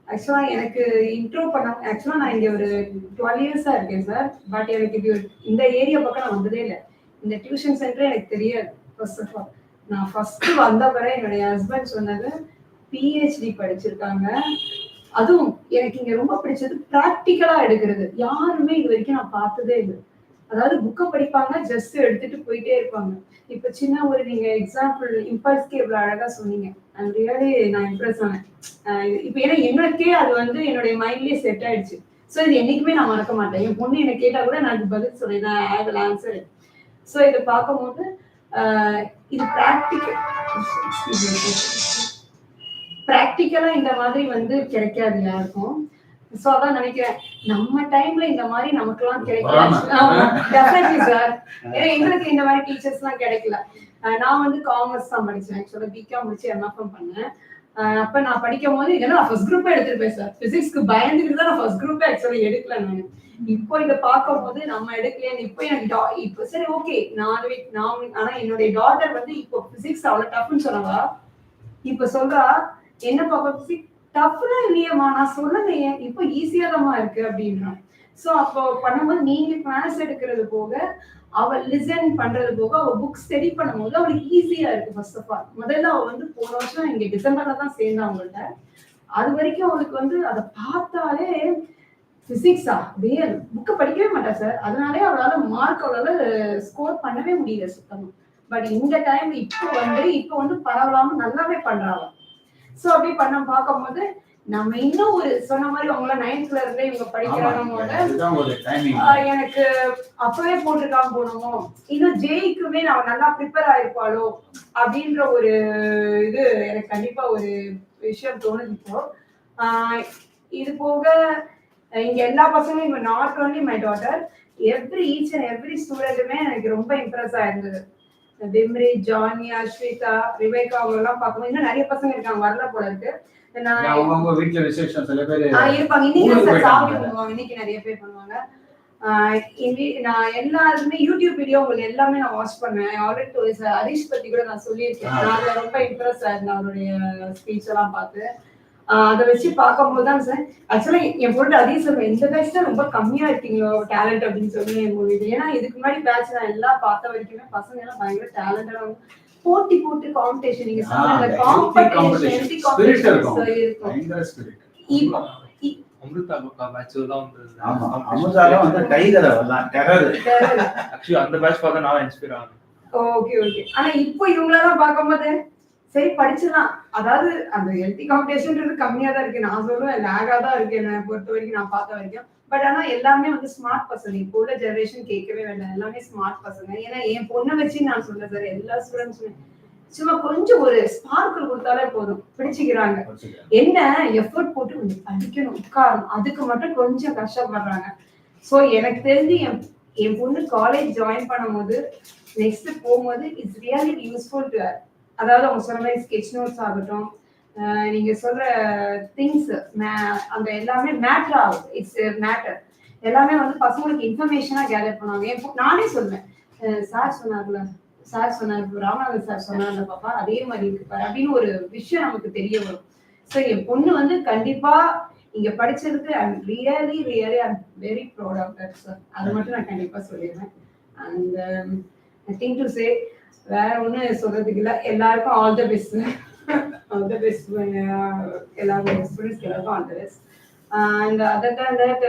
S11: ஆக்சுவலாக எனக்கு இன்ட்ரோ பண்ண ஆக்சுவலாக நான் இங்கே ஒரு 12 இயர்ஸாக இருக்கேன் சார். பட் எனக்கு இது இந்த ஏரியா பக்கம் நான் வந்ததே இல்லை. இந்த டியூஷன் சென்டர் எனக்கு தெரியாது. ஃபர்ஸ்ட் ஆஃப் ஆல் நான் ஃபர்ஸ்ட் வந்த பிறகு என்னுடைய ஹஸ்பண்ட் சொன்னது பிஹெச்டி படிச்சிருக்காங்க. அதுவும் எனக்கு இங்கே ரொம்ப பிடிச்சது ப்ராக்டிக்கலாக எடுக்கிறது. யாருமே இது வரைக்கும் நான் பார்த்ததே இல்லை. அதாவது புக்கை படிப்பாங்க, ஜஸ்ட் எடுத்துட்டு போயிட்டே இருப்பாங்க. இப்போ சின்ன ஒரு நீங்க எக்ஸாம்பிள் இம்பல்ஸ்க்கு எவ்வளவு அழகா சொன்னீங்க. அண்ட் ரியலி நான் இம்ப்ரெஸ் ஆனேன். இப்போ ஏன்னா எனக்கே அது வந்து என்னுடைய மைண்ட்லயே செட் ஆயிடுச்சு. ஸோ இது என்னைக்குமே நான் மறக்க மாட்டேன். என் பொண்ணு என்ன கேட்டா கூட நான் பதில் சொல்றேன், நான் ஐ வில் ஆன்சர். ஸோ இதை பார்க்கும்போது இது ப்ராக்டிக்கலா இந்த மாதிரி வந்து கிடைக்காது யாருக்கும். சோ அதான் நினைக்கிறேன், நம்ம டைம்ல இந்த மாதிரி நமக்கெல்லாம் கிடைக்கல சார். ஏன்னா எங்களுக்கு இந்த மாதிரி டீச்சர்ஸ் எல்லாம் கிடைக்கல. நான் வந்து காமர்ஸ் தான் படிச்சேன். ஆக்சுவலா பிகாம் முடிச்சு எம்எஃப்எம் பண்ணேன். அப்ப நான் படிக்கும் போது இதெல்லாம் ஃபர்ஸ்ட் குரூப்பே எடுத்துருப்பேன் சார். பிசிக்ஸ்க்கு பயந்துட்டு தான் நான் ஃபர்ஸ்ட் குரூப்பே ஆக்சுவலா எடுக்கல. நான் இப்போ இதை பார்க்கும் போது நம்ம எடுக்கலையான்னு இப்போ எனக்கு இப்போ சரி ஓகே நான் ஆனா என்னுடைய டாட்டர் வந்து இப்போ பிசிக்ஸ் அவ்வளவு டஃப்னு சொன்னவா இப்ப சொல்றா, என்ன பாப்பா பிசிக்ஸ் டஃப்னா இல்லையம்மா, நான் சொல்லலையே இப்போ ஈஸியா தான் இருக்கு அப்படின்றான். சோ அப்போ பண்ணும்போது நீங்க கிளாஸ் எடுக்கிறது போக அவ லிசன் பண்றது போக அவ புக் ஸ்டடி பண்ணும்போது அவளுக்கு ஈஸியா இருக்கு. ஃபர்ஸ்ட் ஆஃப் ஆல் முதல்ல அவ வந்து போன வருஷம் இங்க டிசம்பர்ல தான் சேர்ந்தா அவங்கள்ட்ட. அது வரைக்கும் அவளுக்கு வந்து அதை பார்த்தாலே பிசிக்ஸா ரியல் புக்கை படிக்கவே மாட்டா சார். அதனாலே அவளால மார்க் அவளால ஸ்கோர் பண்ணவே முடியல சுத்தமா. பட் இந்த டைம் இப்போ வந்து பரவலாம நல்லாவே பண்றாங்க. சோ அப்படி பண்ண பார்க்கும்போது நம்ம இன்னும் ஒரு சொன்ன மாதிரி அவங்கள 9th இருந்தே இவங்க படிக்கிறாங்க. எனக்கு அப்பவே போட்டிருக்காம போனோமோ, இன்னும் ஜெயிக்குமே நான் நல்லா ப்ரிப்பேர் ஆயிருப்பாளோ அப்படின்ற ஒரு இது எனக்கு கண்டிப்பா ஒரு விஷயம் தோணுது. இப்போ இது போக இங்க எல்லா பசங்களும் இவங்க not only my daughter, each and every ஸ்டூடெண்ட்டுமே எனக்கு ரொம்ப இம்ப்ரெஸ் ஆயிருந்தது. விம்ரி, ஜானி, அஸ்விதா, ரிவேகா அவங்க எல்லாம் பார்க்கணும். இன்னும் நிறைய பசங்க இருக்காங்க, வரல போல இருக்கு.
S1: அவங்க வீட்ல விசேஷம் சில பேர்
S11: இருப்பாங்க. இன்னைக்கு சாப்பிட்டு பண்ணுவாங்க, இன்னைக்கு நிறைய பேர் பண்ணுவாங்க. நான் எல்லாருமே யூடியூப் வீடியோ உங்களுக்கு எல்லாமே நான் வாட்ச் பண்ணேன். ஆல்ரெடி ஹரிஷ் பத்தி கூட நான் சொல்லியிருக்கேன். நான் ரொம்ப இம்ப்ரெஸ் ஆயிருந்தேன் அவருடைய ஸ்பீச் எல்லாம் பார்த்து. அதை வச்சு பார்க்கும் போதுதான் சார் ஆக்சுவலா என் பொருள் அதையும் சொல்லுவேன், இந்த பேட்ச் தான் ரொம்ப கம்மியா இருக்கீங்களோ டேலண்ட் அப்படின்னு சொல்லி என் பொருள். ஏன்னா இதுக்கு முன்னாடி பேட்ச் நான் எல்லாம் பார்த்த வரைக்குமே பசங்க எல்லாம் பயங்கர டேலண்டடா போட்டி போட்டு காம்படிஷன் நீங்க சொன்ன காம்படிஷன் ஓகே ஓகே. ஆனா இப்போ இவங்களெல்லாம் பார்க்கும்போது சரி படிச்சுதான், அதாவது அந்த ஹெல்த்தி காம்படிஷன்ன்றது கம்மியா தான் இருக்கு. நான் சொல்லுவேன் லேகா தான் இருக்கு என்னை பொறுத்த வரைக்கும், நான் பார்த்த வரைக்கும். பட் ஆனா எல்லாமே வந்து ஸ்மார்ட் பசங்க. இப்போ உள்ள ஜெனரேஷன் கேட்கவே வேண்டாம், எல்லாமே ஸ்மார்ட் பசங்க. ஏன்னா என் பொண்ணை வச்சு நான் சொல்றேன் சார், எல்லா ஸ்டூடெண்ட்ஸுமே சும்மா கொஞ்சம் ஒரு ஸ்பார்க்கிள் கொடுத்தாலே போதும் பிடிச்சிக்கிறாங்க. என்ன எஃபர்ட் போட்டு கொஞ்சம் படிக்கணும், உட்காரணும், அதுக்கு மட்டும் கொஞ்சம் கஷ்டப்படுறாங்க. ஸோ எனக்கு தெரிஞ்சு என் பொண்ணு காலேஜ் ஜாயின் பண்ணும் போது நெக்ஸ்ட் போகும்போது it's really useful to her. அதாவது அவங்க சொல்ற மாதிரி ஸ்கெட்ச் நோட்ஸ் ஆகட்டும், நீங்க சொல்ற திங்ஸ் அந்த எல்லாமே மேட்டர் ஆகும். இட்ஸ் மேட்டர் எல்லாமே வந்து பசங்களுக்கு இன்ஃபர்மேஷனா கேதர் பண்ணுவாங்க. நானே சொல்லுவேன், சார் சொன்னார்ல, சார் சொன்னார், ராமநாதன் சார் சொன்னார்ல பாப்பா, அதே மாதிரி இருக்கு பாரு அப்படின்னு ஒரு விஷயம் நமக்கு தெரிய வரும். ஸோ என் பொண்ணு வந்து கண்டிப்பா இங்க படிச்சதுக்கு I am really very proud of that sir. அது மட்டும் நான் கண்டிப்பா சொல்லிடுவேன். And I think to say வேற ஒண்ணு சொல்றதுக்கு இல்ல. எல்லாருக்கும் all the best, all the best. எல்லாரும் ஸ்டூடெண்ட்ஸ்க்கு எல்லாருக்கும் all the best. And other than that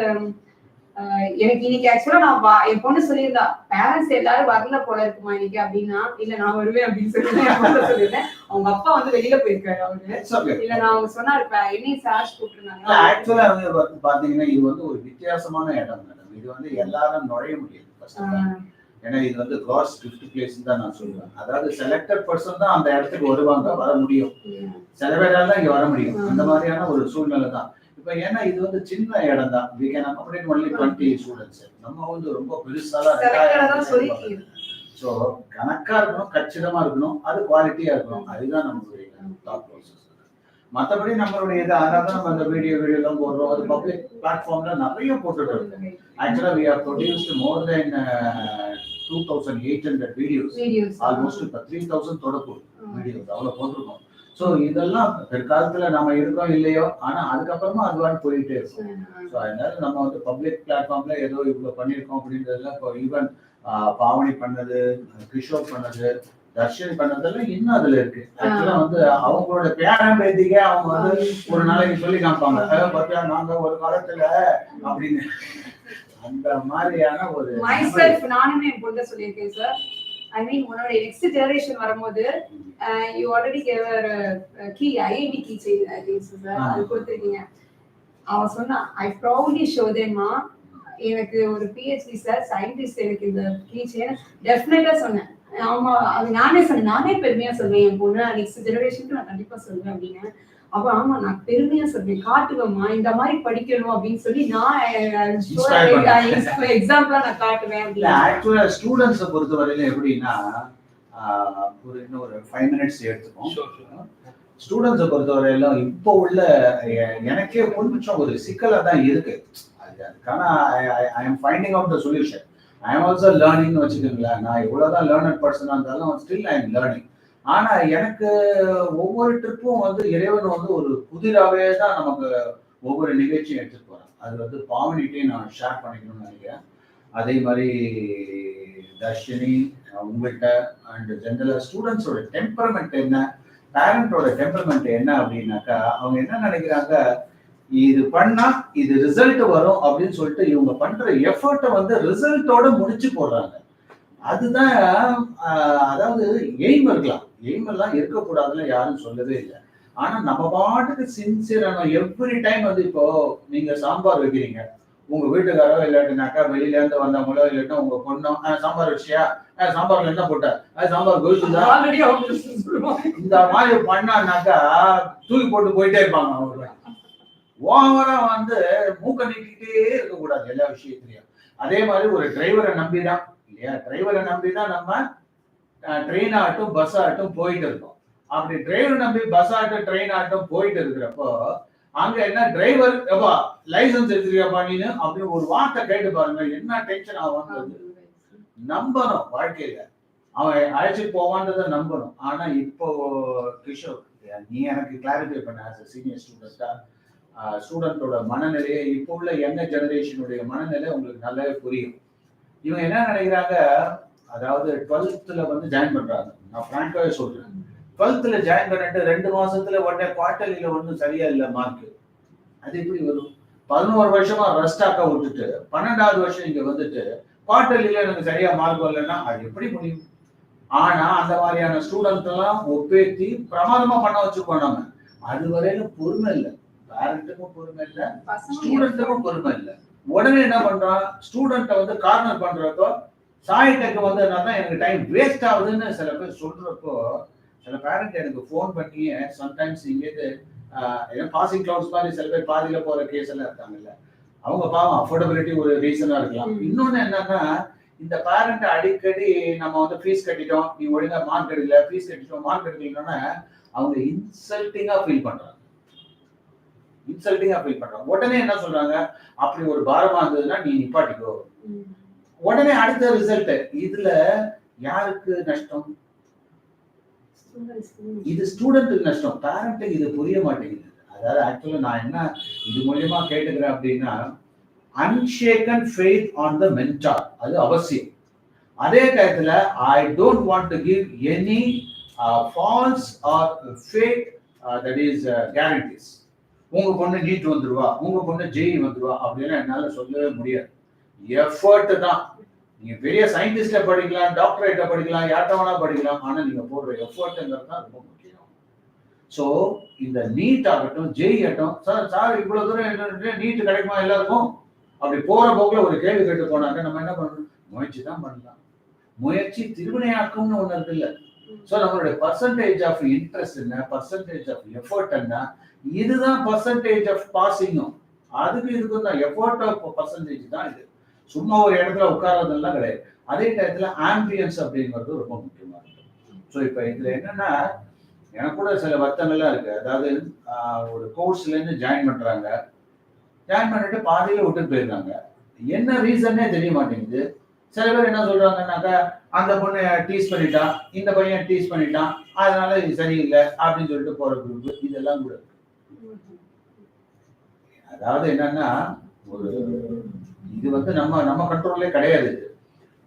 S11: எனக்கு இன்னைக்கு ஆக்சுவலா நான் என் பொண்ணு சொல்லியிருந்தா பேரண்ட்ஸ் எல்லாரும் வரல போல இருக்குமா இன்னைக்கு அப்படின்னா, இல்ல நான் வருவேன் அப்படின்னு சொல்லி என் பொண்ணு சொல்லியிருந்தேன். அவங்க அப்பா வந்து வெளியில போயிருக்காரு அவரு. இல்ல நான் அவங்க சொன்னாரு என்னையும் சார்ஜ் கூப்பிட்டுருந்தாங்க.
S1: ஆக்சுவலா வந்து பாத்தீங்கன்னா இது வந்து ஒரு வித்தியாசமான இடம் மேடம். இது வந்து எல்லாரும் நுழைய முடியாது. ஏன்னா இது வந்து கிளாஸ் 5th பிளேஸ் தான் நான் சொல்லுவேன். அதாவது செலக்டட் பர்சன் தான் அந்த இடத்துக்கு வருவாங்க, வர முடியும். சில பேரால தான் இங்க வர முடியும். அந்த மாதிரியான ஒரு சூழ்நிலை தான். இப்ப ஏன்னா இது வந்து சின்ன இடம் தான். we can accommodate only 20 students. நம்ம வந்து ரொம்ப பெருசாலாம் 2000. ஸோ கணக்கா இருக்கணும், கச்சிதமா இருக்கணும், அது குவாலிட்டியா இருக்கணும். அதுதான் நம்மளுடைய டாப் ப்ராசஸ். மற்றபடி நம்மளுடைய இது அதனால தான் நம்ம அந்த வீடியோ எல்லாம் போடுறோம். அது பப்ளிக் பிளாட்ஃபார்ம்ல நிறைய போட்டுட்டு இருக்கோம். ஆக்சுவலா we have produced more than 2800 videos. Almost இப்போ 3000 தொடக்கும் வீடியோஸ் அவ்வளவு போட்டிருக்கோம். ஸோ இதெல்லாம் பிற்காலத்துல நம்ம இருக்கோம் இல்லையோ, ஆனா அதுக்கப்புறமா அதுவான்னு போயிட்டே இருக்கும். ஸோ அதனால நம்ம வந்து பப்ளிக் பிளாட்ஃபார்ம்ல ஏதோ இவ்வளவு பண்ணியிருக்கோம் அப்படின்றதுல இப்போ ஈவன் பாவனி பண்ணது, கிஷோர் பண்ணது, தர்ஷன் பண்ணதெல்லாம் இன்னும் அதுல இருக்கு. ஆக்சுவலா வந்து அவங்களோட பேரன் பேத்திக்க அவங்க வந்து ஒரு நாளைக்கு சொல்லி காமிப்பாங்க, பார்த்தா நாங்க ஒரு காலத்துல அப்படின்னு. அந்த மாதிரியான ஒரு
S11: myself நானுமே என் பொண்ணு சொல்லியிருக்கேன் சார். I mean உன்னோட நெக்ஸ்ட் ஜெனரேஷன் வரும்போது you already gave her key IIT key chain I think sir அது கொடுத்திருக்கீங்க. அவ சொன்னா I proudly show them எனக்கு ஒரு PhD சார் சயின்டிஸ்ட் எனக்கு இந்த key chain டெஃபினட்டா சொன்னேன். ஆமா அது நானே சொன்னேன், நானே பெருமையா சொல்றேன் என் பொண்ணு நெக்ஸ்ட் ஜெனரேஷனுக்கு நான் கண்டிப்பா சொல்றேன் அப்படின்னு. அப்ப ஆமா நான் பெருமையா சொல்றேன், காட்டுவேம்மா இந்த மாதிரி படிக்கணும் அப்படின்னு சொல்லி நான் எக்ஸாம்பிளா நான் காட்டுவேன்.
S1: ஆக்சுவலா ஸ்டூடெண்ட்ஸை பொறுத்தவரையில எப்படின்னா ஒரு இன்னும் ஒரு 5 minutes எடுத்துப்போம். ஸ்டூடெண்ட்ஸை பொறுத்தவரையில இப்போ உள்ள எனக்கே கொஞ்சம் ஒரு சிக்கலா தான் இருக்கு. அதுக்கான I am finding out the solution. I am also லேர்னிங்னு வச்சுக்கோங்களேன். நான் எவ்வளவுதான் லேர்னட் பர்சனா இருந்தாலும் ஸ்டில் ஐ எம் லேர்னிங். ஆனா எனக்கு ஒவ்வொரு ட்ரிப்பும் வந்து இறைவன் வந்து ஒரு புதிராவே தான் நமக்கு ஒவ்வொரு நிகழ்ச்சியும் எடுத்துட்டு போறேன். அது வந்து பாவனிட்டையும் நான் ஷேர் பண்ணிக்கணும்னு நினைக்கிறேன். அதே மாதிரி தர்ஷினி உங்கள்கிட்ட அண்ட் ஜென்ரலா ஸ்டூடெண்ட்ஸோட டெம்பரமெண்ட் என்ன, பேரண்டோட டெம்பரமெண்ட் என்ன அப்படின்னாக்கா அவங்க என்ன நினைக்கிறாங்க, இது பண்ணா இது ரிசல்ட் வரும் அப்படின்னு சொல்லிட்டு இவங்க பண்ற எஃபர்ட்டை வந்து ரிசல்ட்டோட முடிச்சு போடுறாங்க. அதுதான் அதாவது எய்ம் இருக்கலாம், எய்ம் எல்லாம் இருக்கக்கூடாதுன்னு யாரும் சொல்லவே இல்லை. ஆனா நம்ம பாட்டுக்கு சின்சியரான எவ்ரி டைம் வந்து இப்போ நீங்க சாம்பார் வைக்கிறீங்க, உங்க வீட்டுக்காரோ இல்லாட்டினாக்கா வெளியில இருந்து வந்தவங்களோ இல்லாட்டா உங்க பொண்ணோ சாம்பார் வச்சியா, சாம்பார்ல என்ன போட்ட, சாம்பார் கோயிலுதா இந்த மாதிரி பண்ணானாக்கா தூக்கி போட்டு போயிட்டே இருப்பாங்க. அவங்க ஓவரா வந்து மூக்க நீட்டிக்கிட்டே இருக்கக்கூடாது எல்லா விஷயத்திலையும். அதே மாதிரி ஒரு டிரைவரை நம்பிதான் இல்லையா, டிரைவரை நம்பிதான் நம்ம ட்ரெயின் ஆகட்டும் பஸ் ஆகட்டும் போயிட்டு இருக்கோம். அப்படி டிரைவர் நம்பி பஸ் ஆகட்டும் ட்ரெயின் ஆகட்டும் போயிட்டு இருக்கிறப்போ அங்க என்ன டிரைவர் எப்பா லைசன்ஸ் எடுத்துக்கியாப்பா நீனு அப்படின்னு ஒரு வார்த்தை கேட்டு பாருங்க, என்ன டென்ஷன் ஆகும். நம்பணும், வாழ்க்கையில அவன் அழைச்சிட்டு போவான்றதை நம்பணும். ஆனா இப்போ கிஷோர் நீ எனக்கு கிளாரிஃபை பண்ண சீனியர் ஸ்டூடெண்டா ஸ்டூடெண்டோட மனநிலையை, இப்போ உள்ள யங்க ஜெனரேஷனுடைய மனநிலை உங்களுக்கு நல்லாவே புரியும். இவங்க என்ன நினைக்கிறாங்க, அதாவது 12th வந்து ஜாயின் பண்றாங்க. நான் பிராங்காவே சொல்றேன், 12th ஜாயின் பண்ணிட்டு 2 மாசத்துல உடனே குவார்டர்லில ஒன்றும் சரியா இல்லை மார்க். அது எப்படி வரும்? 11 வருஷமா ரஸ்டாக்கா விட்டுட்டு 12வது வருஷம் இங்க வந்துட்டு குவார்டர்லில எனக்கு சரியா மார்க் வரலன்னா அது எப்படி முடியும்? ஆனா அந்த மாதிரியான ஸ்டூடெண்ட் எல்லாம் ஒப்பேத்தி பிரமாதமா பண்ண வச்சுக்கோம். நம்ம அது வரையில பொறுமை இல்லை, பேரண்ட்டுக்கும் பொறுமை இல்லை, ஸ்டூடெண்ட்டுக்கும் பொறுமை இல்லை. உடனே என்ன பண்றான், ஸ்டூடெண்ட்டை வந்து கார்னர் பண்றப்போ சாய்டெக் வந்து எனக்கு டைம் வேஸ்ட் ஆகுதுன்னு சில பேர் சொல்றப்போ சில பேரண்ட் எனக்கு ஃபோன் பண்ணி சம்டைம்ஸ் இங்கேருந்து பாசிங் கிளவுட்ஸ் மாதிரி சில பேர் பாதியில போற கேஸ் எல்லாம் இருக்காங்கல்ல, அவங்க பாவம் அஃபோர்டபிலிட்டி ஒரு ரீசனா இருக்கலாம். இன்னொன்னு என்னன்னா, இந்த பேரண்ட் அடிக்கடி நம்ம வந்து ஃபீஸ் கட்டிட்டோம், நீ ஒழுங்கா மார்க் எடுக்கல, ஃபீஸ் கட்டிட்டோம் மார்க் எடுக்கலன்னா அவங்க இன்சல்ட்டிங்கா ஃபீல் பண்றாங்க. உடனே என்ன சொல்றாங்க, அப்படி ஒரு பாரமா இருந்ததுன்னா நீ நிப்பாட்டிக்கோ. உடனே அடுத்த ரிசல்ட். இதுல யாருக்கு நஷ்டம்? இது ஸ்டூடெண்ட்டுக்கு நஷ்டம், பேரண்ட்டுக்கு இது புரிய மாட்டேங்குது. அதாவது ஆக்சுவலா நான் என்ன இது மூலியமா கேட்டுக்கிறேன் அப்படின்னா, unshaken faith on the mentor அது அவசியம். அதே டயத்துல I don't want to give any false or fake that is guaranties. உங்க பொண்ணு நீட் வந்துருவா, உங்க பொண்ணு ஜெய் வந்துருவா அப்படின்னு என்னால சொல்லவே முடியாது. எஃபர்ட் தான். நீங்க பெரிய சயின்டிஸ்ட படிக்கலாம், டாக்டரேட்ட படிக்கலாம், யார்ட்டவனா படிக்கலாம், ஆனா நீங்க போடுற எஃபர்ட்ங்கிறது தான் ரொம்ப முக்கியம். ஸோ இந்த நீட் ஆகட்டும், ஜெய் ஆகட்டும், சார் இவ்வளவு தூரம் நீட் கிடைக்குமா எல்லாருக்கும்? அப்படி போற போக்குல ஒரு கேள்வி கேட்டு போனாக்க நம்ம என்ன பண்ணணும்? முயற்சி தான் பண்ணலாம். முயற்சி திருவினையாக்கம்னு ஒண்ணு இருக்கு இல்ல. ஸோ நம்மளுடைய பர்சன்டேஜ் ஆஃப் இன்ட்ரெஸ்ட் என்ன, பர்சன்டேஜ் ஆஃப் எஃபர்ட் என்ன, இதுதான் பர்சன்டேஜ் ஆஃப் பாசிங்கும். அதுக்கு இதுக்கு தான் எஃபர்ட் ஆஃப் பர்சன்டேஜ் தான் இது. சும்மா ஒரு இடத்துல உட்கார்றதெல்லாம் கிடையாது. அதே டயத்துல ஆம்பியன்ஸ் அப்படிங்கிறது ரொம்ப முக்கியமா இருக்கு. ஸோ இப்போ இதுல என்னன்னா, எனக்கு கூட சில வருத்தங்கள்லாம் இருக்கு. அதாவது ஒரு கோர்ஸ்ல இருந்து ஜாயின் பண்றாங்க, ஜாயின் பண்ணிட்டு பாதியில விட்டுட்டு போயிருக்காங்க. என்ன ரீசன்னே தெரிய மாட்டேங்குது. சில பேர் என்ன சொல்றாங்கன்னாக்கா, அந்த பொண்ணு டீஸ் பண்ணிட்டான், இந்த பையன் டீஸ் பண்ணிட்டான், அதனால இது சரியில்லை அப்படின்னு சொல்லிட்டு போற குரூப் இதெல்லாம் கூட இருக்கு. அதாவது என்னன்னா, ஒரு இது வந்து நம்ம கண்ட்ரோல்லே கிடையாது.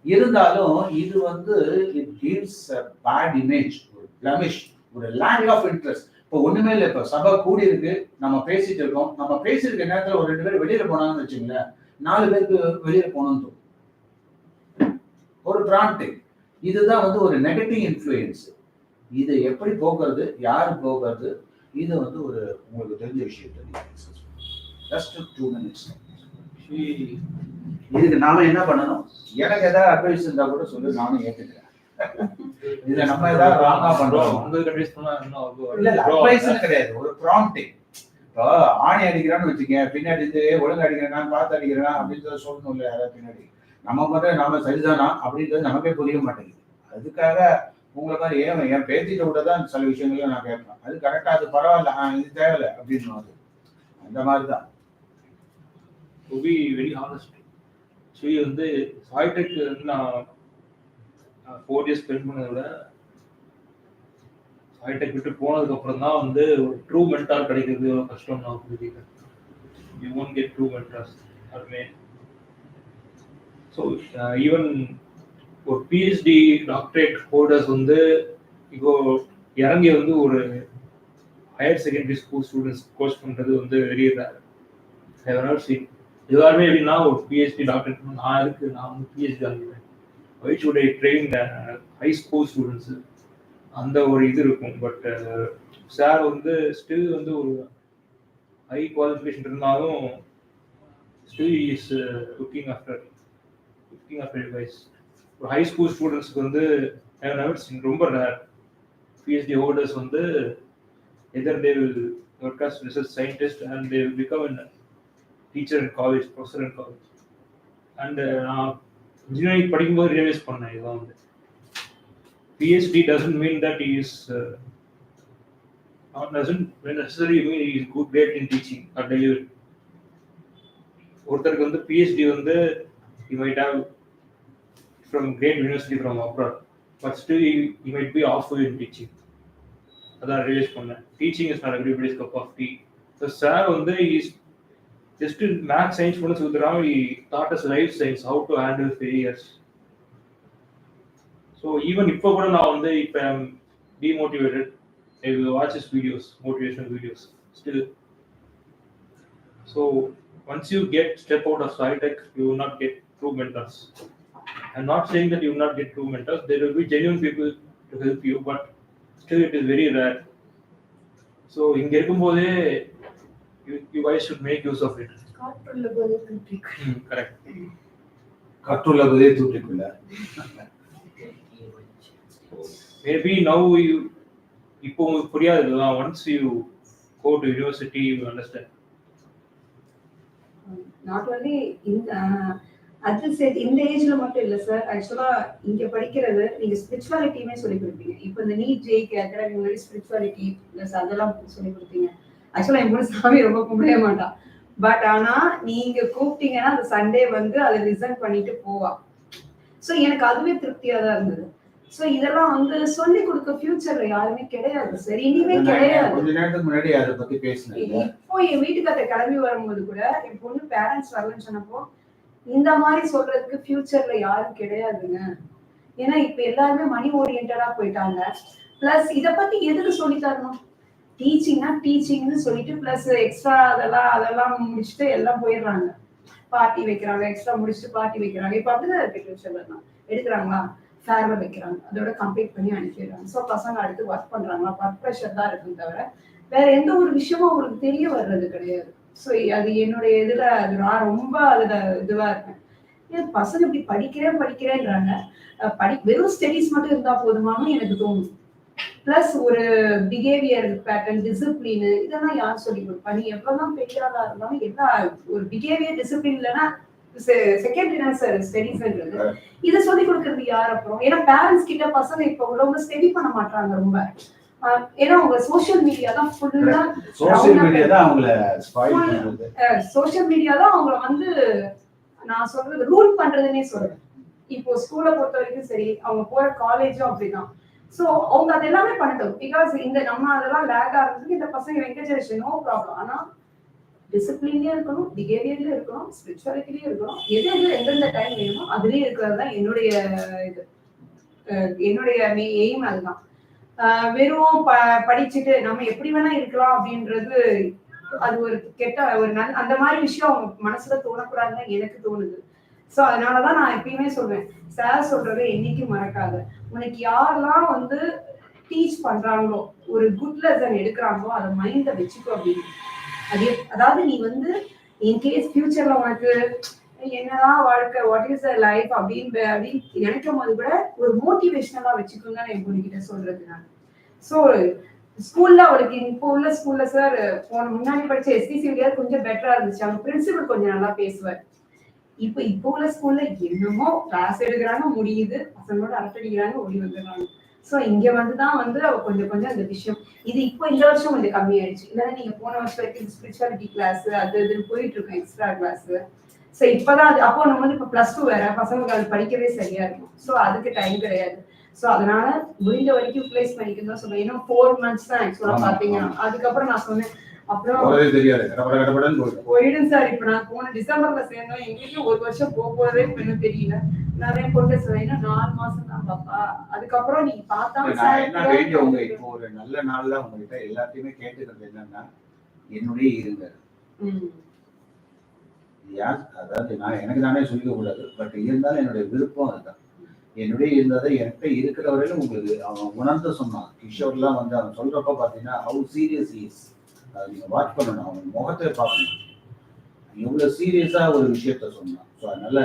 S1: இருந்தாலும் இது வந்து இட் கிவ்ஸ் பேட் இமேஜ், ஒரு பிளமிஷ், ஒரு லேக் ஆஃப் இன்ட்ரெஸ்ட். இப்போ ஒண்ணுமே இல்லை. இப்போ சபை கூடி இருக்கு, நம்ம பேசிட்டு இருக்கோம். நம்ம பேசிருக்க நேரத்துல ஒரு 2 பேர் வெளியில போனாங்கன்னு வச்சுங்களேன், 4 பேருக்கு வெளியில போகணும்னு தோணும். ஒரு ப்ராம்ப்டிங். இதுதான் வந்து ஒரு நெகட்டிவ் இன்ஃப்ளூயன்ஸ். இதை எப்படி போக்குறது, யாரு போக்குறது, இது வந்து ஒரு உங்களுக்கு தெரிஞ்ச விஷயத்தை ஜஸ்ட் 2 minutes. இதுக்கு நாம என்ன பண்ணணும்? எனக்கு ஏதாவது அட்வைஸ் இருந்தா கூட சொல்லு, நானும் ஏத்துக்கிறேன். இதுல நம்ம ஏதாவது ராங்கா பண்றோம், இல்ல அட்வைஸ் கிடையாது, ஒரு ப்ராம்ப்டிங். இப்போ ஆணி அடிக்கிறான்னு வச்சுக்கேன், பின்னாடி இருந்து ஒழுங்கு அடிக்கிறேன், பார்த்து அடிக்கிறேன் அப்படின்னு சொல்லணும் இல்லை யாராவது பின்னாடி. நம்ம மட்டும் நாம சரிதானா அப்படின்றது நமக்கே புரிய மாட்டேங்குது. அதுக்காக உங்களை மாதிரி என் பேத்திட்ட விட தான் சில விஷயங்கள நான் கேட்பேன். அது கரெக்டா, அது பரவாயில்ல, இது தேவையில்லை அப்படின்னு அந்த மாதிரிதான்.
S10: To be very honest, so இது வந்து சாய்டெக் வந்து நான் 4 years ஸ்பெண்ட் பண்ணதை விட சாய்டெக் விட்டு போனதுக்கு அப்புறம் தான் வந்து ஒரு ட்ரூ மென்டார் கிடைக்கிறது எவ்வளோ கஷ்டம் நான் புரிஞ்சுக்கிறேன். You won't get true mentors யாருமே. ஸோ ஈவன் ஒரு பிஹெச்டி டாக்டரேட் ஹோல்டர்ஸ் வந்து இப்போ இறங்கி வந்து ஒரு higher secondary school students course பண்ணுறது வந்து very rare. I have not seen. எல்லாருமே எப்படின்னா ஒரு பிஹெச்டி டாக்டர் நான் வந்து பிஹெச்டி ஆகிடுவேன், why should I train high school students, அந்த ஒரு இது இருக்கும். பட் சார் வந்து ஸ்டில் வந்து ஒரு ஹை குவாலிஃபிகேஷன் இருந்தாலும் still is looking after advice. ஒரு ஹை ஸ்கூல் ஸ்டூடெண்ட்ஸ்க்கு வந்து ரொம்ப ரேர். பிஹெச்டி ஹோல்டர்ஸ் வந்து either they will work as research scientist and they will become in teacher in college, professor in college. And நான் இன்ஜினியரிங் படிக்கும்போது ரியலைஸ் பண்ணேன், இதுதான் வந்து PhD doesn't mean that he is doesn't necessarily mean he is great in teaching or delivery. ஒருத்தருக்கு வந்து PhD வந்து he might have from great university from abroad, but still he might be awful in teaching. அதான் ரியலைஸ் பண்ணேன். Teaching is not everybody's cup of tea. So sir வந்து he is just in math science students with Ram, he taught us life science, how to handle failures. So even if I am demotivated, I will watch his videos, motivational videos still. So once you step out of Saitech, you will not get true mentors. I'm not saying that you will not get true mentors. There will be genuine people to help you, but still it is very rare. So in Gerkumbode, you guys should make use of it. Correct.
S1: கற்றுள்ளதே தூற்றிக்குள்ள.
S10: Maybe now இப்போ உங்களுக்கு புரியாது. Once you go to university, you understand.
S11: Not only in அது சரி இந்த ஏஜ்ல மட்டும் இல்ல சார். ஆக்சுவலா இங்க படிக்கிறது நீங்க ஸ்பிரிச்சுவாலிட்டியுமே சொல்லி கொடுப்பீங்க. இப்போ இந்த நீட் ஜெயிக்கு அகாடமி முன்னாடி ஸ்பிரிச்சுவாலிட்டி பிளஸ் அதெல்லாம் சொல்லி கொடுப்பீங்க. ஆக்சுவலா என் கூட சாமி ரொம்ப கும்பிடவே மாட்டான். பட் ஆனா நீங்க கூப்பிட்டீங்கன்னா அந்த சண்டே வந்து அதை ரிசர்வ் பண்ணிட்டு போவா. ஸோ எனக்கு அதுவே திருப்தியா தான் இருந்தது. ஸோ இதெல்லாம் வந்து சொல்லி கொடுக்க ஃபியூச்சர்ல யாருமே கிடையாது சார், இனிமே கிடையாது.
S1: கொஞ்ச நேரத்துக்கு முன்னாடி அதை பத்தி பேசினேன்.
S11: இப்போ என் வீட்டுக்கார கிளம்பி வரும்போது கூட என் பொண்ணு பேரண்ட்ஸ் வரலன்னு சொன்னப்போ இந்த மாதிரி சொல்றதுக்கு ஃபியூச்சர்ல யாரும் கிடையாதுங்க. ஏன்னா இப்ப எல்லாருமே மணி ஓரியன்டா போயிட்டாங்க. பிளஸ் இத பத்தி எதுக்கு சொல்லி தரணும்? டீச்சிங்னா டீச்சிங்னு சொல்லிட்டு பிளஸ் எக்ஸ்ட்ரா அதெல்லாம் முடிச்சுட்டு எல்லாம் போயிடுறாங்க. பார்ட்டி வைக்கிறாங்க, எக்ஸ்ட்ரா முடிச்சுட்டு பார்ட்டி வைக்கிறாங்க. இப்போ அப்படிதான் இருக்கு ஃபியூச்சர்லாம். எடுக்கிறாங்களா, ஃபேர்வெல் வைக்கிறாங்க, அதோட கம்ப்ளீட் பண்ணி அனுப்பிடுறாங்க. ஸோ பசங்க அடுத்து ஒர்க் பண்றாங்களா, ஒர்க் ப்ரெஷர் தான் இருக்குன்னு தவிர வேற எந்த ஒரு விஷயமும் அவங்களுக்கு தெரிய வர்றது கிடையாது. ஸோ அது என்னுடைய இதுல அது நான் ரொம்ப அதுல இதுவா இருக்கேன். பசங்க இப்படி படிக்கிறேன்றாங்க, வெறும் ஸ்டடிஸ் மட்டும் இருந்தா போதுமானு எனக்கு தோணும். பிளஸ் ஒரு பிஹேவியர் பேட்டர்ன், டிசிப்ளின், இதெல்லாம் யார் சொல்லி கொடுப்பா? நீ எவ்வளவுதான் பெரியாளா இருந்தாலும் என்ன ஒரு பிஹேவியர் டிசிப்ளின் இல்லைன்னா செகண்டரி தான் சார் ஸ்டடிஸ்ன்றது. இதை சொல்லி கொடுக்கறது யார் அப்புறம்? ஏன்னா பேரண்ட்ஸ் கிட்ட பசங்க இப்ப உள்ளவங்க ஸ்டடி பண்ண மாட்டாங்க ரொம்ப. ஏன்னா உங்க சோசியல் மீடியா தான் ஃபுல்லா,
S1: சோசியல் மீடியா தான் அவங்கள ஸ்பாயில் பண்றது.
S11: சோசியல் மீடியா தான் அவங்கள வந்து நான் சொல்றது ரூல் பண்றதுன்னே சொல்றேன். இப்போ ஸ்கூலை பொறுத்த வரைக்கும் சரி, அவங்க போற காலேஜும் அப்படிதான். சோ அவங்க அது எல்லாமே பண்ணட்டும். பிகாஸ் இந்த நம்ம அதெல்லாம் லேக் ஆகிறதுக்கு இந்த பசங்க வெங்கடேஷன் நோ ப்ராப்ளம். ஆனா டிசிப்ளின்லயும் இருக்கணும், பிஹேவியர்லயும் இருக்கணும், ஸ்பிரிச்சுவாலிட்டிலயும் இருக்கணும். எது எந்தெந்த டைம் வேணுமோ அதுலயும் இருக்கிறது தான் என்னுடைய இது, என்னுடைய எய்ம் அதுதான். வெறும் படிச்சுட்டு நம்ம எப்படி வேணா இருக்கலாம் அப்படின்றது அது ஒரு கெட்ட ஒரு அந்த மாதிரி விஷயம் அவங்க மனசுல தோணக்கூடாதுன்னு எனக்கு தோணுது. சோ அதனாலதான் நான் எப்பயுமே சொல்றேன், சார் சொல்றதை என்னைக்கும் மறக்காத. உனக்கு யாரெல்லாம் வந்து டீச் பண்றாங்களோ, ஒரு குட் லெசன் எடுக்கிறாங்களோ அதை மைண்ட்ல வச்சுக்கோ அப்படின்னு. அதாவது நீ வந்து இன்கேஸ் ஃபியூச்சர்ல உனக்கு என்னதான் வாழ்க்கை, வாட் இஸ் த லைஃப் அப்படின்னு நினைக்கும் போது கூட ஒரு மோட்டிவேஷனலா வச்சுக்கோங்க நான் என் பொண்ணுகிட்ட சொல்றது நான். ஸோ ஸ்கூல்ல அவளுக்கு இப்போ உள்ள ஸ்கூல்ல சார் முன்னாடி படிச்ச எஸ்பிசிவிலியா கொஞ்சம் பெட்டரா இருந்துச்சு. அவங்க பிரின்சிபல் கொஞ்சம் நல்லா பேசுவார். இப்போ உள்ள ஸ்கூல்ல என்னமோ கிளாஸ் எடுக்கிறாங்க, முடியுது, பசங்களோட அரட்டடிக்கிறாங்க, ஓடி வந்துடுறாங்க. சோ இங்க வந்துதான் வந்து அவ கொஞ்சம் அந்த விஷயம் இது இப்போ இந்த வருஷம் கொஞ்சம் கம்மியாயிடுச்சு. இல்லைன்னா நீங்க போன வருஷம் வரைக்கும் ஸ்பிரிச்சுவாலிட்டி கிளாஸ் அது இதுன்னு போயிட்டு இருக்கோம், எக்ஸ்ட்ரா கிளாஸ். சோ இப்பதான் அது அப்போ நம்ம வந்து இப்போ +2 வேற, பசங்களுக்கு அது படிக்கவே சரியா இருக்கும். சோ அதுக்கு டைம் கிடையாது. சோ அதனால முடிஞ்ச வரைக்கும் யூட்டிலைஸ் பண்ணிக்கணும் தான் சொல்றேன். ஏன்னா 4 months தான் ஆக்சுவலா பாத்தீங்கன்னா. அதுக்கப்புறம் நான் சொன்னேன் அப்புறம் போயிடும் சார். இப்ப நான் போன டிசம்பர்ல சேர்ந்தோம், எங்களுக்கு ஒரு வருஷம் போறதே எனக்கு தெரியல. நிறைய பொண்ணு சொன்னீங்கன்னா 4 மாசம் தான் பாப்பா, அதுக்கப்புறம் நீங்க பார்த்தா
S1: இப்போ ஒரு நல்ல நாள்ல உங்ககிட்ட எல்லாத்தையுமே கேட்டுக்கிறது என்னன்னா, என்னுடைய இருங்க. அதாவது நான் எனக்கு நானே சொல்லிக்க கூடாது, பட் இருந்தாலும் என்னுடைய விருப்பம் அதுதான். என்னுடைய இருந்ததை என்கிட்ட இருக்கிற வரையிலும் உங்களுக்கு அவன் உணர்ந்து சொன்னான். கிஷோர்லாம் வந்து அவன் சொல்றப்ப பாத்தீங்கன்னா ஹவு சீரியஸ் இஸ், அதை நீங்க வாட்ச் பண்ணணும், அவன் முகத்தை பார்க்கணும், எவ்வளவு சீரியஸா ஒரு விஷயத்த சொன்னான். ஸோ அதனால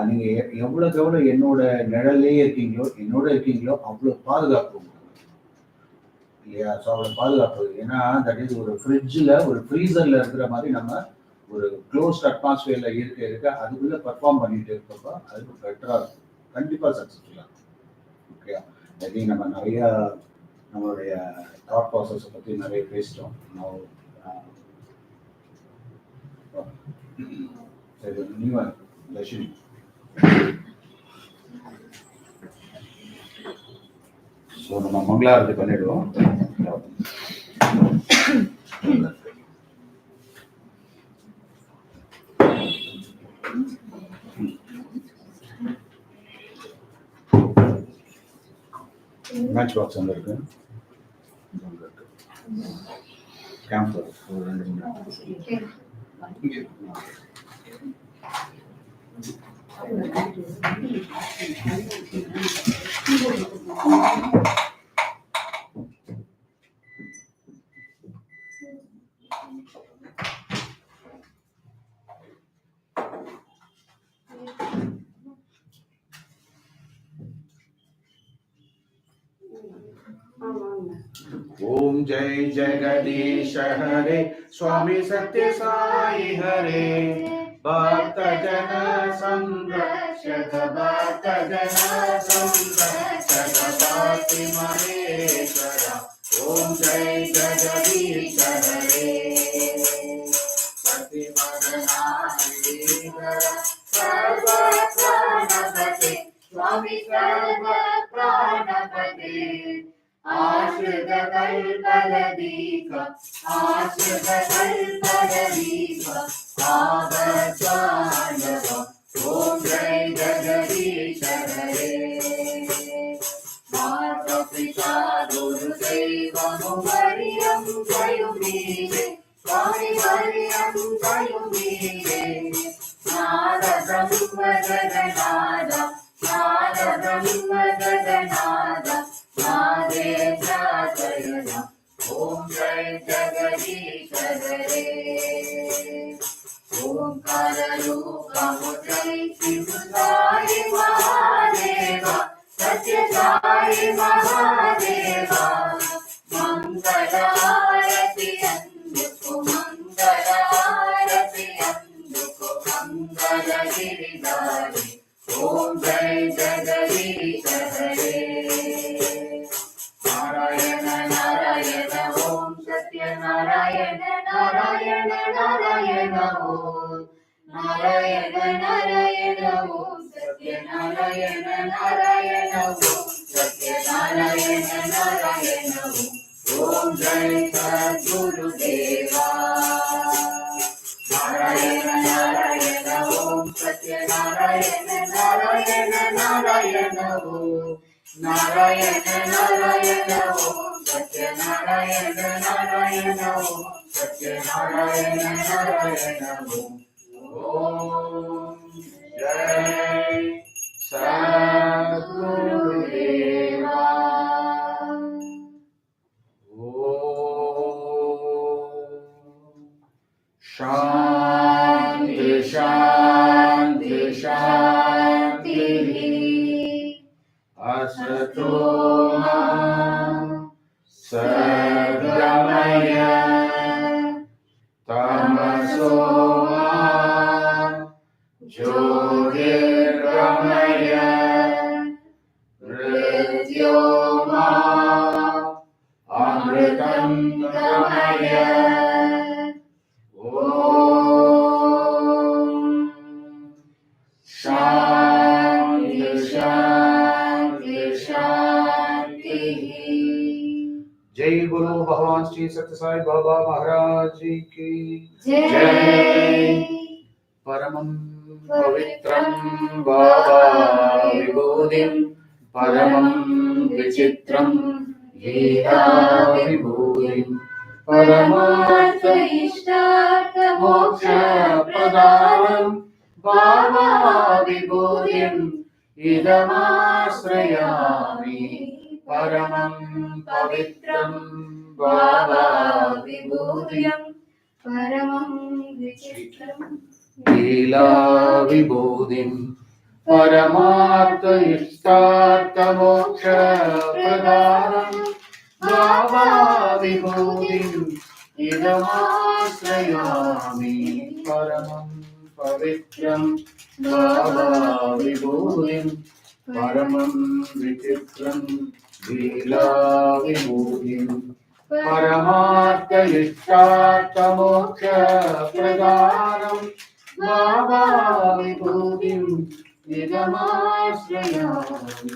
S1: நீங்க எவ்வளவுக்கு எவ்வளவு என்னோட நிழல்லே இருக்கீங்களோ, என்னோட இருக்கீங்களோ அவ்வளவு பாதுகாப்பு இல்லையா? ஸோ அவ்வளவு பாதுகாப்பு. ஏன்னா தட் இஸ் ஒரு ஃப்ரிட்ஜில் ஒரு ஃப்ரீசர்ல இருக்கிற மாதிரி நம்ம ஒரு க்ளோஸ்ட் அட்மாஸ்பியர்ல இருக்க அதுக்குள்ள பெர்ஃபார்ம் பண்ணிட்டு இருக்கப்போ அதுக்கு பெட்டரா இருக்கும், கண்டிப்பா சக்சஸ்ஃபுல்லா இருக்கும். ஓகே, ஐ நம்ம நிறைய நம்மளுடைய தாட் ப்ராசஸை பற்றி நிறைய பேசிட்டோம். சரி, நீங்க லட்சுமி. ஸோ நம்ம மங்களாரத்தி பண்ணிடுவோம். மேட்ச் பாக்ஸ் அங்கே இருக்கு, கேம்ப் ஒரு 2 மணி நேரம். ओम जय जगदीश हरे, स्वामी सत्य साई हरे, भक्त जन संरक्षक, भक्त जन संरक्षक पाति महेश्वर। ओम जय जगदीश हरे, सत्य मदनाधीधर सर्व प्राणपते, स्वामी सर्व प्राणपते, आश्रित कल्पलदीप, आश्रित कल्पलदीप, आगताण्डव। ओम जय जगदीश हरे, माता पिता गुरुदैवं वयं जयुमीरे, स्वामी वयं जयुमीरे।
S12: Om Jai Jagadish Hare. Om Kalarupa Mudrai Sivudai Mahadeva Satya Sai Mahadeva Mangalarati Anduku Mangalarati Anduku Mangala Giridhari Om Jai Jagadish Hare. Narayana Narayana Om Satya Narayana Narayana Narayana Om Narayana Narayana Om Satya Narayana Narayana Om Satya Narayana Narayana Om Jai Sadguru Deva. Narayana Narayana Om Satya Narayana Narayana Narayana Om Narayana Narayana Om Satya Narayana Narayana Om Satya Narayana Narayana Om Jai Sadguru Deva. Shanti Shanti Shanti Asato Ma Sadgamaya Tamaso Ma Jyotirgamaya Mrityoma Amritam Gamaya. Om Shanti Shanti Shanti. Jai Guru Bhagavan Shri Satya Sai Baba Maharaj Ki Jai. Paramam Pavitram Baba Vibhudim Paramam Vichitram Gita Vibhudim Paramartha Ishtartha Moksha Pradhanam Baba Vibhudim Idamasrayami Paramam Pavitram Baba Vibhudim Paramam Vichitram Leela Vibhudim Paramartha Ishtartha Moksha Pradhanam Baba Vibhudim Idamasrayami Paramam Pavitram Baba Vibhudim Paramam Vichitram Leela Vibhudim Paramartha Ishtartha Moksha Pradhanam Baba Vibhudim Idamasrayami.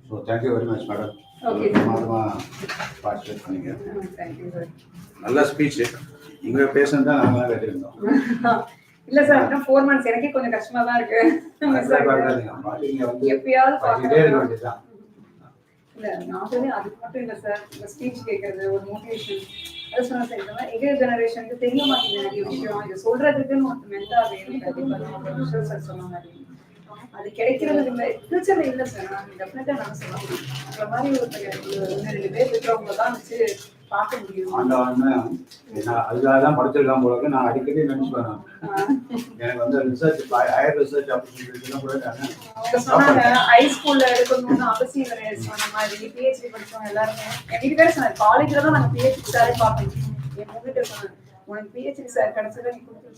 S12: So thank you very much, madam.
S11: Okay.
S12: Participate பண்ணீங்க.
S11: Thank you, sir.
S12: நல்ல ஸ்பீச். இங்க பேசுனது தான் நாங்க கேட்டிருந்தோம்.
S11: இல்ல சார், இன்னும் 4 months எனக்கே கொஞ்சம் கஷ்டமா தான் இருக்கு. எப்பயாவது பாத்துட்டே
S12: தான்.
S11: இல்ல நான் சொல்லி அதுக்கு மட்டும் இல்ல சார், இந்த ஸ்பீச் கேட்கறது ஒரு மோட்டிவேஷன். அது சொன்னா சார், இந்த மாதிரி எங்க ஜெனரேஷனுக்கு தெரிய மாட்டேங்குது நிறைய விஷயம். இது சொல்றதுக்குன்னு ஒரு மென்டா வேணும். கண்டிப்பா சார் சொன்ன மாதிரி அது கிடைக்கிறது இல்லை, ஃபியூச்சர்ல இல்லை சார். நான் டெஃபினட்டா நான் சொல்லுவேன், இந்த மாதிரி ஒரு 2 பேர் இருக்கிறவங்க தான் வச்சு பார்க்க முடியும்.
S12: அதுக்காகதான் படிச்சிருக்கான் போல நான் அடிக்கடி நினைச்சுப்பேன். எனக்கு வந்து ரிசர்ச் ஹையர் ரிசர்ச் அப்படின்னு கூட
S11: சொன்னாங்க. ஹைஸ்கூல்ல எடுக்கணும்னு அவசியம் கிடையாது. சொன்ன மாதிரி பிஹெச்டி படிச்சவங்க எல்லாருமே என் வீட்டு பேர் சொன்னாங்க, காலேஜ்ல தான் நாங்க பிஹெச்டி சாரே பார்ப்போம். என் வீட்டுல சொன்னாங்க, உனக்கு பிஹெச்டி சார் கிடைச்சதை நீ கொடுத்து